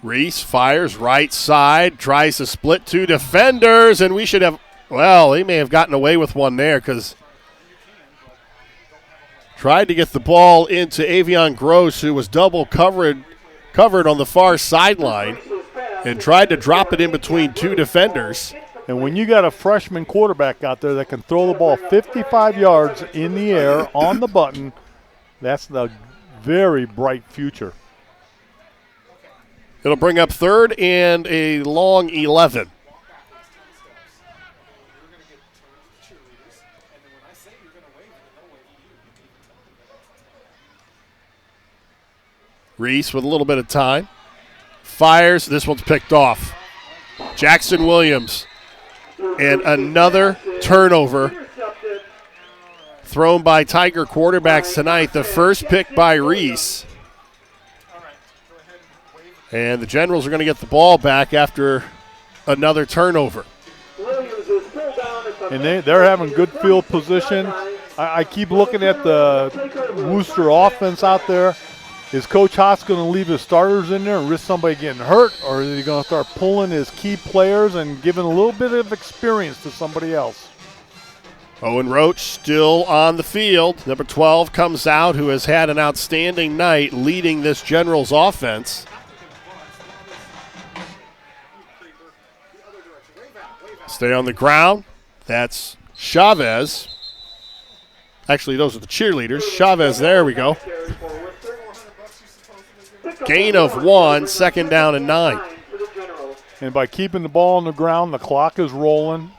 Reese fires right side, tries to split 2 defenders, and we should have, well, he may have gotten away with one there because tried to get the ball into Avion Gross, who was double covered on the far sideline, and tried to drop it in between 2 defenders. And when you got a freshman quarterback out there that can throw the ball 55 yards in the air on the button, that's the very bright future. It'll bring up 3rd and a long 11. Reese with a little bit of time. Fires. This one's picked off. Jackson Williams. And another turnover thrown by Tiger quarterbacks tonight. The first pick by Reese. And the Generals are going to get the ball back after another turnover. And they're having good field position. I keep looking at the Wooster offense out there. Is Coach Haas going to leave his starters in there and risk somebody getting hurt, or is he going to start pulling his key players and giving a little bit of experience to somebody else? Owen Roach still on the field. Number 12 comes out, who has had an outstanding night leading this Generals offense. Stay on the ground. That's Chavez. Actually, those are the cheerleaders. Chavez, there we go. Gain of 1, second down and 9. And by keeping the ball on the ground, the clock is rolling.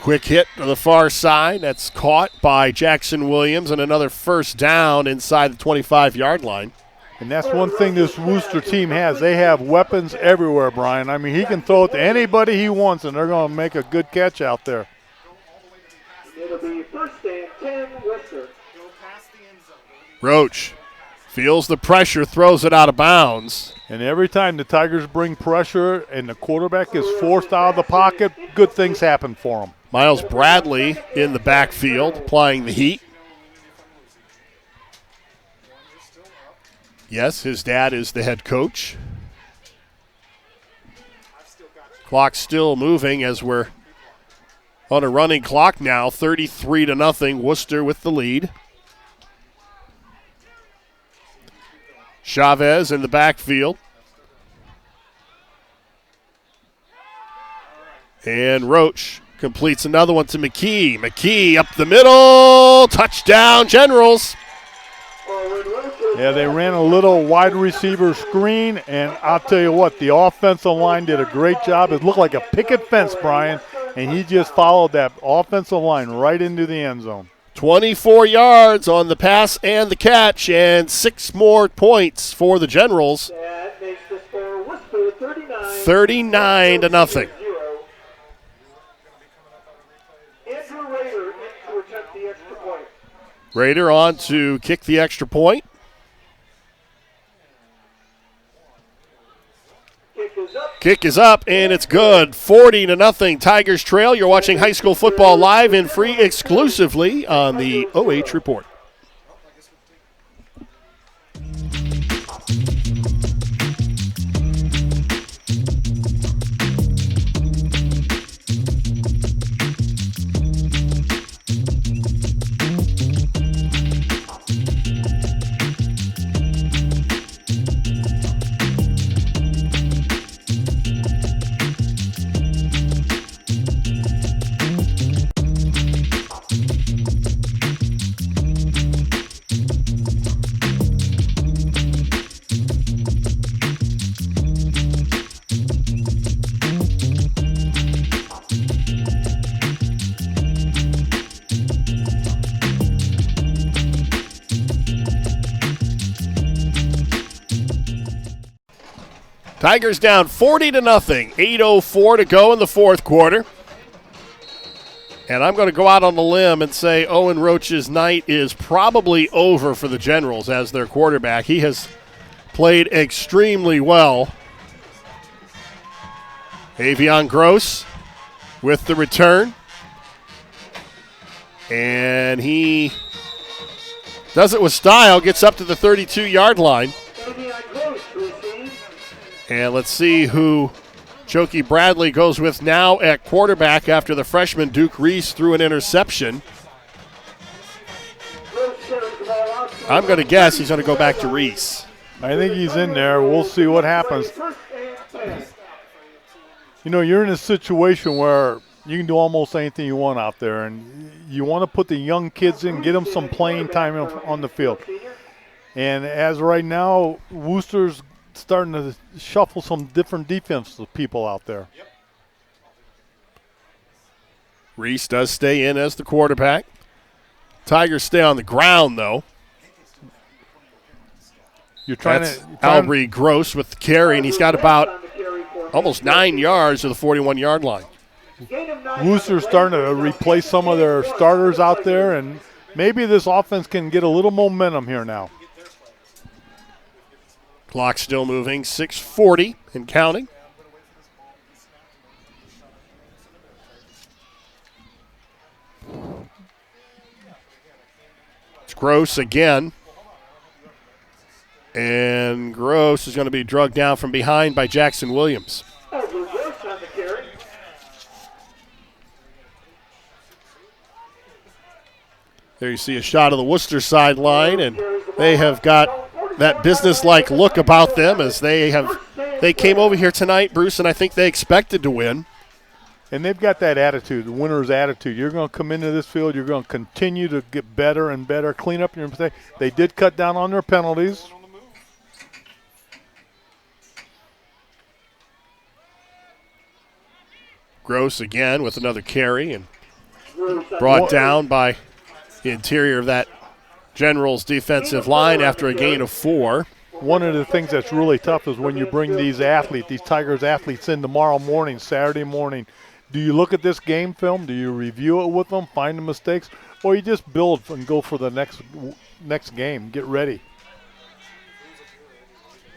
Quick hit to the far side. That's caught by Jackson Williams, and another first down inside the 25-yard line. And that's one thing this Wooster team has. They have weapons everywhere, Brian. I mean, he can throw it to anybody he wants, and they're going to make a good catch out there. It'll be first and 10, Wooster. Roach feels the pressure, throws it out of bounds. And every time the Tigers bring pressure and the quarterback is forced out of the pocket, good things happen for him. Miles Bradley in the backfield, applying the heat. Yes, his dad is the head coach. Clock still moving as we're on a running clock now, 33-0, Wooster with the lead. Chavez in the backfield. And Roach completes another one to McKee. McKee up the middle, touchdown Generals. Yeah, they ran a little wide receiver screen, and I'll tell you what, the offensive line did a great job. It looked like a picket fence, Brian, and he just followed that offensive line right into the end zone. 24 yards on the pass and the catch, and 6 more points for the Generals. That makes the score Wooster 39-0. Andrew Rader in to attempt the extra point. Rader on to kick the extra point. Kick is up, and it's good. 40-0, Tigers trail. You're watching high school football live and free exclusively on the OH Report. Tigers down 40-0, 8:04 to go in the fourth quarter. And I'm going to go out on the limb and say Owen Roach's night is probably over for the Generals as their quarterback. He has played extremely well. Avion Gross with the return. And he does it with style, gets up to the 32-yard line. And let's see who Choki Bradley goes with now at quarterback after the freshman Duke Reese threw an interception. I'm going to guess he's going to go back to Reese. I think he's in there. We'll see what happens. You know, you're in a situation where you can do almost anything you want out there, and you want to put the young kids in, get them some playing time on the field. And as right now, Wooster's starting to shuffle some different defensive people out there. Reese does stay in as the quarterback. Tigers stay on the ground, though. That's Albry Gross with the carry, and he's got about almost 9 yards to the 41-yard line. Wooster's starting to replace some of their starters out there, and maybe this offense can get a little momentum here now. Clock still moving, 6:40 and counting. It's Gross again. And Gross is going to be drugged down from behind by Jackson Williams. There you see a shot of the Wooster sideline, and they have got that business-like look about them as they came over here tonight, Bruce, and I think they expected to win. And they've got that attitude, the winner's attitude. You're going to come into this field, you're going to continue to get better and better, clean up your mistake. They did cut down on their penalties. Gross again with another carry and brought down by the interior of that Generals defensive line after a gain of 4. One of the things that's really tough is when you bring these Tigers athletes in tomorrow morning, Saturday morning. Do you look at this game film? Do you review it with them, find the mistakes, or you just build and go for the next game, get ready?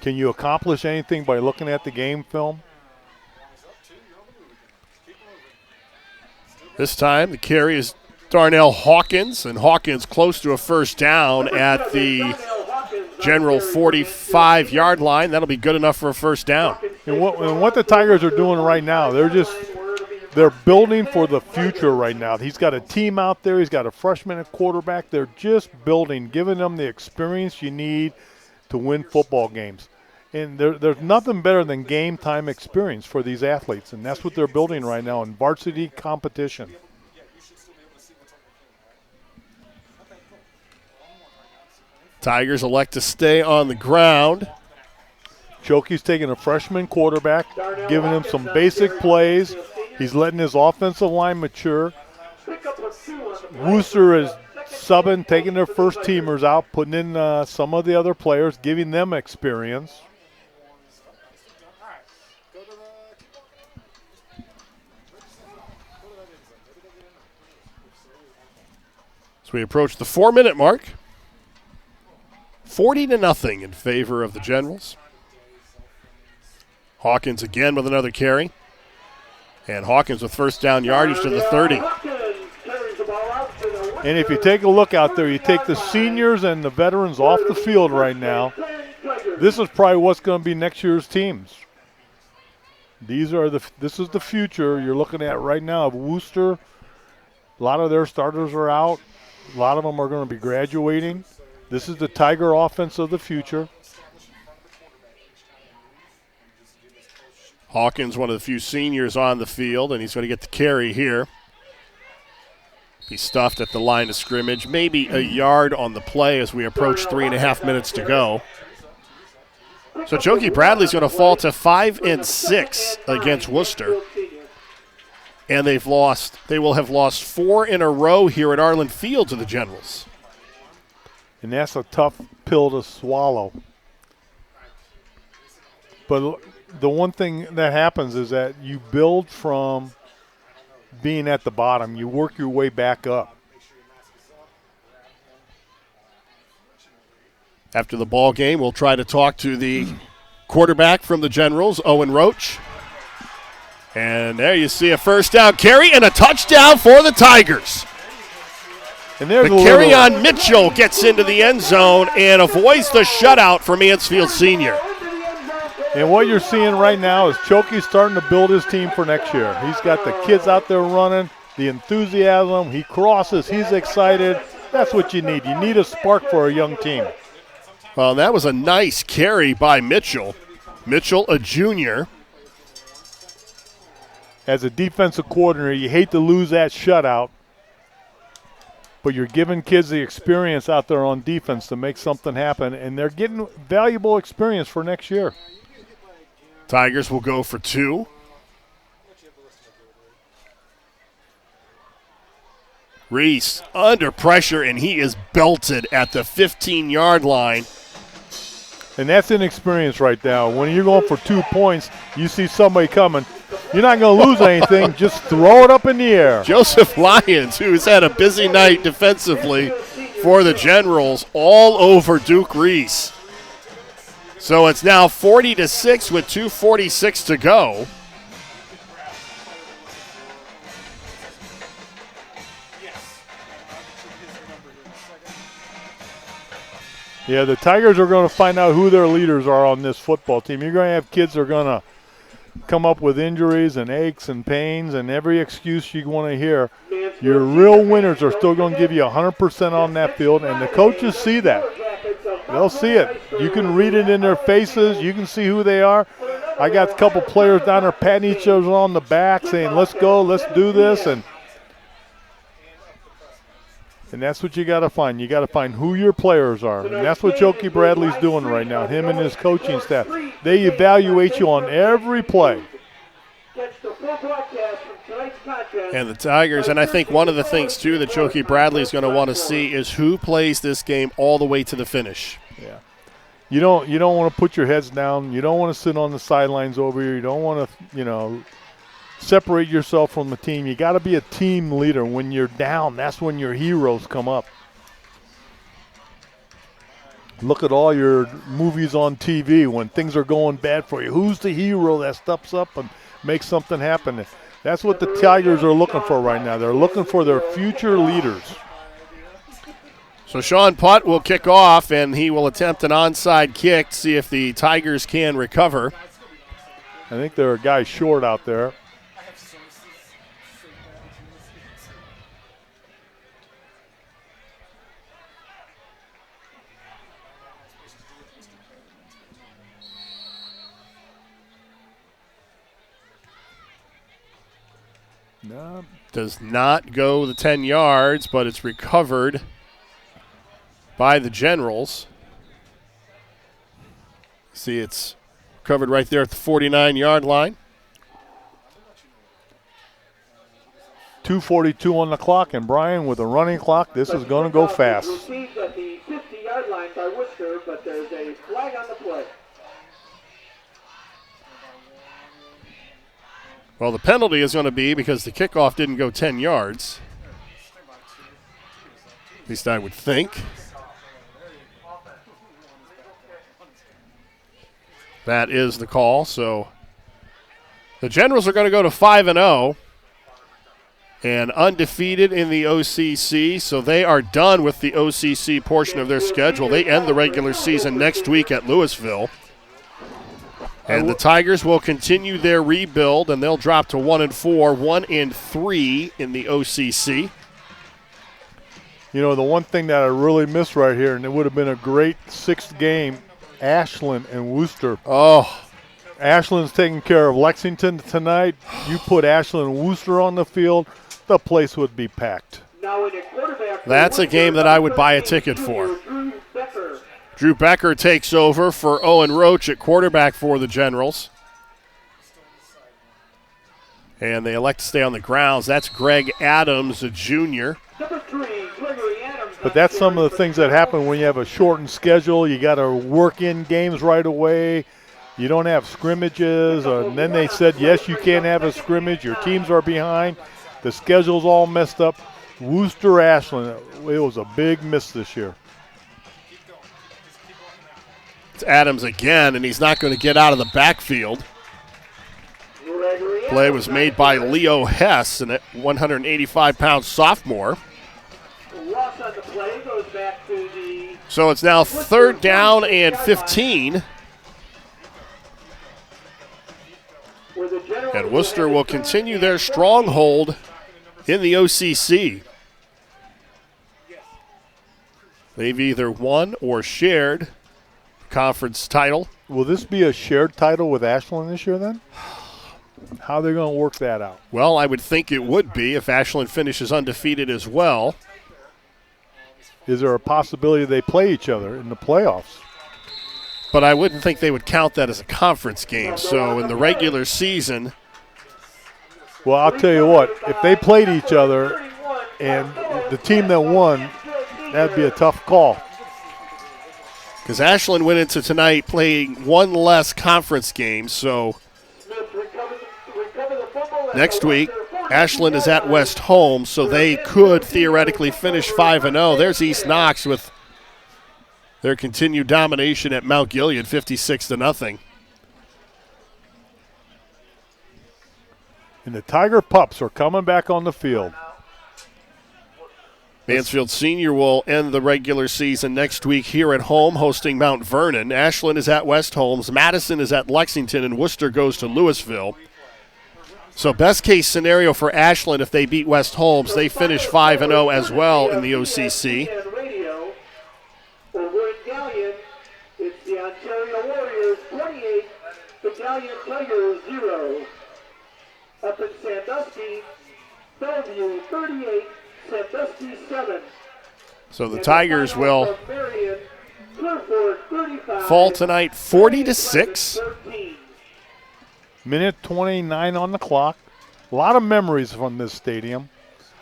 Can you accomplish anything by looking at the game film? This time the carry is Darnell Hawkins, and Hawkins close to a first down at the General 45-yard line. That'll be good enough for a first down. And what the Tigers are doing right now, they're building for the future right now. He's got a team out there. He's got a freshman at quarterback. They're just building, giving them the experience you need to win football games. And there's nothing better than game time experience for these athletes, and that's what they're building right now in varsity competition. Tigers elect to stay on the ground. Chokey's taking a freshman quarterback, giving him some basic plays. He's letting his offensive line mature. Wooster is subbing, taking their first teamers out, putting in some of the other players, giving them experience. As we approach the 4-minute mark, 40-0 in favor of the Generals. Hawkins again with another carry. And Hawkins with first down yardage to the 30. And if you take a look out there, you take the seniors and the veterans off the field right now, this is probably what's going to be next year's teams. This is the future you're looking at right now of Wooster. A lot of their starters are out. A lot of them are going to be graduating. This is the Tiger offense of the future. Hawkins, one of the few seniors on the field, and he's going to get the carry here. He's stuffed at the line of scrimmage, maybe a yard on the play as we approach 3.5 minutes to go. So Jokey Bradley's going to fall to 5-6 against Wooster. And they will have lost 4 in a row here at Arlin Field to the Generals. And that's a tough pill to swallow. But the one thing that happens is that you build from being at the bottom. You work your way back up. After the ball game, we'll try to talk to the quarterback from the Generals, Owen Roach. And there you see a first down carry and a touchdown for the Tigers. And there's the carry on Mitchell gets into the end zone and avoids the shutout for Mansfield Senior. And what you're seeing right now is Chokey's starting to build his team for next year. He's got the kids out there running, the enthusiasm. He crosses. He's excited. That's what you need. You need a spark for a young team. Well, that was a nice carry by Mitchell. Mitchell, a junior. As a defensive coordinator, you hate to lose that shutout, but you're giving kids the experience out there on defense to make something happen, and they're getting valuable experience for next year. Tigers will go for 2. Reese under pressure, and he is belted at the 15-yard line. And that's inexperience right now. When you're going for 2 points, you see somebody coming. You're not going to lose anything. Just throw it up in the air. Joseph Lyons, who's had a busy night defensively, for the Generals all over Duke Reese. So it's now 40-6 with 2:46 to go. Yeah, the Tigers are going to find out who their leaders are on this football team. You're going to have kids that are going to come up with injuries and aches and pains and every excuse you want to hear. Your real winners are still going to give you 100% on that field, and the coaches see that. They'll see it. You can read it in their faces. You can see who they are. I got a couple players down there patting each other on the back saying, let's go, let's do this. And that's what you got to find. You got to find who your players are. And that's what Choke Bradley's doing right now, him and his coaching staff. They evaluate you on every play. And the Tigers, and I think one of the things, too, that Choke Bradley is going to want to see is who plays this game all the way to the finish. Yeah. You don't want to put your heads down. You don't want to sit on the sidelines over here. You don't want to, separate yourself from the team. You got to be a team leader. When you're down, that's when your heroes come up. Look at all your movies on TV when things are going bad for you. Who's the hero that steps up and makes something happen? That's what the Tigers are looking for right now. They're looking for their future leaders. So Sean Putt will kick off, and he will attempt an onside kick to see if the Tigers can recover. I think there are guys short out there. No. Does not go the 10 yards, but it's recovered by the Generals. See, it's covered right there at the 49-yard line. 2:42 on the clock, and Brian, with a running clock, this is going to go fast. Received at the 50-yard line by Wooster, but there's a flag on the play. Well, the penalty is going to be because the kickoff didn't go 10 yards. At least I would think. That is the call. So the Generals are going to go to 5-0 and undefeated in the OCC. So they are done with the OCC portion of their schedule. They end the regular season next week at Louisville. And the Tigers will continue their rebuild, and they'll drop to 1-4, 1-3 in the OCC. The one thing that I really miss right here, and it would have been a great sixth game, Ashland and Wooster. Oh. Ashland's taking care of Lexington tonight. You put Ashland and Wooster on the field, the place would be packed. That's a game that I would buy a ticket for. Drew Becker takes over for Owen Roach at quarterback for the Generals. And they elect to stay on the grounds. That's Greg Adams, a junior. But that's some of the things that happen when you have a shortened schedule. You got to work in games right away. You don't have scrimmages. And then they said, yes, you can't have a scrimmage. Your teams are behind. The schedule's all messed up. Wooster Ashland, it was a big miss this year. It's Adams again, and he's not going to get out of the backfield. Play was made by Leo Hess, a 185-pound sophomore. So it's now 3rd down and 15. And Wooster will continue their stronghold in the OCC. They've either won or shared conference title. Will this be a shared title with Ashland this year then? How are they going to work that out? Well, I would think it would be if Ashland finishes undefeated as well. Is there a possibility they play each other in the playoffs? But I wouldn't think they would count that as a conference game. So in the regular season. Well, I'll tell you what, if they played each other and the team that won, that'd be a tough call. Because Ashland went into tonight playing one less conference game. So next week Ashland is at West Holmes, so they could theoretically finish 5-0. There's East Knox with their continued domination at Mount Gilead, 56-0. And the Tiger Pups are coming back on the field. Mansfield Senior will end the regular season next week here at home, hosting Mount Vernon. Ashland is at West Holmes. Madison is at Lexington, and Wooster goes to Louisville. So best case scenario for Ashland, if they beat West Holmes, they finish 5-0 as well in the OCC. Over in Galleon, it's the Ontario Warriors 28, the Galleon Tygers 0. Up in Sandusky, Bellevue 38, Sandusky 7. So the Tigers will fall tonight 40-6. Minute 29 on the clock. A lot of memories from this stadium.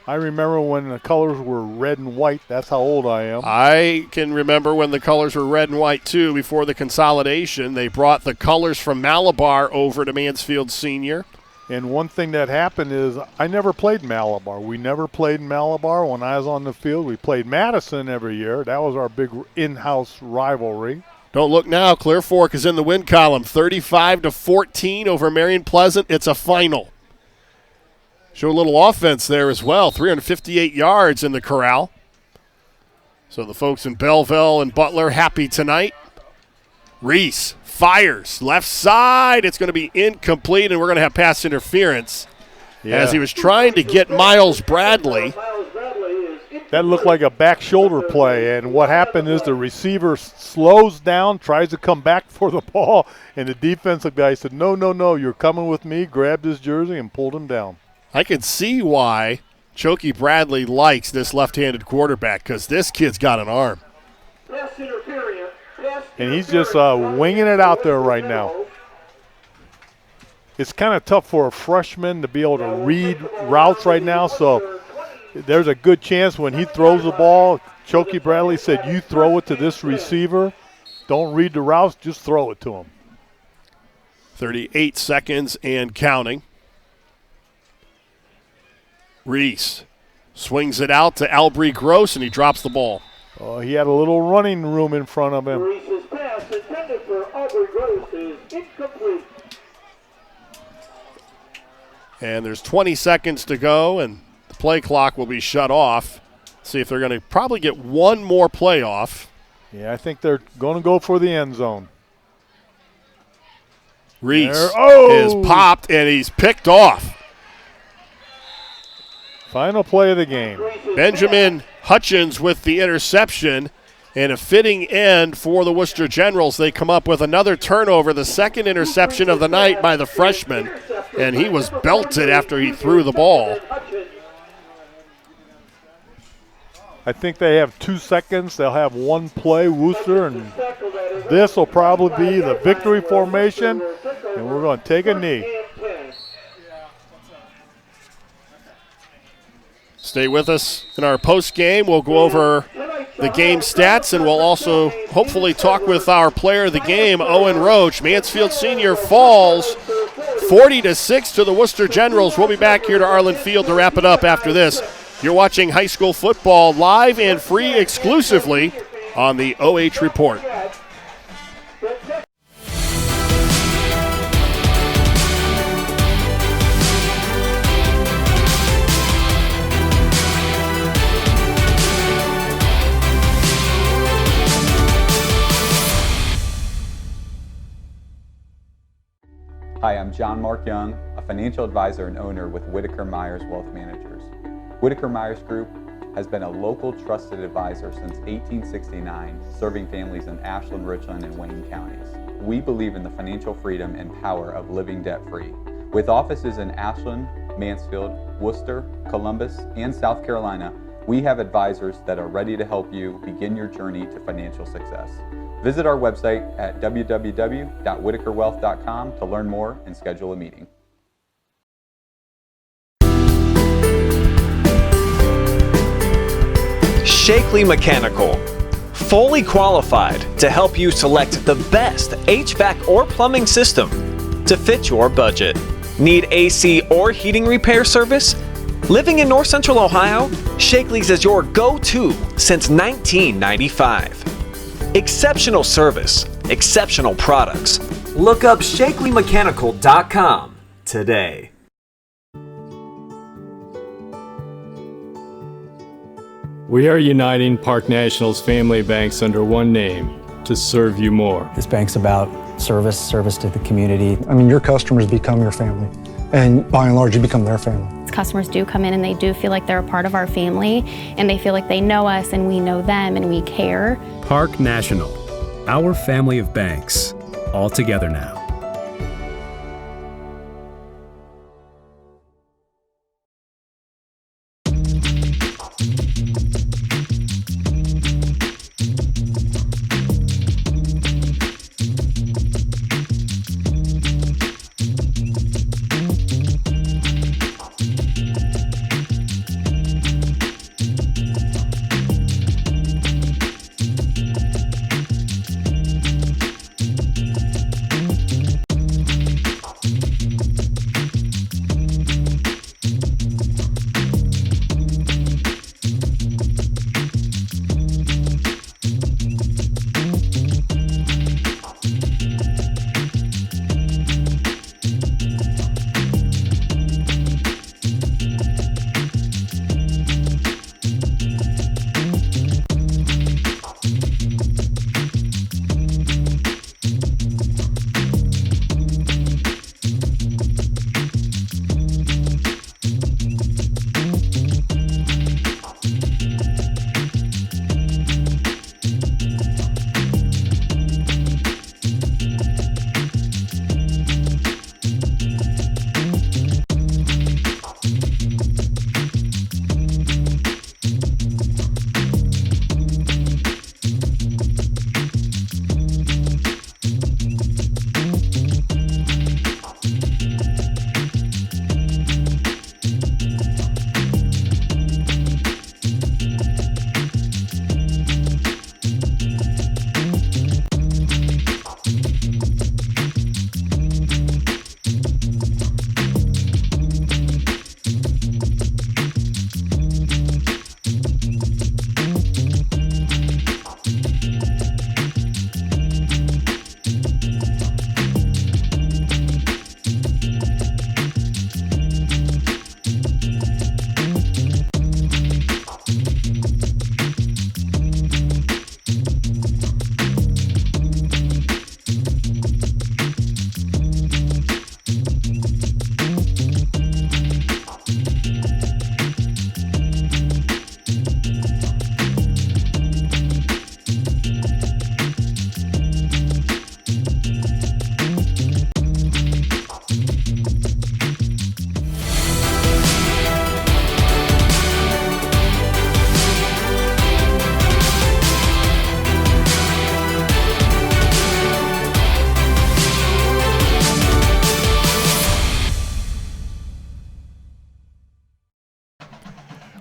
I remember when the colors were red and white. That's how old I am. I can remember when the colors were red and white, too, before the consolidation. They brought the colors from Malabar over to Mansfield Senior. And one thing that happened is I never played Malabar. We never played Malabar when I was on the field. We played Madison every year. That was our big in-house rivalry. Don't look now. Clear Fork is in the win column, 35-14 over Marion Pleasant. It's a final. Show a little offense there as well. 358 yards in the corral. So the folks in Belleville and Butler happy tonight. Reese fires left side. It's going to be incomplete, and we're going to have pass interference as he was trying to get Miles Bradley. That looked like a back shoulder play, and what happened is the receiver slows down, tries to come back for the ball, and the defensive guy said, no, you're coming with me, grabbed his jersey and pulled him down. I can see why Chokey Bradley likes this left-handed quarterback, because this kid's got an arm. And he's just winging it out there right now. It's kind of tough for a freshman to be able to read routes right now, so there's a good chance when he throws the ball, Chokey Bradley said, you throw it to this receiver. Don't read the routes, just throw it to him. 38 seconds and counting. Reese swings it out to Albry Gross, and he drops the ball. Oh, he had a little running room in front of him. Reese's pass intended for Albry Gross is incomplete. And there's 20 seconds to go, and the play clock will be shut off. See if they're going to probably get one more play off. Yeah, I think they're going to go for the end zone. Reese is popped, and he's picked off. Final play of the game. Benjamin Hutchins with the interception, and a fitting end for the Worcester Generals. They come up with another turnover, the second interception of the night by the freshman, and he was belted after he threw the ball. I think they have 2 seconds. They'll have one play, Wooster, and this will probably be the victory formation, and we're going to take a knee. Stay with us in our post game. We'll go over the game stats, and we'll also hopefully talk with our player of the game, Owen Roach. Mansfield Senior falls 40-6 to the Worcester Generals. We'll be back here to Arlin Field to wrap it up after this. You're watching high school football live and free exclusively on the OH Report. Hi, I'm John Mark Young, a financial advisor and owner with Whitaker Myers Wealth Managers. Whitaker Myers Group has been a local trusted advisor since 1869, serving families in Ashland, Richland, and Wayne counties. We believe in the financial freedom and power of living debt-free. With offices in Ashland, Mansfield, Wooster, Columbus, and South Carolina, we have advisors that are ready to help you begin your journey to financial success. Visit our website at www.whitakerwealth.com to learn more and schedule a meeting. Shakely Mechanical, fully qualified to help you select the best HVAC or plumbing system to fit your budget. Need AC or heating repair service? Living in North Central Ohio, Shakely's is your go-to since 1995. Exceptional service, exceptional products. Look up ShakelyMechanical.com today. We are uniting Park National's family banks under one name to serve you more. This bank's about service to the community. I mean, your customers become your family, and by and large, you become their family. Customers do come in and they do feel like they're a part of our family, and they feel like they know us and we know them and we care. Park National, our family of banks, all together now.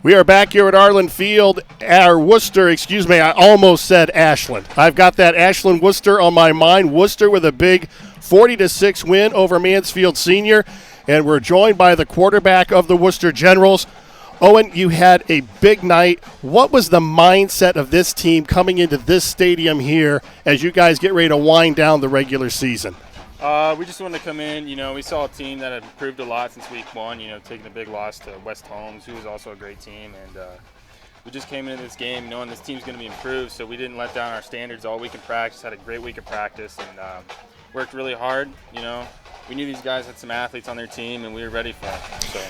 We are back here at Arlin Field, Wooster, I almost said Ashland. I've got that Ashland Wooster on my mind. Wooster with a big 40-6 win over Mansfield Senior, and we're joined by the quarterback of the Wooster Generals. Owen, you had a big night. What was the mindset of this team coming into this stadium here as you guys get ready to wind down the regular season? We just wanted to come in. We saw a team that had improved a lot since week one, taking a big loss to West Holmes, who was also a great team. And we just came into this game knowing this team's going to be improved, so we didn't let down our standards all week in practice, had a great week of practice, and worked really hard. We knew these guys had some athletes on their team, and we were ready for them. So.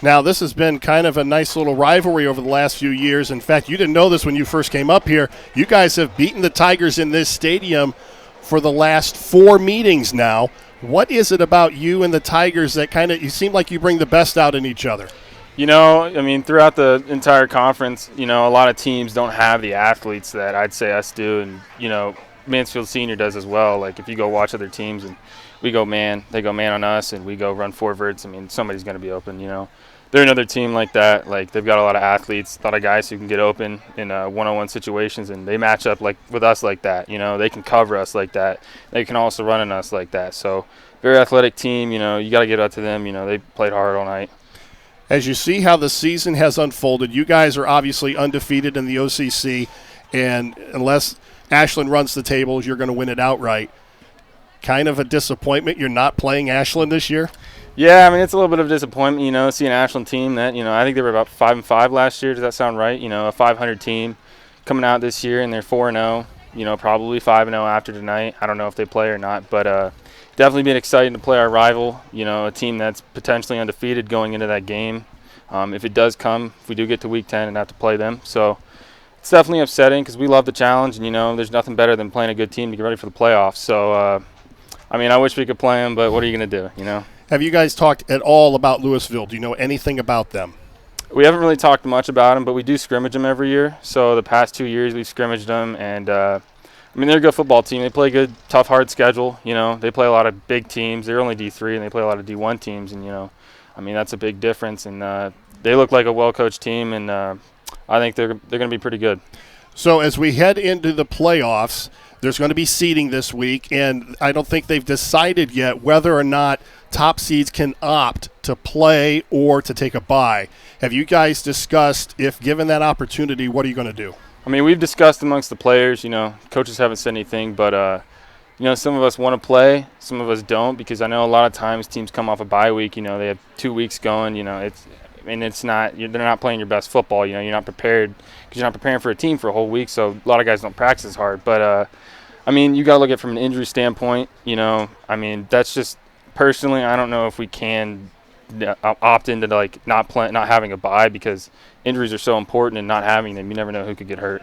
Now, this has been kind of a nice little rivalry over the last few years. In fact, you didn't know this when you first came up here. You guys have beaten the Tigers in this stadium for the last 4 meetings now. What is it about you and the Tigers that you seem like you bring the best out in each other? Throughout the entire conference, a lot of teams don't have the athletes that I'd say us do, and, Mansfield Senior does as well. Like, if you go watch other teams and we go man, they go man on us, and we go run 4 verts, somebody's going to be open, They're another team like that. Like, they've got a lot of athletes, a lot of guys who can get open in one-on-one situations, and they match up with us like that. They can cover us like that. They can also run on us like that. So very athletic team. You know, you got to get out to them. You know, they played hard all night. As you see how the season has unfolded, you guys are obviously undefeated in the OCC, and unless Ashland runs the tables, you're going to win it outright. Kind of a disappointment you're not playing Ashland this year? Yeah, I mean, it's a little bit of a disappointment, you know, see an Ashland team that, you know, I think they were about 5-5 last year. Does that sound right? You know, a 500 team coming out this year, and they're 4-0, you know, probably 5-0 after tonight. I don't know if they play or not, but definitely been exciting to play our rival, you know, a team that's potentially undefeated going into that game. If it does come, if we do get to week 10 and have to play them. So it's definitely upsetting because we love the challenge, and, you know, there's nothing better than playing a good team to get ready for the playoffs. So, I mean, I wish we could play them, but what are you going to do, you know? Have you guys talked at all about Louisville? Do you know anything about them? We haven't really talked much about them, but we do scrimmage them every year. So the past 2 years we've scrimmaged them, and I mean, they're a good football team. They play a good, tough, hard schedule. You know, they play a lot of big teams. They're only D3, and they play a lot of D1 teams, and, you know, I mean, that's a big difference. And they look like a well-coached team, and I think they're going to be pretty good. So as we head into the playoffs, there's going to be seeding this week, and I don't think they've decided yet whether or not top seeds can opt to play or to take a bye. Have you guys discussed, if given that opportunity, what are you going to do? I mean, we've discussed amongst the players, you know, coaches haven't said anything, but, you know, some of us want to play, some of us don't, because I know a lot of times teams come off a bye week, you know, they have 2 weeks going, you know, they're not playing your best football, you know, you're not prepared because you're not preparing for a team for a whole week, so a lot of guys don't practice as hard. But, I mean, you got to look at it from an injury standpoint, you know, I mean, that's just, personally, I don't know if we can opt into, like, not having a bye because injuries are so important, and not having them, you never know who could get hurt.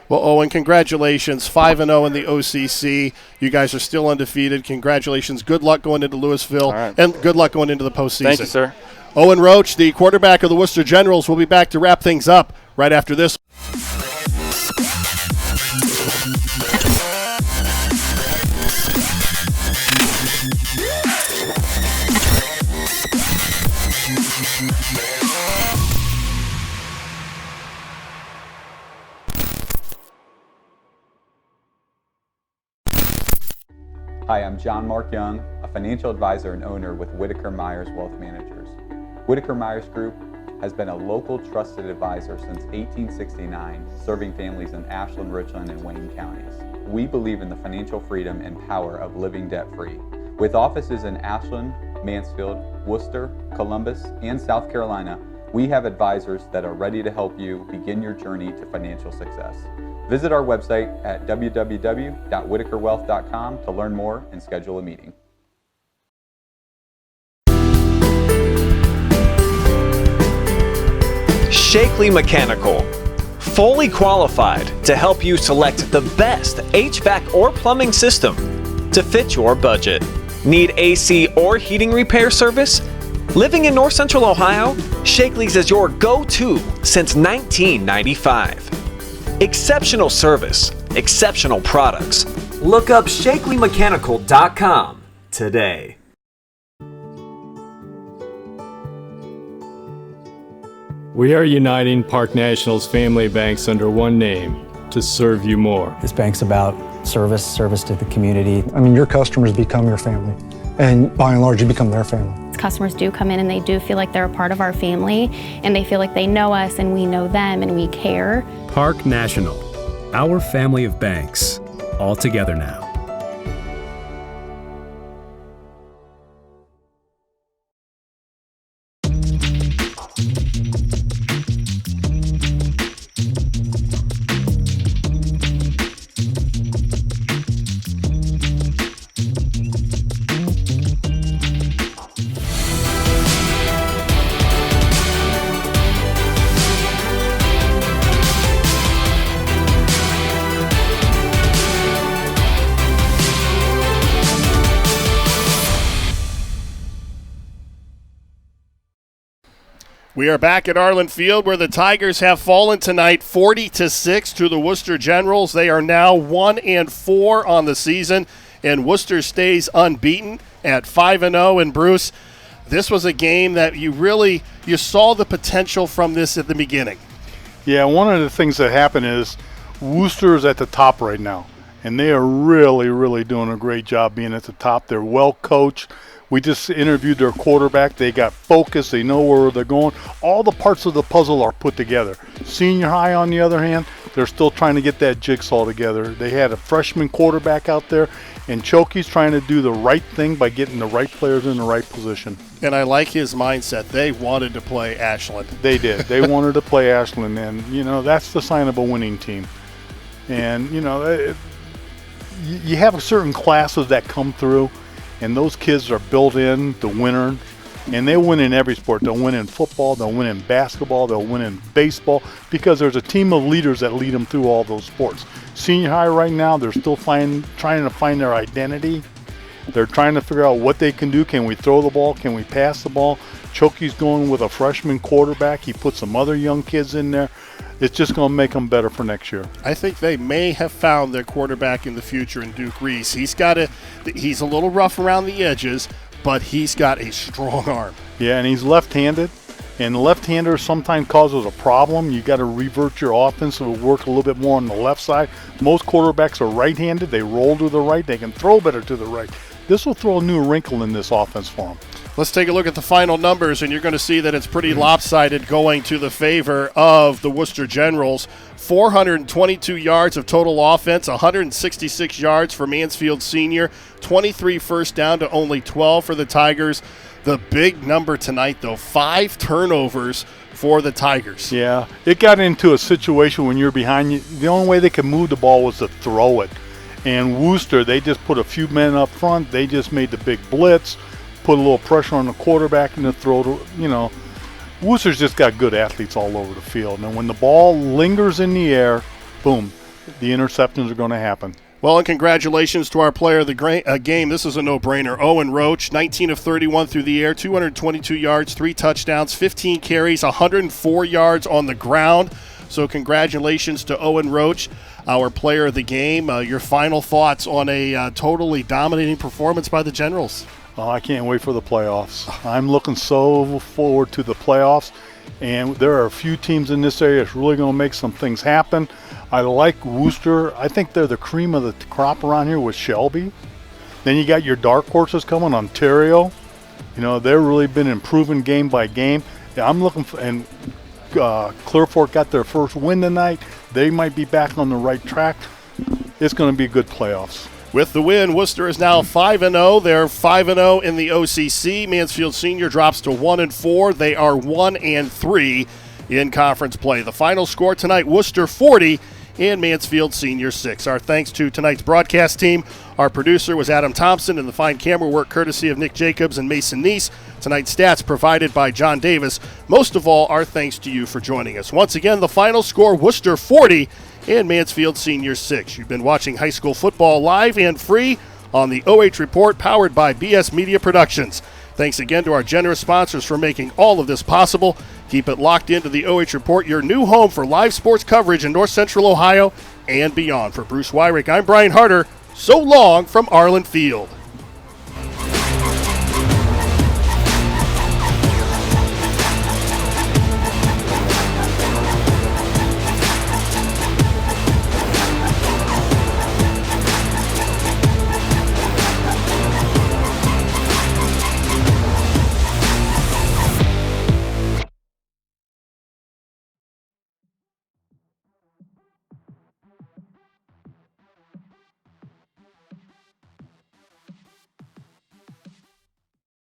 Well, Owen, congratulations. 5-0 in the OCC. You guys are still undefeated. Congratulations. Good luck going into Louisville, and good luck going into the postseason. Thank you, sir. Owen Roach, the quarterback of the Wooster Generals, will be back to wrap things up right after this. Hi, I'm John Mark Young, a financial advisor and owner with Whitaker Myers Wealth Managers. Whitaker Myers Group has been a local trusted advisor since 1869, serving families in Ashland, Richland, and Wayne counties. We believe in the financial freedom and power of living debt-free. With offices in Ashland, Mansfield, Wooster, Columbus, and South Carolina, we have advisors that are ready to help you begin your journey to financial success. Visit our website at www.whitakerwealth.com to learn more and schedule a meeting. Shakely Mechanical, fully qualified to help you select the best HVAC or plumbing system to fit your budget. Need AC or heating repair service? Living in North Central Ohio, Shakely's is your go-to since 1995. Exceptional service, exceptional products. Look up ShakelyMechanical.com today. We are uniting Park National's family banks under one name to serve you more. This bank's about service to the community. I mean, your customers become your family, and by and large, you become their family. Customers do come in and they do feel like they're a part of our family, and they feel like they know us and we know them and we care. Park National, our family of banks, all together now. We are back at Arlin Field, where the Tigers have fallen tonight 40-6 to the Wooster Generals. They are now 1-4 on the season, and Wooster stays unbeaten at 5-0. And Bruce, this was a game that you saw the potential from this at the beginning. Yeah, one of the things that happened is Wooster is at the top right now, and they are really, really doing a great job being at the top. They're well coached. We just interviewed their quarterback. They got focused. They know where they're going. All the parts of the puzzle are put together. Senior high, on the other hand, they're still trying to get that jigsaw together. They had a freshman quarterback out there, and Choki's trying to do the right thing by getting the right players in the right position. And I like his mindset. They wanted to play Ashland. They did. They wanted to play Ashland, and, that's the sign of a winning team. And, you have certain classes that come through, and those kids are built in to winner, and they win in every sport. They'll win in football, they'll win in basketball, they'll win in baseball, because there's a team of leaders that lead them through all those sports. Senior high right now, they're still trying to find their identity. They're trying to figure out what they can do. Can we throw the ball? Can we pass the ball? Choki's going with a freshman quarterback. He put some other young kids in there. It's just going to make them better for next year. I think they may have found their quarterback in the future in Duke Reese. He's a little rough around the edges, but he's got a strong arm. Yeah, and he's left-handed, and left-hander sometimes causes a problem. You got to revert your offense to work a little bit more on the left side. Most quarterbacks are right-handed. They roll to the right. They can throw better to the right. This will throw a new wrinkle in this offense for them. Let's take a look at the final numbers, and you're going to see that it's pretty lopsided going to the favor of the Wooster Generals. 422 yards of total offense, 166 yards for Mansfield Senior, 23 first down to only 12 for the Tigers. The big number tonight, though, 5 turnovers for the Tigers. Yeah, it got into a situation when you're behind. The only way they could move the ball was to throw it. And Wooster, they just put a few men up front. They just made the big blitz, put a little pressure on the quarterback and the throw to, Wooster's just got good athletes all over the field. And when the ball lingers in the air, boom, the interceptions are going to happen. Well, and congratulations to our player of the game. This is a no-brainer. Owen Roach, 19 of 31 through the air, 222 yards, 3 touchdowns, 15 carries, 104 yards on the ground. So congratulations to Owen Roach, our player of the game. Your final thoughts on a totally dominating performance by the Generals? Oh, I can't wait for the playoffs. I'm looking so forward to the playoffs, and there are a few teams in this area that's really going to make some things happen. I like Wooster. I think they're the cream of the crop around here with Shelby. Then you got your dark horses coming, Ontario. They've really been improving game by game. Yeah, I'm looking for, and Clear Fork got their first win tonight. They might be back on the right track. It's going to be good playoffs. With the win, Wooster is now 5-0. They're 5-0 in the OCC. Mansfield Senior drops to 1-4. They are 1-3 in conference play. The final score tonight, Wooster 40 and Mansfield Senior 6. Our thanks to tonight's broadcast team. Our producer was Adam Thompson, and the fine camera work courtesy of Nick Jacobs and Mason Neese. Tonight's stats provided by John Davis. Most of all, our thanks to you for joining us. Once again, the final score, Wooster 40 and Mansfield Senior 6. You've been watching high school football live and free on the OH Report, powered by BS Media Productions. Thanks again to our generous sponsors for making all of this possible. Keep it locked into the OH Report, your new home for live sports coverage in North Central Ohio and beyond. For Bruce Wyrick, I'm Brian Harder. So long from Arlin Field.